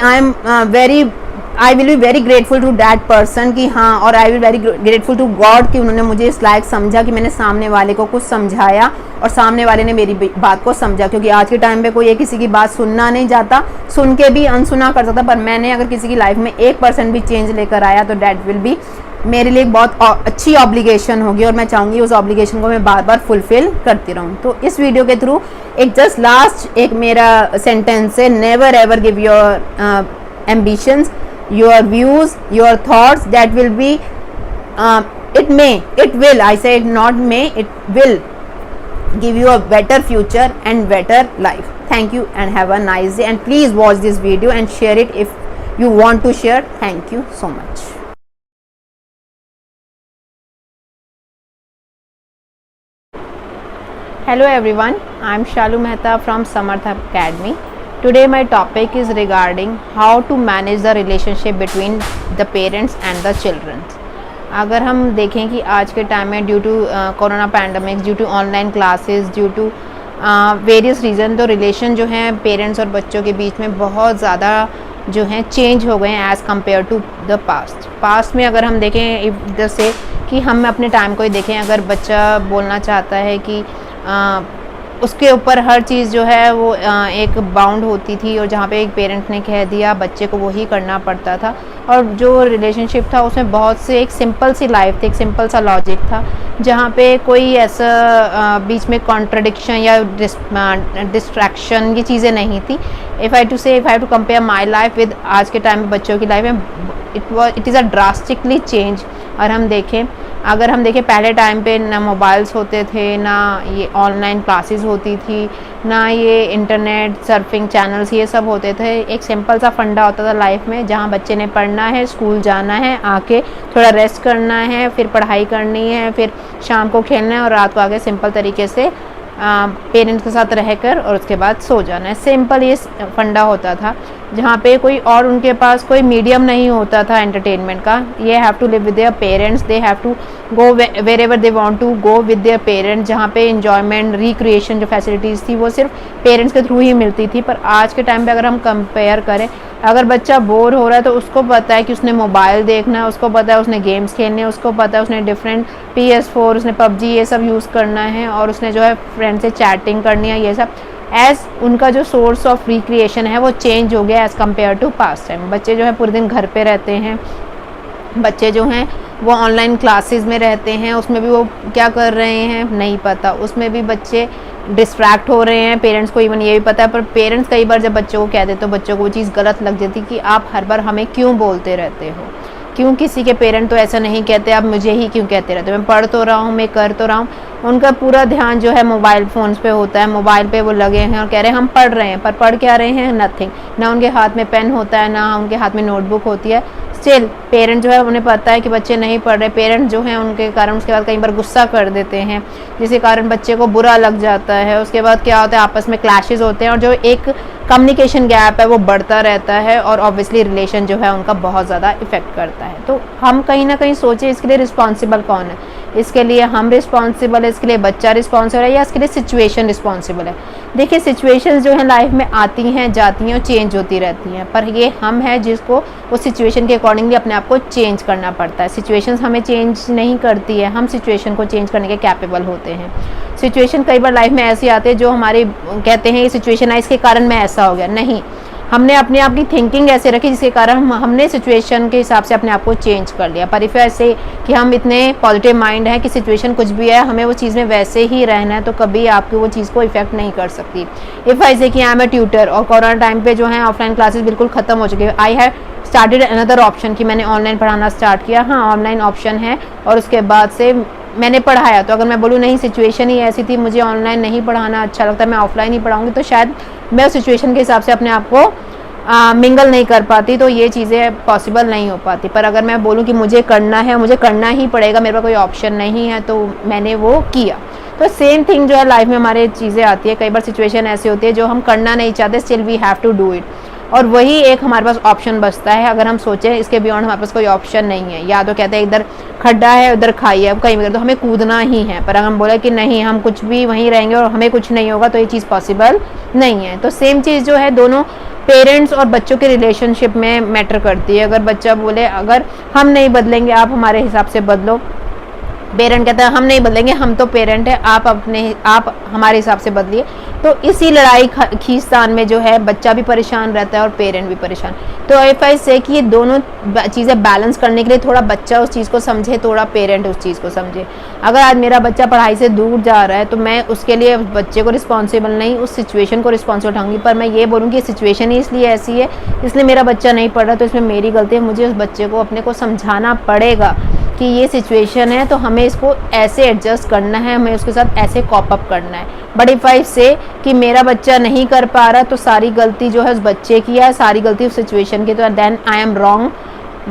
S1: I will be very grateful to that person कि हाँ, और I will very grateful to God कि उन्होंने मुझे इस लायक समझा कि मैंने सामने वाले को कुछ समझाया और सामने वाले ने मेरी बात को समझा। क्योंकि आज के टाइम पे कोई ये किसी की बात सुनना नहीं चाहता, सुन के भी अनसुना कर सकता, पर मैंने अगर किसी की लाइफ में 1% भी चेंज लेकर आया तो दैट विल बी मेरे लिए बहुत अच्छी ऑब्लिगेशन होगी, और मैं चाहूँगी उस ऑब्लिगेशन को मैं बार बार फुलफिल करती रहूँ। तो इस वीडियो के थ्रू एक जस्ट लास्ट एक मेरा सेंटेंस है, never ever give your ambitions, your views, your thoughts that will be it will, I said not may, it will give you a better future and better life. Thank you and have a nice day, and please watch this video and share it if you want to share. Thank you so much. Hello everyone, I am Shalu Mehta from Samarth Academy. Today my topic is regarding how to manage the relationship between the parents and the children. अगर हम देखें कि आज के time में due to corona pandemic, due to online classes, due to various reason, तो relation जो हैं पेरेंट्स और बच्चों के बीच में बहुत ज़्यादा जो हैं चेंज हो गए हैं as compare to the past में अगर हम देखें जैसे कि हम अपने टाइम को ही देखें, अगर बच्चा बोलना चाहता है कि उसके ऊपर हर चीज़ जो है वो एक बाउंड होती थी, और जहाँ पे एक पेरेंट ने कह दिया बच्चे को वही करना पड़ता था, और जो रिलेशनशिप था उसमें बहुत से एक सिंपल सी लाइफ थी, एक सिंपल सा लॉजिक था, जहाँ पे कोई ऐसा बीच में कॉन्ट्रडिक्शन या डिस्ट्रैक्शन ये चीज़ें नहीं थी। If I to compare my life with आज के टाइम में बच्चों की लाइफ में, it is a drastically change. और अगर हम देखें पहले टाइम पे ना मोबाइल्स होते थे, ना ये ऑनलाइन क्लासेस होती थी, ना ये इंटरनेट सर्फिंग चैनल्स ये सब होते थे। एक सिंपल सा फंडा होता था लाइफ में, जहाँ बच्चे ने पढ़ना है, स्कूल जाना है, आके थोड़ा रेस्ट करना है, फिर पढ़ाई करनी है, फिर शाम को खेलना है, और रात को आके सिंपल तरीके से पेरेंट्स के साथ रहकर और उसके बाद सो जाना है। सिंपल ये फंडा होता था, जहाँ पे कोई और उनके पास कोई मीडियम नहीं होता था एंटरटेनमेंट का। ये have to live with their parents, they have to go wherever they want to go with their parents, जहाँ पे इंजॉयमेंट, रिक्रिएशन जो फैसिलिटीज़ थी वो सिर्फ पेरेंट्स के थ्रू ही मिलती थी। पर आज के टाइम पे अगर हम कंपेयर करें, अगर बच्चा बोर हो रहा है तो उसको पता है कि उसने मोबाइल देखना है, उसको पता है उसने गेम्स खेलने हैं, उसको पता है उसने डिफरेंट PS4, उसने PUBG ये सब यूज़ करना है, और उसने जो है फ्रेंड से चैटिंग करनी है, ये सब एज़ उनका जो सोर्स ऑफ रिक्रिएशन है वो चेंज हो गया as compare to past time. बच्चे जो है पूरे दिन घर पे रहते हैं, बच्चे जो हैं वो ऑनलाइन क्लासेस में रहते हैं, उसमें भी वो क्या कर रहे हैं नहीं पता, उसमें भी बच्चे डिस्ट्रैक्ट हो रहे हैं। पेरेंट्स को इवन ये भी पता है, पर पेरेंट्स कई बार जब बच्चों को कह देते तो बच्चों को वो चीज़ गलत लग जाती कि आप हर बार हमें क्यों बोलते रहते हो, क्यों किसी के पेरेंट तो ऐसा नहीं कहते, आप मुझे ही क्यों कहते रहते हो, मैं पढ़ तो रहा हूँ, मैं कर तो रहा हूँ। उनका पूरा ध्यान जो है मोबाइल फ़ोन्स पे होता है, मोबाइल पे वो लगे हैं और कह रहे हैं हम पढ़ रहे हैं, पर पढ़ क्या रहे हैं, नथिंग। ना उनके हाथ में पेन होता है, ना उनके हाथ में नोटबुक होती है। स्टिल पेरेंट जो है उन्हें पता है कि बच्चे नहीं पढ़ रहे, पेरेंट जो हैं उनके कारण उसके बाद कई बार गुस्सा कर देते हैं, जिसके कारण बच्चे को बुरा लग जाता है। उसके बाद क्या होता है, आपस में क्लैशेस होते हैं, और जो एक कम्युनिकेशन गैप है वो बढ़ता रहता है, और ऑब्वियसली रिलेशन जो है उनका बहुत ज़्यादा इफेक्ट करता है। तो हम कहीं ना कहीं सोचें इसके लिए रिस्पॉन्सिबल कौन है, इसके लिए हम रिस्पॉन्सिबल है, इसके लिए बच्चा रिस्पॉन्सिबल है, या इसके लिए सिचुएशन रिस्पॉन्सिबल है। देखिए सिचुएशंस जो है लाइफ में आती हैं, जाती हैं और चेंज होती रहती हैं, पर ये हम हैं जिसको उस सिचुएशन के अकॉर्डिंगली अपने आप को चेंज करना पड़ता है। सिचुएशंस हमें चेंज नहीं करती है, हम सिचुएशन को चेंज करने के कैपेबल होते हैं। सिचुएशन कई बार लाइफ में ऐसी आती है जो हमारे कहते हैं ये सिचुएशन है इसके कारण मैं ऐसा हो गया, नहीं, हमने अपने आप की थिंकिंग ऐसे रखी जिसके कारण हमने सिचुएशन के हिसाब से अपने आप को चेंज कर लिया। पर इफ़ ऐसे कि हम इतने पॉजिटिव माइंड है कि सिचुएशन कुछ भी है हमें वो चीज़ में वैसे ही रहना है, तो कभी आपकी वो चीज़ को इफेक्ट नहीं कर सकती। इफ़ ऐसे कि आई एम ए ट्यूटर, और कोरोना टाइम पे जो है ऑफलाइन क्लासेस बिल्कुल ख़त्म हो चुकी है, I have started another option कि मैंने ऑनलाइन पढ़ाना स्टार्ट किया। हाँ, ऑनलाइन ऑप्शन है, और उसके बाद से मैंने पढ़ाया। तो अगर मैं बोलूँ नहीं सिचुएशन ही ऐसी थी, मुझे ऑनलाइन नहीं पढ़ाना अच्छा लगता, मैं ऑफलाइन ही पढ़ाऊँगी, तो शायद मैं उस सिचुएशन के हिसाब से अपने आप को मिंगल नहीं कर पाती, तो ये चीज़ें पॉसिबल नहीं हो पाती। पर अगर मैं बोलूँ कि मुझे करना है, मुझे करना ही पड़ेगा, मेरे पास कोई ऑप्शन नहीं है, तो मैंने वो किया। तो सेम थिंग जो है लाइफ में हमारे चीज़ें आती है, कई बार सिचुएशन ऐसी होती है जो हम करना नहीं चाहते, still we have to do it, और वही एक हमारे पास ऑप्शन बचता है। अगर हम सोचें इसके बियॉन्ड हमारे पास कोई ऑप्शन नहीं है, या तो कहते हैं इधर खड्डा है उधर खाई है, कहीं भी तो हमें कूदना ही है। पर अगर हम बोले कि नहीं हम कुछ भी वहीं रहेंगे और हमें कुछ नहीं होगा, तो ये चीज़ पॉसिबल नहीं है। तो सेम चीज़ जो है दोनों पेरेंट्स और बच्चों के रिलेशनशिप में मैटर करती है। अगर बच्चा बोले अगर हम नहीं बदलेंगे, आप हमारे हिसाब से बदलो, पेरेंट कहता है हम नहीं बदलेंगे, हम तो पेरेंट है, आप हमारे हिसाब से बदलिए, तो इसी लड़ाई खींचतान में जो है बच्चा भी परेशान रहता है और पेरेंट भी परेशान। तो इफ आई से कि ये दोनों चीज़ें बैलेंस करने के लिए थोड़ा बच्चा उस चीज़ को समझे, थोड़ा पेरेंट उस चीज़ को समझे। अगर आज मेरा बच्चा पढ़ाई से दूर जा रहा है तो मैं उसके लिए बच्चे को रिस्पॉन्सिबल नहीं, उस सिचुएशन को रिस्पॉन्सिबल उठाऊंगी, पर मैं ये बोलूँगी सिचुएशन ही इसलिए ऐसी है, इसलिए मेरा बच्चा नहीं पढ़ रहा, तो इसमें मेरी गलती है, मुझे उस बच्चे को अपने को समझाना पड़ेगा कि ये सिचुएशन है तो हमें इसको ऐसे एडजस्ट करना है, हमें उसके साथ ऐसे कॉप अप करना है। बट इफ आई से कि मेरा बच्चा नहीं कर पा रहा तो सारी गलती जो है उस बच्चे की है, सारी गलती उस सिचुएशन की, तो देन आई एम रॉन्ग।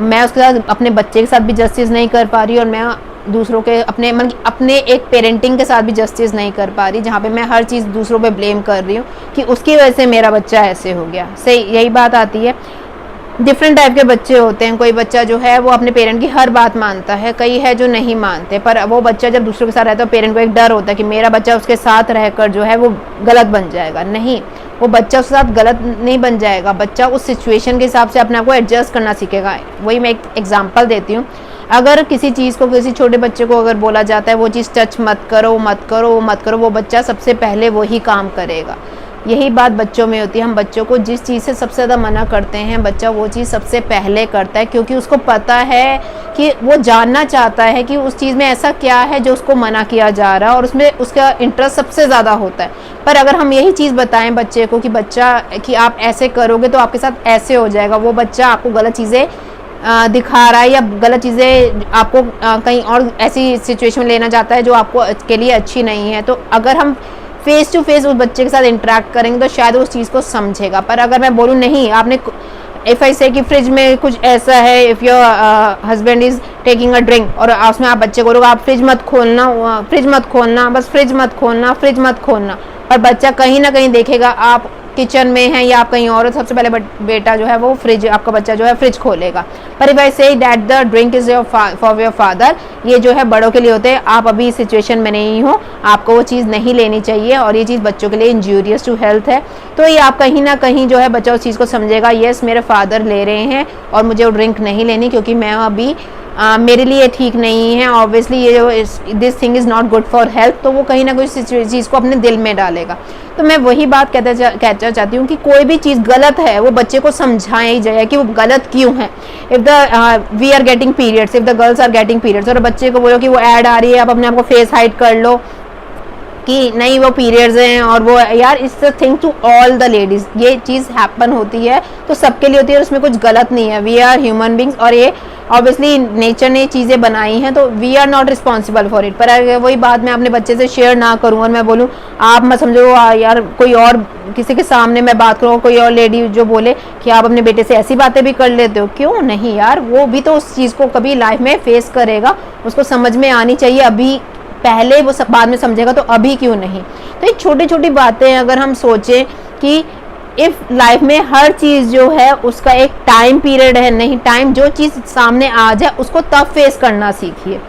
S1: मैं उसके साथ अपने बच्चे के साथ भी जस्टिस नहीं कर पा रही और मैं दूसरों के अपने एक पेरेंटिंग के साथ भी जस्टिस नहीं कर पा रही, जहाँ पे मैं हर चीज़ दूसरों पे ब्लेम कर रही हूँ कि उसकी वजह से मेरा बच्चा ऐसे हो गया। सही यही बात आती है। डिफरेंट टाइप के बच्चे होते हैं, कोई बच्चा जो है वो अपने पेरेंट की हर बात मानता है, कई है जो नहीं मानते, पर वो बच्चा जब दूसरों के साथ रहता है तो पेरेंट को एक डर होता है कि मेरा बच्चा उसके साथ रहकर जो है वो गलत बन जाएगा। नहीं, वो बच्चा उसके साथ गलत नहीं बन जाएगा, बच्चा उस सिचुएशन के हिसाब से अपने आप को एडजस्ट करना सीखेगा। वही मैं एक एग्जाम्पल देती हूँ, अगर किसी चीज़ को, किसी छोटे बच्चे को अगर बोला जाता है वो चीज़ टच मत करो मत करो मत करो, वो बच्चा सबसे पहले वही काम करेगा। यही बात बच्चों में होती है, हम बच्चों को जिस चीज़ से सबसे ज़्यादा मना करते हैं बच्चा वो चीज़ सबसे पहले करता है, क्योंकि उसको पता है कि वो जानना चाहता है कि उस चीज़ में ऐसा क्या है जो उसको मना किया जा रहा है और उसमें उसका इंटरेस्ट सबसे ज़्यादा होता है। पर अगर हम यही चीज़ बताएं बच्चे को कि आप ऐसे करोगे तो आपके साथ ऐसे हो जाएगा, वो बच्चा आपको गलत चीज़ें दिखा रहा है या गलत चीज़ें आपको कहीं और ऐसी सिचुएशन में लेना चाहता है जो आपको के लिए अच्छी नहीं है। तो अगर हम फेस टू फेस उस बच्चे के साथ इंटरेक्ट करेंगे तो शायद उस चीज़ को समझेगा। पर अगर मैं बोलूँ नहीं, आपने इफ आई से कि फ्रिज में कुछ ऐसा है, if your husband is taking a drink और उसमें आप बच्चे को बोलोगे आप फ्रिज मत खोलना बस फ्रिज मत खोलना, पर बच्चा कहीं ना कहीं देखेगा आप किचन में है या आप कहीं और, सबसे पहले बेटा जो है वो फ्रिज, आपका बच्चा जो है फ्रिज खोलेगा। पर if I say that the drink is for your father, ये जो है बड़ों के लिए होते हैं, आप अभी इस सिचुएशन में नहीं हो, आपको वो चीज़ नहीं लेनी चाहिए और ये चीज़ बच्चों के लिए इंजूरियस टू हेल्थ है, तो ये आप कहीं ना कहीं जो है बच्चा उस चीज़ को समझेगा, येस मेरे फादर ले रहे हैं और मुझे वो ड्रिंक नहीं लेनी क्योंकि मैं अभी मेरे लिए ठीक नहीं है, ऑब्वियसली ये जो this thing is not good for health, तो वो कहीं ना कोई चीज़ को अपने दिल में डालेगा। तो मैं वही बात कहना चाहती हूँ कि कोई भी चीज़ गलत है वो बच्चे को समझाया ही जाए कि वो गलत क्यों है। If the we are getting periods, if the girls are getting periods और बच्चे को बोलो कि वो ऐड आ रही है, आप अपने आप को फेस हाइड कर लो कि नहीं वो पीरियड्स हैं और वो, यार it's a thing to all the ladies, ये चीज़ हैपन होती है तो सबके लिए होती है और उसमें कुछ गलत नहीं है। वी आर ह्यूमन बींग्स और ये ऑब्वियसली नेचर ने चीज़ें बनाई हैं तो we are not responsible for it. पर अगर वही बात मैं अपने बच्चे से शेयर ना करूँ और मैं बोलूँ आप मत समझो यार, कोई और किसी के सामने मैं बात करूँ, कोई और लेडी जो बोले कि आप अपने बेटे से ऐसी बातें भी कर लेते हो, क्यों नहीं यार, वो भी तो उस चीज़ को कभी लाइफ में फेस करेगा, उसको समझ में आनी चाहिए, अभी पहले वो सब बाद में समझेगा तो अभी क्यों नहीं। तो ये छोटी छोटी बातें अगर हम सोचें कि इफ लाइफ में हर चीज़ जो है उसका एक टाइम पीरियड है, नहीं टाइम जो चीज़ सामने आ जाए उसको तब फेस करना सीखिए।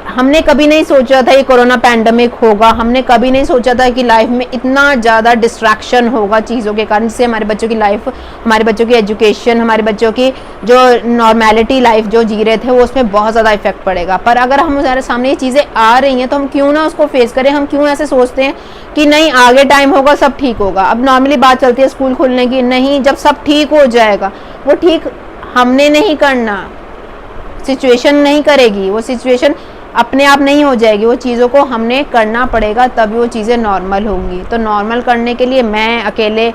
S1: हमने कभी नहीं सोचा था ये कोरोना पैंडमिक होगा, हमने कभी नहीं सोचा था कि लाइफ में इतना ज़्यादा डिस्ट्रैक्शन होगा चीज़ों के कारण, जिससे हमारे बच्चों की लाइफ, हमारे बच्चों की एजुकेशन, हमारे बच्चों की जो नॉर्मेलिटी लाइफ जो जी रहे थे वो उसमें बहुत ज़्यादा इफेक्ट पड़ेगा। पर अगर हम हमारे सामने ये चीज़ें आ रही हैं तो हम क्यों ना उसको फेस करें, हम क्यों ऐसे सोचते हैं कि नहीं आगे टाइम होगा सब ठीक होगा। अब नॉर्मली बात चलती है स्कूल खुलने की, नहीं जब सब ठीक हो जाएगा, वो ठीक हमने नहीं करना, सिचुएशन नहीं करेगी, वो सिचुएशन अपने आप नहीं हो जाएगी, वो चीज़ों को हमने करना पड़ेगा तभी वो चीज़ें नॉर्मल होंगी। तो नॉर्मल करने के लिए मैं अकेले,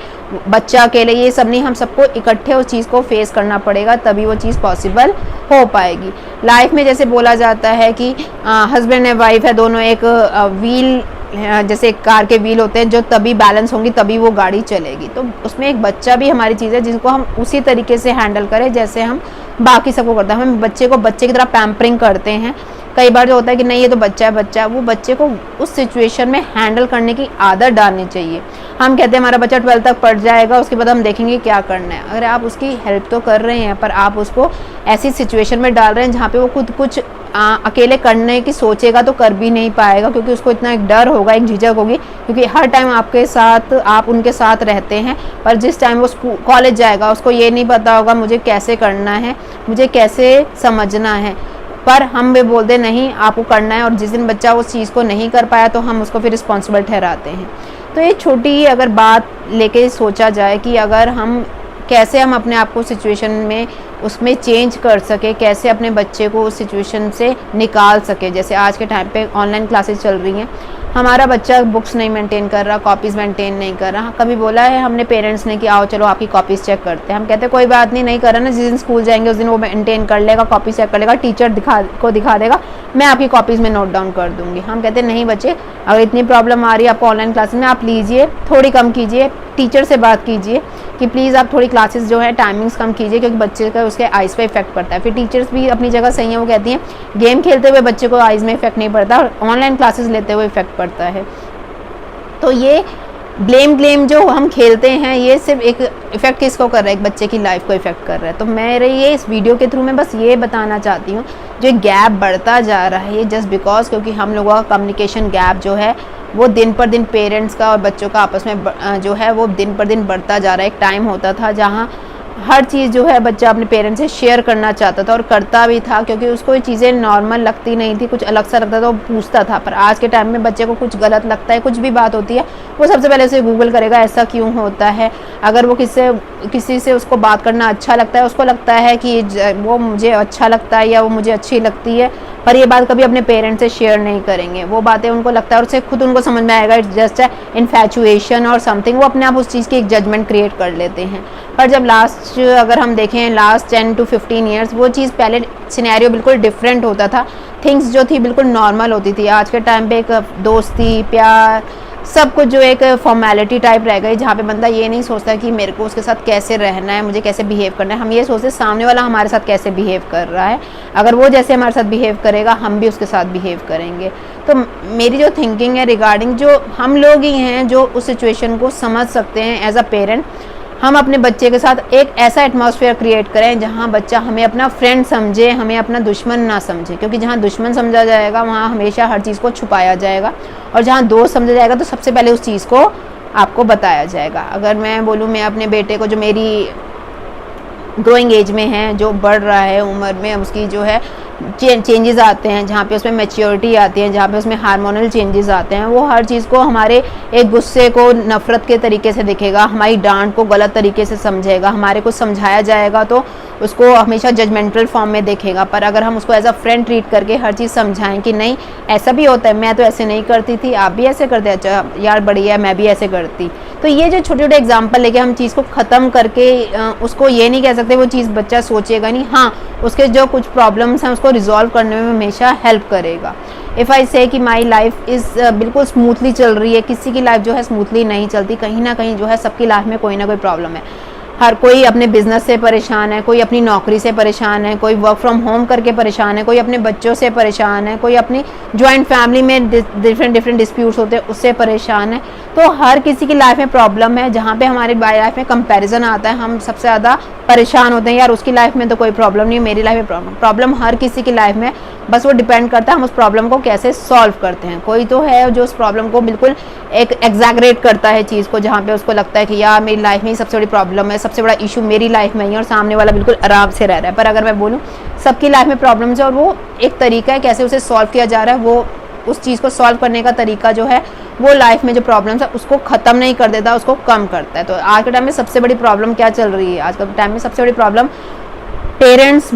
S1: बच्चा अकेले, ये सब नहीं, हम सबको इकट्ठे उस चीज़ को फेस करना पड़ेगा तभी वो चीज़ पॉसिबल हो पाएगी। लाइफ में जैसे बोला जाता है कि हस्बैंड एंड वाइफ है, दोनों एक व्हील, जैसे एक कार के व्हील होते हैं, जो तभी बैलेंस होंगी तभी वो गाड़ी चलेगी। तो उसमें एक बच्चा भी हमारी चीज़ है जिसको हम उसी तरीके से हैंडल करें जैसे हम बाकी सबको करते हैं। हम बच्चे को बच्चे की तरह पैम्परिंग करते हैं कई बार जो होता है कि नहीं ये तो बच्चा है, वो बच्चे को उस सिचुएशन में हैंडल करने की आदत डालनी चाहिए। हम कहते हैं हमारा बच्चा 12 तक पढ़ जाएगा, उसके बाद हम देखेंगे क्या करना है। अगर आप उसकी हेल्प तो कर रहे हैं, पर आप उसको ऐसी सिचुएशन में डाल रहे हैं जहाँ पे वो खुद कुछ अकेले करने की सोचेगा तो कर भी नहीं पाएगा, क्योंकि उसको इतना एक डर होगा, एक झिझक होगी, क्योंकि हर टाइम आपके साथ, आप उनके साथ रहते हैं, पर जिस टाइम वो कॉलेज जाएगा उसको ये नहीं पता होगा मुझे कैसे करना है, मुझे कैसे समझना है। पर हम भी बोलते नहीं आपको करना है, और जिस दिन बच्चा उस चीज़ को नहीं कर पाया तो हम उसको फिर रिस्पॉन्सिबल ठहराते हैं। तो ये छोटी अगर बात लेके सोचा जाए कि अगर हम कैसे हम अपने आप को सिचुएशन में उसमें चेंज कर सके, कैसे अपने बच्चे को उस सिचुएशन से निकाल सके। जैसे आज के टाइम पे ऑनलाइन क्लासेस चल रही हैं, हमारा बच्चा बुक्स नहीं मेंटेन कर रहा, कॉपीज़ मेंटेन नहीं कर रहा। कभी बोला है हमने पेरेंट्स ने कि आओ चलो आपकी कॉपीज़ चेक करते हैं, हम कहते हैं कोई बात नहीं, नहीं कर रहा ना, जिस दिन स्कूल जाएंगे उस दिन वो मेंटेन कर लेगा, कॉपी चेक कर लेगा, टीचर दिखा देगा, मैं आपकी कॉपीज़ में नोट डाउन कर दूंगी। हम कहते हैं नहीं बच्चे, अगर इतनी प्रॉब्लम आ रही है आपको ऑनलाइन क्लासेस में, आप लीजिए, थोड़ी कम कीजिए, टीचर से बात कीजिए कि प्लीज़ आप थोड़ी क्लासेस जो है टाइमिंग्स कम कीजिए, क्योंकि बच्चे का उसके आइज़ पे इफेक्ट पड़ता है। फिर टीचर्स भी अपनी जगह सही है, वो कहती हैं गेम खेलते हुए बच्चे को आइज़ में इफेक्ट नहीं पड़ता, ऑनलाइन क्लासेस लेते हुए इफेक्ट पड़ता है। तो ये ब्लेम जो हम खेलते हैं, ये सिर्फ एक इफ़ेक्ट किसको कर रहा है, एक बच्चे की लाइफ को इफ़ेक्ट कर रहा है। तो मेरे ये इस वीडियो के थ्रू मैं बस ये बताना चाहती हूँ, जो गैप बढ़ता जा रहा है जस्ट बिकॉज क्योंकि हम लोगों का कम्युनिकेशन गैप जो है वो दिन पर दिन पेरेंट्स का और बच्चों का आपस में जो है वो दिन पर दिन बढ़ता जा रहा है। एक टाइम होता था जहाँ हर चीज़ जो है बच्चा अपने पेरेंट्स से शेयर करना चाहता था और करता भी था, क्योंकि उसको ये चीज़ें नॉर्मल लगती नहीं थी, कुछ अलग सा लगता था, वो पूछता था। पर आज के टाइम में बच्चे को कुछ गलत लगता है, कुछ भी बात होती है, वो सबसे पहले उसे गूगल करेगा ऐसा क्यों होता है। अगर वो किसी से उसको बात करना अच्छा लगता है, उसको लगता है कि वो मुझे अच्छा लगता है या वो मुझे अच्छी लगती है, पर ये बात कभी अपने पेरेंट्स से शेयर नहीं करेंगे। वो बातें उनको लगता है और उसे खुद उनको समझ में आएगा इट्स जस्ट इन्फैचुएशन और समथिंग, वो अपने आप उस चीज़ की एक जजमेंट क्रिएट कर लेते हैं। पर जब अगर हम देखें लास्ट 10 to 15 ईयर्स, वो चीज़ पहले सिनेरियो बिल्कुल डिफरेंट होता था, थिंग्स जो थी बिल्कुल नॉर्मल होती थी। आज के टाइम पे एक दोस्ती, प्यार, सब कुछ जो एक फॉर्मेलिटी टाइप रह गई, जहाँ पे बंदा ये नहीं सोचता कि मेरे को उसके साथ कैसे रहना है, मुझे कैसे बिहेव करना है। हम ये सोचते सामने वाला हमारे साथ कैसे बिहेव कर रहा है, अगर वो जैसे हमारे साथ बिहेव करेगा हम भी उसके साथ बिहेव करेंगे। तो मेरी जो थिंकिंग है रिगार्डिंग, जो हम लोग ही हैं जो उस सिचुएशन को समझ सकते हैं एज अ पेरेंट, हम अपने बच्चे के साथ एक ऐसा एटमॉस्फेयर क्रिएट करें जहाँ बच्चा हमें अपना फ्रेंड समझे, हमें अपना दुश्मन ना समझे। क्योंकि जहाँ दुश्मन समझा जाएगा वहाँ हमेशा हर चीज़ को छुपाया जाएगा, और जहाँ दोस्त समझा जाएगा तो सबसे पहले उस चीज़ को आपको बताया जाएगा। अगर मैं बोलूँ, मैं अपने बेटे को, जो मेरी ग्रोइंग एज में है, जो बढ़ रहा है उम्र में, उसकी जो है चेंजेस आते हैं, जहाँ पे उसमें मैच्योरिटी आती है, जहाँ पे उसमें हार्मोनल चेंजेस आते हैं, वो हर चीज़ को हमारे एक गुस्से को नफ़रत के तरीके से दिखेगा, हमारी डांट को गलत तरीके से समझेगा, हमारे को समझाया जाएगा तो उसको हमेशा जजमेंटल फॉर्म में देखेगा। पर अगर हम उसको एज अ फ्रेंड ट्रीट करके हर चीज़ समझाएं कि नहीं ऐसा भी होता है, मैं तो ऐसे नहीं करती थी, आप भी ऐसे करते, अच्छा यार बढ़िया, मैं भी ऐसे करती। तो ये जो छोटे छोटे एग्जाम्पल लेके हम चीज़ को ख़त्म करके उसको ये नहीं कह सकते वो चीज़ बच्चा सोचेगा नहीं, हाँ उसके जो कुछ प्रॉब्लम्स हैं उसको रिजॉल्व करने में हमेशा हेल्प करेगा। इफ़ आई से कि माई लाइफ इज़ बिल्कुल स्मूथली चल रही है, किसी की लाइफ जो है स्मूथली नहीं चलती, कहीं ना कहीं जो है सबकी लाइफ में कोई ना कोई प्रॉब्लम है। हर कोई अपने बिजनेस से परेशान है, कोई अपनी नौकरी से परेशान है, कोई वर्क फ्रॉम होम करके परेशान है, कोई अपने बच्चों से परेशान है, कोई अपनी जॉइंट फैमिली में डिफरेंट डिस्प्यूट्स होते हैं उससे परेशान है। तो हर किसी की लाइफ में प्रॉब्लम है, जहाँ पे हमारी लाइफ में कंपैरिजन आता है, हम सबसे ज़्यादा परेशान होते हैं, यार उसकी लाइफ में तो कोई प्रॉब्लम नहीं, मेरी लाइफ में प्रॉब्लम हर किसी की लाइफ में, बस वो डिपेंड करता है हम उस प्रॉब्लम को कैसे सॉल्व करते हैं। कोई तो है जो उस प्रॉब्लम को बिल्कुल एक एग्जैगरेट करता है चीज़ को, जहाँ पे उसको लगता है कि यार मेरी लाइफ में ही सबसे बड़ी प्रॉब्लम है, सबसे बड़ा इशू मेरी लाइफ में ही है, और सामने वाला बिल्कुल आराम से रह रहा है। पर अगर मैं बोलूँ सबकी लाइफ में प्रॉब्लम्स है और वो एक तरीका है कैसे उसे सॉल्व किया जा रहा है, वो उस चीज़ को सॉल्व करने का तरीका जो है वो लाइफ में जो प्रॉब्लम्स है उसको ख़त्म नहीं कर देता, उसको कम करता है। तो आज के टाइम में सबसे बड़ी प्रॉब्लम क्या चल रही है, आज के टाइम में सबसे बड़ी प्रॉब्लम पेरेंट्स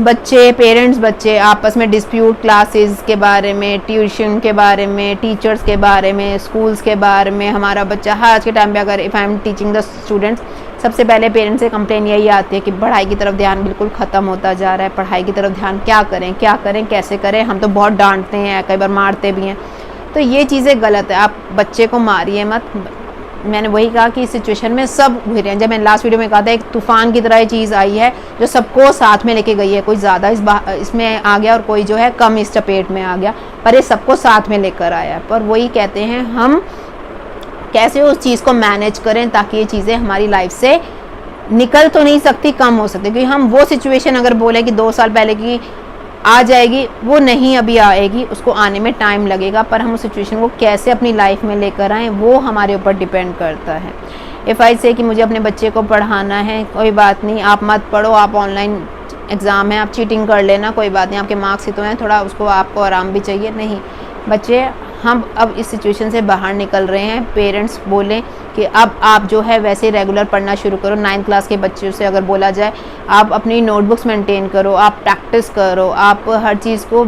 S1: बच्चे आपस में डिस्प्यूट, क्लासेस के बारे में, ट्यूशन के बारे में, टीचर्स के बारे में, स्कूल्स के बारे में। हमारा बच्चा आज के टाइम पे अगर if I am teaching the students, सबसे पहले पेरेंट्स से कंप्लेन यही आती है कि पढ़ाई की तरफ ध्यान बिल्कुल ख़त्म होता जा रहा है, पढ़ाई की तरफ ध्यान क्या करें कैसे करें, हम तो बहुत डांटते हैं, कई बार मारते भी हैं। तो ये चीज़ें गलत है, आप बच्चे को मारिए मत, मैंने वही कहा कि इस सिचुएशन में सब घिर रहे हैं। जब मैंने लास्ट वीडियो में कहा था एक तूफान की तरह ये चीज़ आई है जो सबको साथ में लेके गई है, कोई ज़्यादा इसमें आ गया और कोई जो है कम इस चपेट में आ गया, पर ये सबको साथ में लेकर आया। पर वही कहते हैं हम कैसे उस चीज़ को मैनेज करें ताकि ये चीज़ें हमारी लाइफ से निकल तो नहीं सकती, कम हो सकती, क्योंकि हम वो सिचुएशन अगर बोले कि 2 साल पहले की आ जाएगी, वो नहीं अभी आएगी, उसको आने में टाइम लगेगा। पर हम उस सिचुएशन को कैसे अपनी लाइफ में लेकर आएँ वो हमारे ऊपर डिपेंड करता है। इफ़ आई से कि मुझे अपने बच्चे को पढ़ाना है, कोई बात नहीं, आप मत पढ़ो, आप ऑनलाइन एग्ज़ाम है, आप चीटिंग कर लेना, कोई बात नहीं, आपके मार्क्स ही तो हैं, थोड़ा उसको आपको आराम भी चाहिए। नहीं बच्चे, हम अब इस सिचुएशन से बाहर निकल रहे हैं। पेरेंट्स बोलें कि अब आप जो है वैसे रेगुलर पढ़ना शुरू करो। 9th क्लास के बच्चों से अगर बोला जाए आप अपनी नोटबुक्स मेंटेन करो, आप प्रैक्टिस करो, आप हर चीज़ को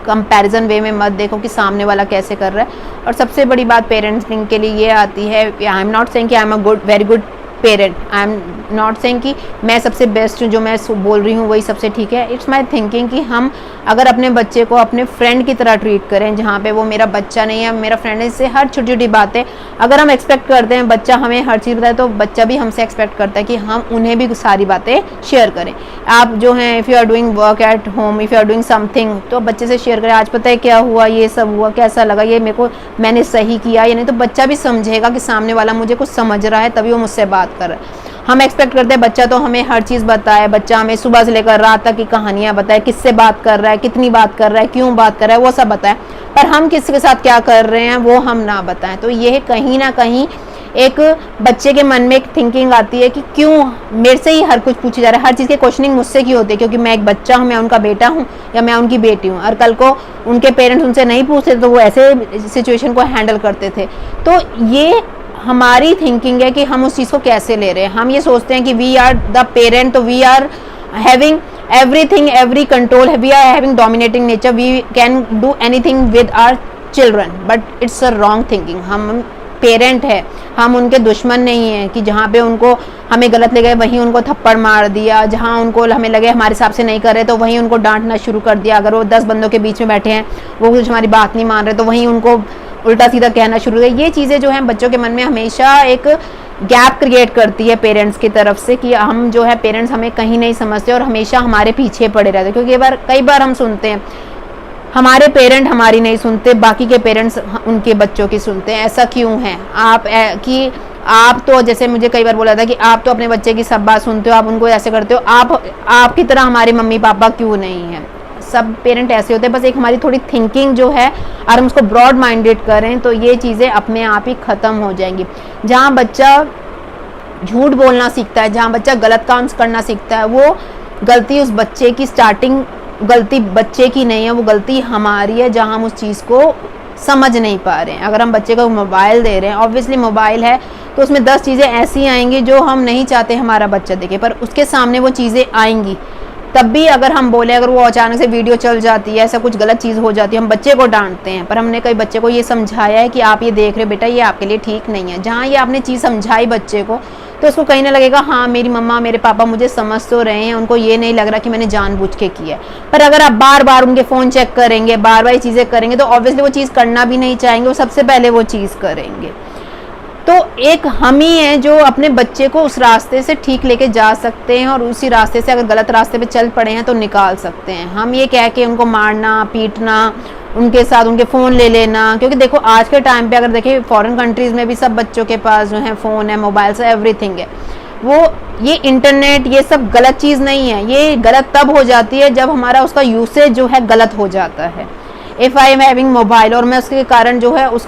S1: कंपैरिजन वे में मत देखो कि सामने वाला कैसे कर रहा है। और सबसे बड़ी बात पेरेंटिंग के लिए ये आती है, आई एम नॉट सेइंग कि I am a very good parent, I am not saying कि मैं सबसे बेस्ट हूँ, जो मैं बोल रही हूँ वही सबसे ठीक है। इट्स माई थिंकिंग कि हम अगर अपने बच्चे को अपने फ्रेंड की तरह ट्रीट करें, जहाँ पे वो मेरा बच्चा नहीं है, मेरा फ्रेंड है, इससे हर छोटी छोटी बातें अगर हम एक्सपेक्ट करते हैं बच्चा हमें हर चीज़ बताए, तो बच्चा भी हमसे एक्सपेक्ट करता है कि हम उन्हें भी सारी बातें शेयर करें। आप जो हैं if you are doing work at home, if you are doing something, तो बच्चे से शेयर करें, आज पता है क्या हुआ, ये सब हुआ, कैसा लगा, ये मेरे को मैंने सही किया या नहीं, तो बच्चा भी समझेगा कि सामने वाला मुझे कुछ समझ रहा है, तभी वो मुझसे बात कर रहा है। हम एक्सपेक्ट करते हैं बच्चा तो हमें हर चीज़ बताए, बच्चा हमें सुबह से लेकर रात तक की कहानियाँ बताए, किससे बात कर रहा है, कितनी बात कर रहा है, क्यों बात कर रहा है, वो सब बताए, पर हम किसी के साथ क्या कर रहे हैं वो हम ना बताएं। तो ये कहीं ना कहीं एक बच्चे के मन में एक थिंकिंग आती है कि क्यों मेरे से ही हर कुछ पूछा जा रहा है, हर चीज़ की क्वेश्चनिंग मुझसे क्यों होती है, क्योंकि मैं एक बच्चा हूँ, मैं उनका बेटा हूँ या मैं उनकी बेटी हूँ। और कल को उनके पेरेंट्स उनसे नहीं पूछते तो वो ऐसे सिचुएशन को हैंडल करते थे। तो ये हमारी थिंकिंग है कि हम उस चीज़ को कैसे ले रहे हैं। हम ये सोचते हैं कि वी आर द पेरेंट, तो we are having everything, every control, we are having dominating nature, we can do anything with our children, but it's a wrong thinking। हम पेरेंट है, हम उनके दुश्मन नहीं हैं कि जहाँ पे उनको हमें गलत लगे वहीं उनको थप्पड़ मार दिया, जहाँ उनको हमें लगे हमारे हिसाब से नहीं कर रहे तो वहीं उनको डांटना शुरू कर दिया। अगर वो 10 बंदों के बीच में बैठे हैं, वो कुछ हमारी बात नहीं मान रहे तो वहीं उनको उल्टा सीधा कहना शुरू कर। ये चीज़ें जो हैं बच्चों के मन में हमेशा एक गैप क्रिएट करती है पेरेंट्स की तरफ से कि हम जो है पेरेंट्स हमें कहीं नहीं समझते और हमेशा हमारे पीछे पड़े रहते। क्योंकि कई बार हम सुनते हैं हमारे पेरेंट हमारी नहीं सुनते, बाकी के पेरेंट्स उनके बच्चों की सुनते हैं। ऐसा क्यों है कि आप तो, जैसे मुझे कई बार बोला था कि आप तो अपने बच्चे की सब बात सुनते हो, आप उनको ऐसे करते हो, आपकी तरह हमारे मम्मी पापा क्यों नहीं हैं। सब पेरेंट ऐसे होते हैं, बस एक हमारी थोड़ी थिंकिंग जो है और हम उसको ब्रॉड माइंडेड करें तो ये चीज़ें अपने आप ही ख़त्म हो जाएंगी। जहाँ बच्चा झूठ बोलना सीखता है, जहाँ बच्चा गलत काम करना सीखता है, वो गलती उस बच्चे की स्टार्टिंग गलती बच्चे की नहीं है, वो गलती हमारी है जहाँ हम उस चीज़ को समझ नहीं पा रहे हैं। अगर हम बच्चे को मोबाइल दे रहे हैं, ऑब्वियसली मोबाइल है तो उसमें 10 चीज़ें ऐसी आएंगी जो हम नहीं चाहते हमारा बच्चा देखे, पर उसके सामने वो चीज़ें आएंगी। तब भी अगर हम बोले, अगर वो अचानक से वीडियो चल जाती है, ऐसा कुछ गलत चीज़ हो जाती है, हम बच्चे को डांटते हैं, पर हमने कई बच्चे को ये समझाया है कि आप ये देख रहे बेटा, ये आपके लिए ठीक नहीं है। जहाँ ये आपने चीज़ समझाई बच्चे को तो उसको कहीं ना लगेगा हाँ मेरी मम्मा मेरे पापा मुझे समझ तो रहे हैं, उनको ये नहीं लग रहा कि मैंने जानबूझ के किया है। पर अगर आप बार बार उनके फ़ोन चेक करेंगे, बार बार ये चीज़ें करेंगे तो ऑब्वियसली वो चीज़ करना भी नहीं चाहेंगे, वो सबसे पहले वो चीज़ करेंगे। तो एक हम ही हैं जो अपने बच्चे को उस रास्ते से ठीक लेके जा सकते हैं और उसी रास्ते से अगर गलत रास्ते पे चल पड़े हैं तो निकाल सकते हैं। हम ये कह के उनको मारना पीटना, उनके साथ उनके फ़ोन ले लेना, क्योंकि देखो आज के टाइम पे अगर देखिए फॉरेन कंट्रीज़ में भी सब बच्चों के पास जो है फ़ोन है, मोबाइल से एवरीथिंग है। वो ये इंटरनेट ये सब गलत चीज़ नहीं है, ये गलत तब हो जाती है जब हमारा उसका यूसेज जो है गलत हो जाता है। If I am having mobile और मैं उसके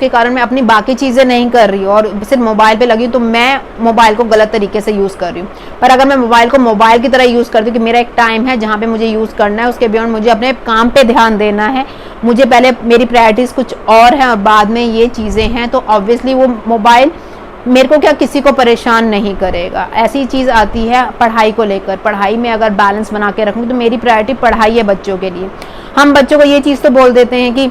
S1: कारण मैं अपनी बाकी चीज़ें नहीं कर रही हूँ और सिर्फ मोबाइल पे लगी तो मैं मोबाइल को गलत तरीके से यूज़ कर रही हूँ। पर अगर मैं मोबाइल को मोबाइल की तरह यूज़ करती हूँ कि मेरा एक टाइम है जहाँ पे मुझे यूज़ करना है, उसके बियॉन्ड मुझे अपने काम पे ध्यान देना है, मुझे पहले मेरी प्रायोरिटीज़ कुछ और हैं और बाद में ये चीज़ें हैं, तो ऑब्वियसली वो मोबाइल मेरे को क्या किसी को परेशान नहीं करेगा। ऐसी चीज़ आती है पढ़ाई को लेकर, पढ़ाई में अगर बैलेंस बना के रखूँ तो मेरी प्रायोरिटी पढ़ाई है बच्चों के लिए। हम बच्चों को ये चीज़ तो बोल देते हैं कि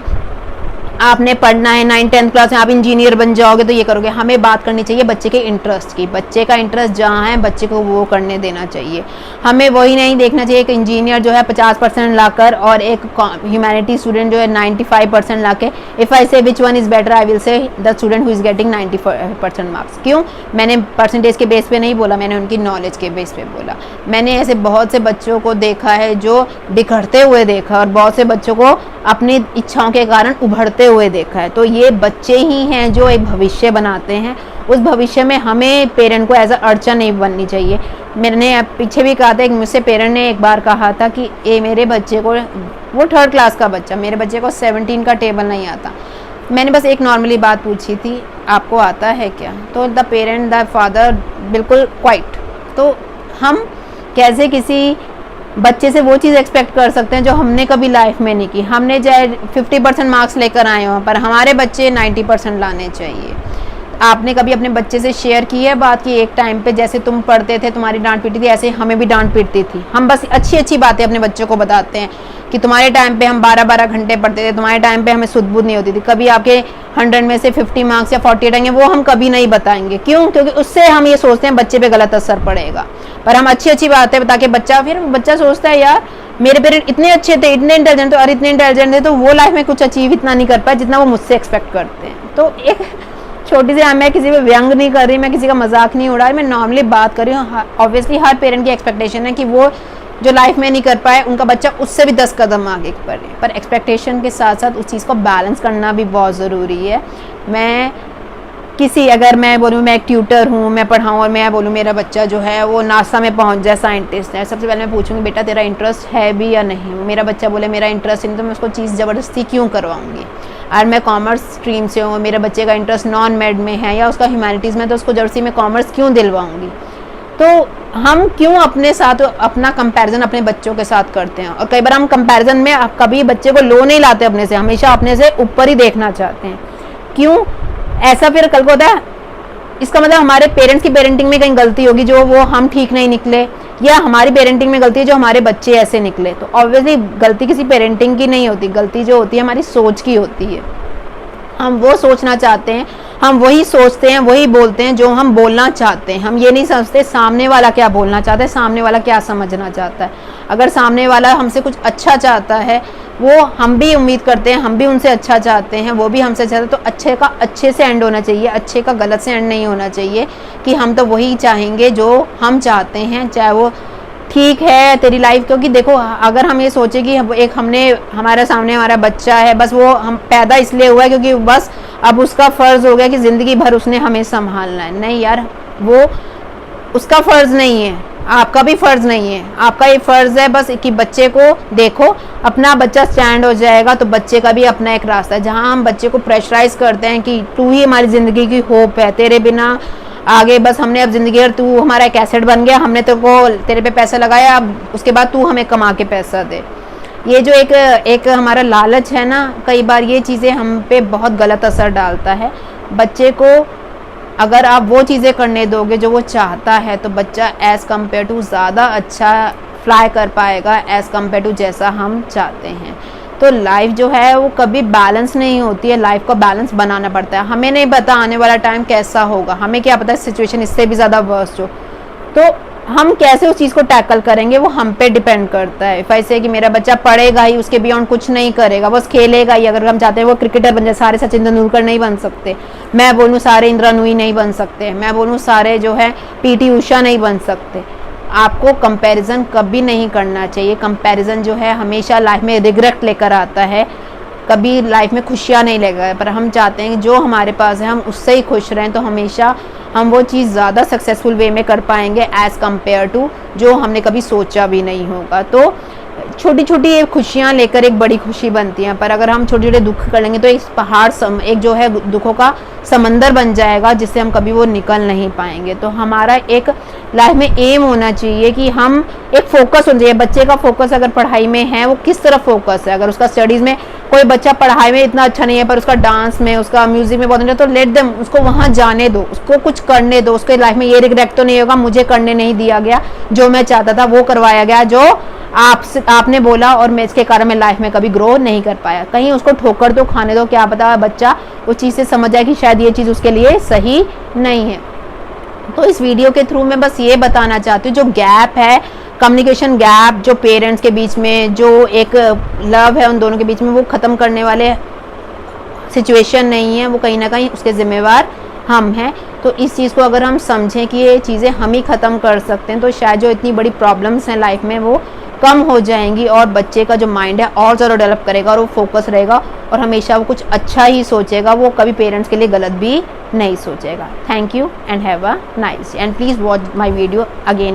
S1: आपने पढ़ना है 9th-10th क्लास में, आप इंजीनियर बन जाओगे तो ये करोगे। हमें बात करनी चाहिए बच्चे के इंटरेस्ट की। बच्चे का इंटरेस्ट जहाँ है बच्चे को वो करने देना चाहिए। हमें वही नहीं देखना चाहिए कि इंजीनियर जो है 50% लाकर और एक ह्यूमैनिटी स्टूडेंट जो है 95% लाके। इफ़ आई से which one is better, I will say the student who is getting 90% marks. क्यों? मैंने परसेंटेज के बेस पे नहीं बोला, मैंने उनकी नॉलेज के बेस पे बोला। मैंने ऐसे बहुत से बच्चों को देखा है जो बिखरते हुए देखा, और बहुत से बच्चों को अपनी इच्छाओं के कारण उभरते हुए देखा है। तो ये बच्चे ही हैं जो एक भविष्य बनाते हैं। उस भविष्य में हमें पेरेंट को एज अ अड़चन नहीं बननी चाहिए। मैंने पीछे भी कहा था, एक मुझसे पेरेंट ने एक बार कहा था कि ये मेरे बच्चे को, वो 3rd क्लास का बच्चा, मेरे बच्चे को 17 का टेबल नहीं आता। मैंने बस एक नॉर्मली बात पूछी थी, आपको आता है क्या? तो द पेरेंट, द फादर बिल्कुल क्वाइट। तो हम कैसे किसी बच्चे से वो चीज़ एक्सपेक्ट कर सकते हैं जो हमने कभी लाइफ में नहीं की? हमने चाहे 50% मार्क्स लेकर आए हों, पर हमारे बच्चे 90% लाने चाहिए। आपने कभी अपने बच्चे से शेयर की है बात की एक टाइम पे जैसे तुम पढ़ते थे, तुम्हारी डांट पीटती थी, ऐसे हमें भी डांट पीटती थी? हम बस अच्छी अच्छी बातें अपने बच्चों को बताते हैं कि तुम्हारे टाइम पे हम 12-12 घंटे पढ़ते थे, तुम्हारे टाइम पे हमें सुध बुध नहीं होती थी। कभी आपके 100 में से 50 मार्क्स या 48 आएंगे, वो हम कभी नहीं बताएंगे। क्यों? क्योंकि उससे हम ये सोचते हैं बच्चे पे गलत असर पड़ेगा। पर हम अच्छी अच्छी बातें बता के बच्चा सोचता है यार मेरे पेरेंट इतने अच्छे थे, इतने इंटेलिजेंट थे, और इतने इंटेलिजेंट थे, तो वो लाइफ में कुछ अचीव इतना नहीं कर पाए जितना वो मुझसे एक्सपेक्ट करते हैं। तो एक छोटी सी, मैं किसी पे व्यंग नहीं कर रही, मैं किसी का मजाक नहीं उड़ा रही, मैं नॉर्मली बात कर रही हूँ। ऑब्वियसली हर पेरेंट की एक्सपेक्टेशन है कि वो जो लाइफ में नहीं कर पाए उनका बच्चा उससे भी 10 कदम आगे बढ़े, पर एक्सपेक्टेशन के साथ साथ उस चीज़ को बैलेंस करना भी बहुत ज़रूरी है। अगर मैं बोलूँ मैं एक ट्यूटर हूँ, मैं पढ़ाऊँ और मैं बोलूँ मेरा बच्चा जो है वो नासा में पहुँच जाए, साइंटिस्ट है, सबसे पहले मैं पूछूंगी बेटा तेरा इंटरेस्ट है भी या नहीं। मेरा बच्चा बोले मेरा इंटरेस्ट नहीं, तो मैं उसको चीज़ ज़बरदस्ती क्यों करवाऊँगी? और मैं कॉमर्स स्ट्रीम से हूँ, मेरे बच्चे का इंटरेस्ट नॉन मेड में है या उसका ह्यूमैनिटीज़ में, तो उसको जबरदस्ती मैं कॉमर्स क्यों दिलवाऊँगी? तो हम क्यों अपने साथ अपना कंपैरिजन अपने बच्चों के साथ करते हैं? और कई बार हम कंपैरिजन में कभी बच्चे को लो नहीं लाते अपने से, हमेशा अपने से ऊपर ही देखना चाहते हैं। क्यों ऐसा? फिर कल को होता है इसका मतलब हमारे पेरेंट्स की पेरेंटिंग में कहीं गलती होगी जो वो हम ठीक नहीं निकले, या हमारी पेरेंटिंग में गलती है जो हमारे बच्चे ऐसे निकले। तो ऑब्वियसली गलती किसी पेरेंटिंग की नहीं होती, गलती जो होती है हमारी सोच की होती है। हम वो सोचना चाहते हैं, हम वही सोचते हैं, वही बोलते हैं जो हम बोलना चाहते हैं। हम ये नहीं समझते सामने वाला क्या बोलना चाहता है, सामने वाला क्या समझना चाहता है। अगर सामने वाला हमसे कुछ अच्छा चाहता है, वो हम भी उम्मीद करते हैं, हम भी उनसे अच्छा चाहते हैं, वो भी हमसे चाहते हैं, तो अच्छे का अच्छे से एंड होना चाहिए, अच्छे का गलत से एंड नहीं होना चाहिए कि हम तो वही चाहेंगे जो हम चाहते हैं, चाहे वो ठीक है तेरी लाइफ। क्योंकि देखो अगर हम ये सोचे कि हमारे सामने हमारा बच्चा है, बस वो हम पैदा इसलिए हुआ है क्योंकि बस अब उसका फ़र्ज़ हो गया कि ज़िंदगी भर उसने हमें संभालना है, नहीं यार, वो उसका फ़र्ज़ नहीं है, आपका भी फ़र्ज़ नहीं है। आपका ये फ़र्ज़ है बस कि बच्चे को देखो, अपना बच्चा स्टैंड हो जाएगा तो बच्चे का भी अपना एक रास्ता है। जहाँ हम बच्चे को प्रेशराइज़ करते हैं कि तू ही हमारी ज़िंदगी की होप है, तेरे बिना आगे बस हमने अब ज़िंदगी और तू हमारा एक एसेट बन गया, हमने तेरे पे पैसा लगाया, अब उसके बाद तू हमें कमा के पैसा दे। ये जो एक हमारा लालच है ना, कई बार ये चीज़ें हम पे बहुत गलत असर डालता है। बच्चे को अगर आप वो चीज़ें करने दोगे जो वो चाहता है, तो बच्चा एज़ कम्पेयर टू ज़्यादा अच्छा फ्लाई कर पाएगा एज़ कम्पेयर टू जैसा हम चाहते हैं। तो लाइफ जो है वो कभी बैलेंस नहीं होती है, लाइफ को बैलेंस बनाना पड़ता है। हमें नहीं पता आने वाला टाइम कैसा होगा, हमें क्या पता सिचुएशन इससे भी ज़्यादा वर्स्ट हो, तो हम कैसे उस चीज़ को टैकल करेंगे वो हम पे डिपेंड करता है। ऐसे कि मेरा बच्चा पढ़ेगा ही, उसके बियॉन्ड कुछ नहीं करेगा, बस खेलेगा ही। अगर हम चाहते हैं वो क्रिकेटर बन जाए, सारे सचिन तेंदुलकर नहीं बन सकते, मैं बोलूँ सारे इंदिरा नूई नहीं बन सकते, मैं बोलूँ सारे जो है पीटी उषा नहीं बन सकते। आपको कंपैरिजन कभी नहीं करना चाहिए। कंपैरिजन जो है हमेशा लाइफ में रिग्रेट लेकर आता है, कभी लाइफ में खुशियाँ नहीं लेगा। पर हम चाहते हैं कि जो हमारे पास है हम उससे ही खुश रहें, तो हमेशा हम वो चीज़ ज़्यादा सक्सेसफुल वे में कर पाएंगे एज़ कम्पेयर टू जो हमने कभी सोचा भी नहीं होगा। तो छोटी छोटी खुशियाँ लेकर एक बड़ी खुशी बनती हैं, पर अगर हम छोटे छोटे दुख कर लेंगे तो एक पहाड़ एक जो है दुखों का समंदर बन जाएगा जिससे हम कभी वो निकल नहीं पाएंगे। तो हमारा एक लाइफ में एम होना चाहिए कि हम एक फोकस होना चाहिए। बच्चे का फोकस अगर पढ़ाई में है, वो किस तरफ फोकस है। अगर उसका स्टडीज़ में कोई बच्चा पढ़ाई में इतना अच्छा नहीं है पर उसका डांस में, उसका म्यूजिक में बहुत अच्छा, तो लेट देम, उसको वहाँ जाने दो, उसको कुछ करने दो। उसके लाइफ में ये रिग्रेट तो नहीं होगा मुझे करने नहीं दिया गया, जो मैं चाहता था वो करवाया गया, जो आपने बोला और मैं इसके कारण मैं लाइफ में कभी ग्रो नहीं कर पाया। कहीं उसको ठोकर तो खाने दो, क्या पता बच्चा उस चीज़ से समझ जाए कि शायद ये चीज़ उसके लिए सही नहीं है। तो इस वीडियो के थ्रू मैं बस ये बताना चाहती हूँ, जो गैप है, कम्युनिकेशन गैप जो पेरेंट्स के बीच में, जो एक लव है उन दोनों के बीच में, वो ख़त्म करने वाले सिचुएशन नहीं है, वो कहीं ना कहीं उसके ज़िम्मेवार हम हैं। तो इस चीज़ को अगर हम समझें कि ये चीज़ें हम ही ख़त्म कर सकते हैं, तो शायद जो इतनी बड़ी प्रॉब्लम्स हैं लाइफ में वो कम हो जाएंगी, और बच्चे का जो माइंड है और ज़्यादा डेवलप करेगा और वो फोकस रहेगा और हमेशा वो कुछ अच्छा ही सोचेगा, वो कभी पेरेंट्स के लिए गलत भी नहीं सोचेगा। Thank you and have a nice, and please watch my video again.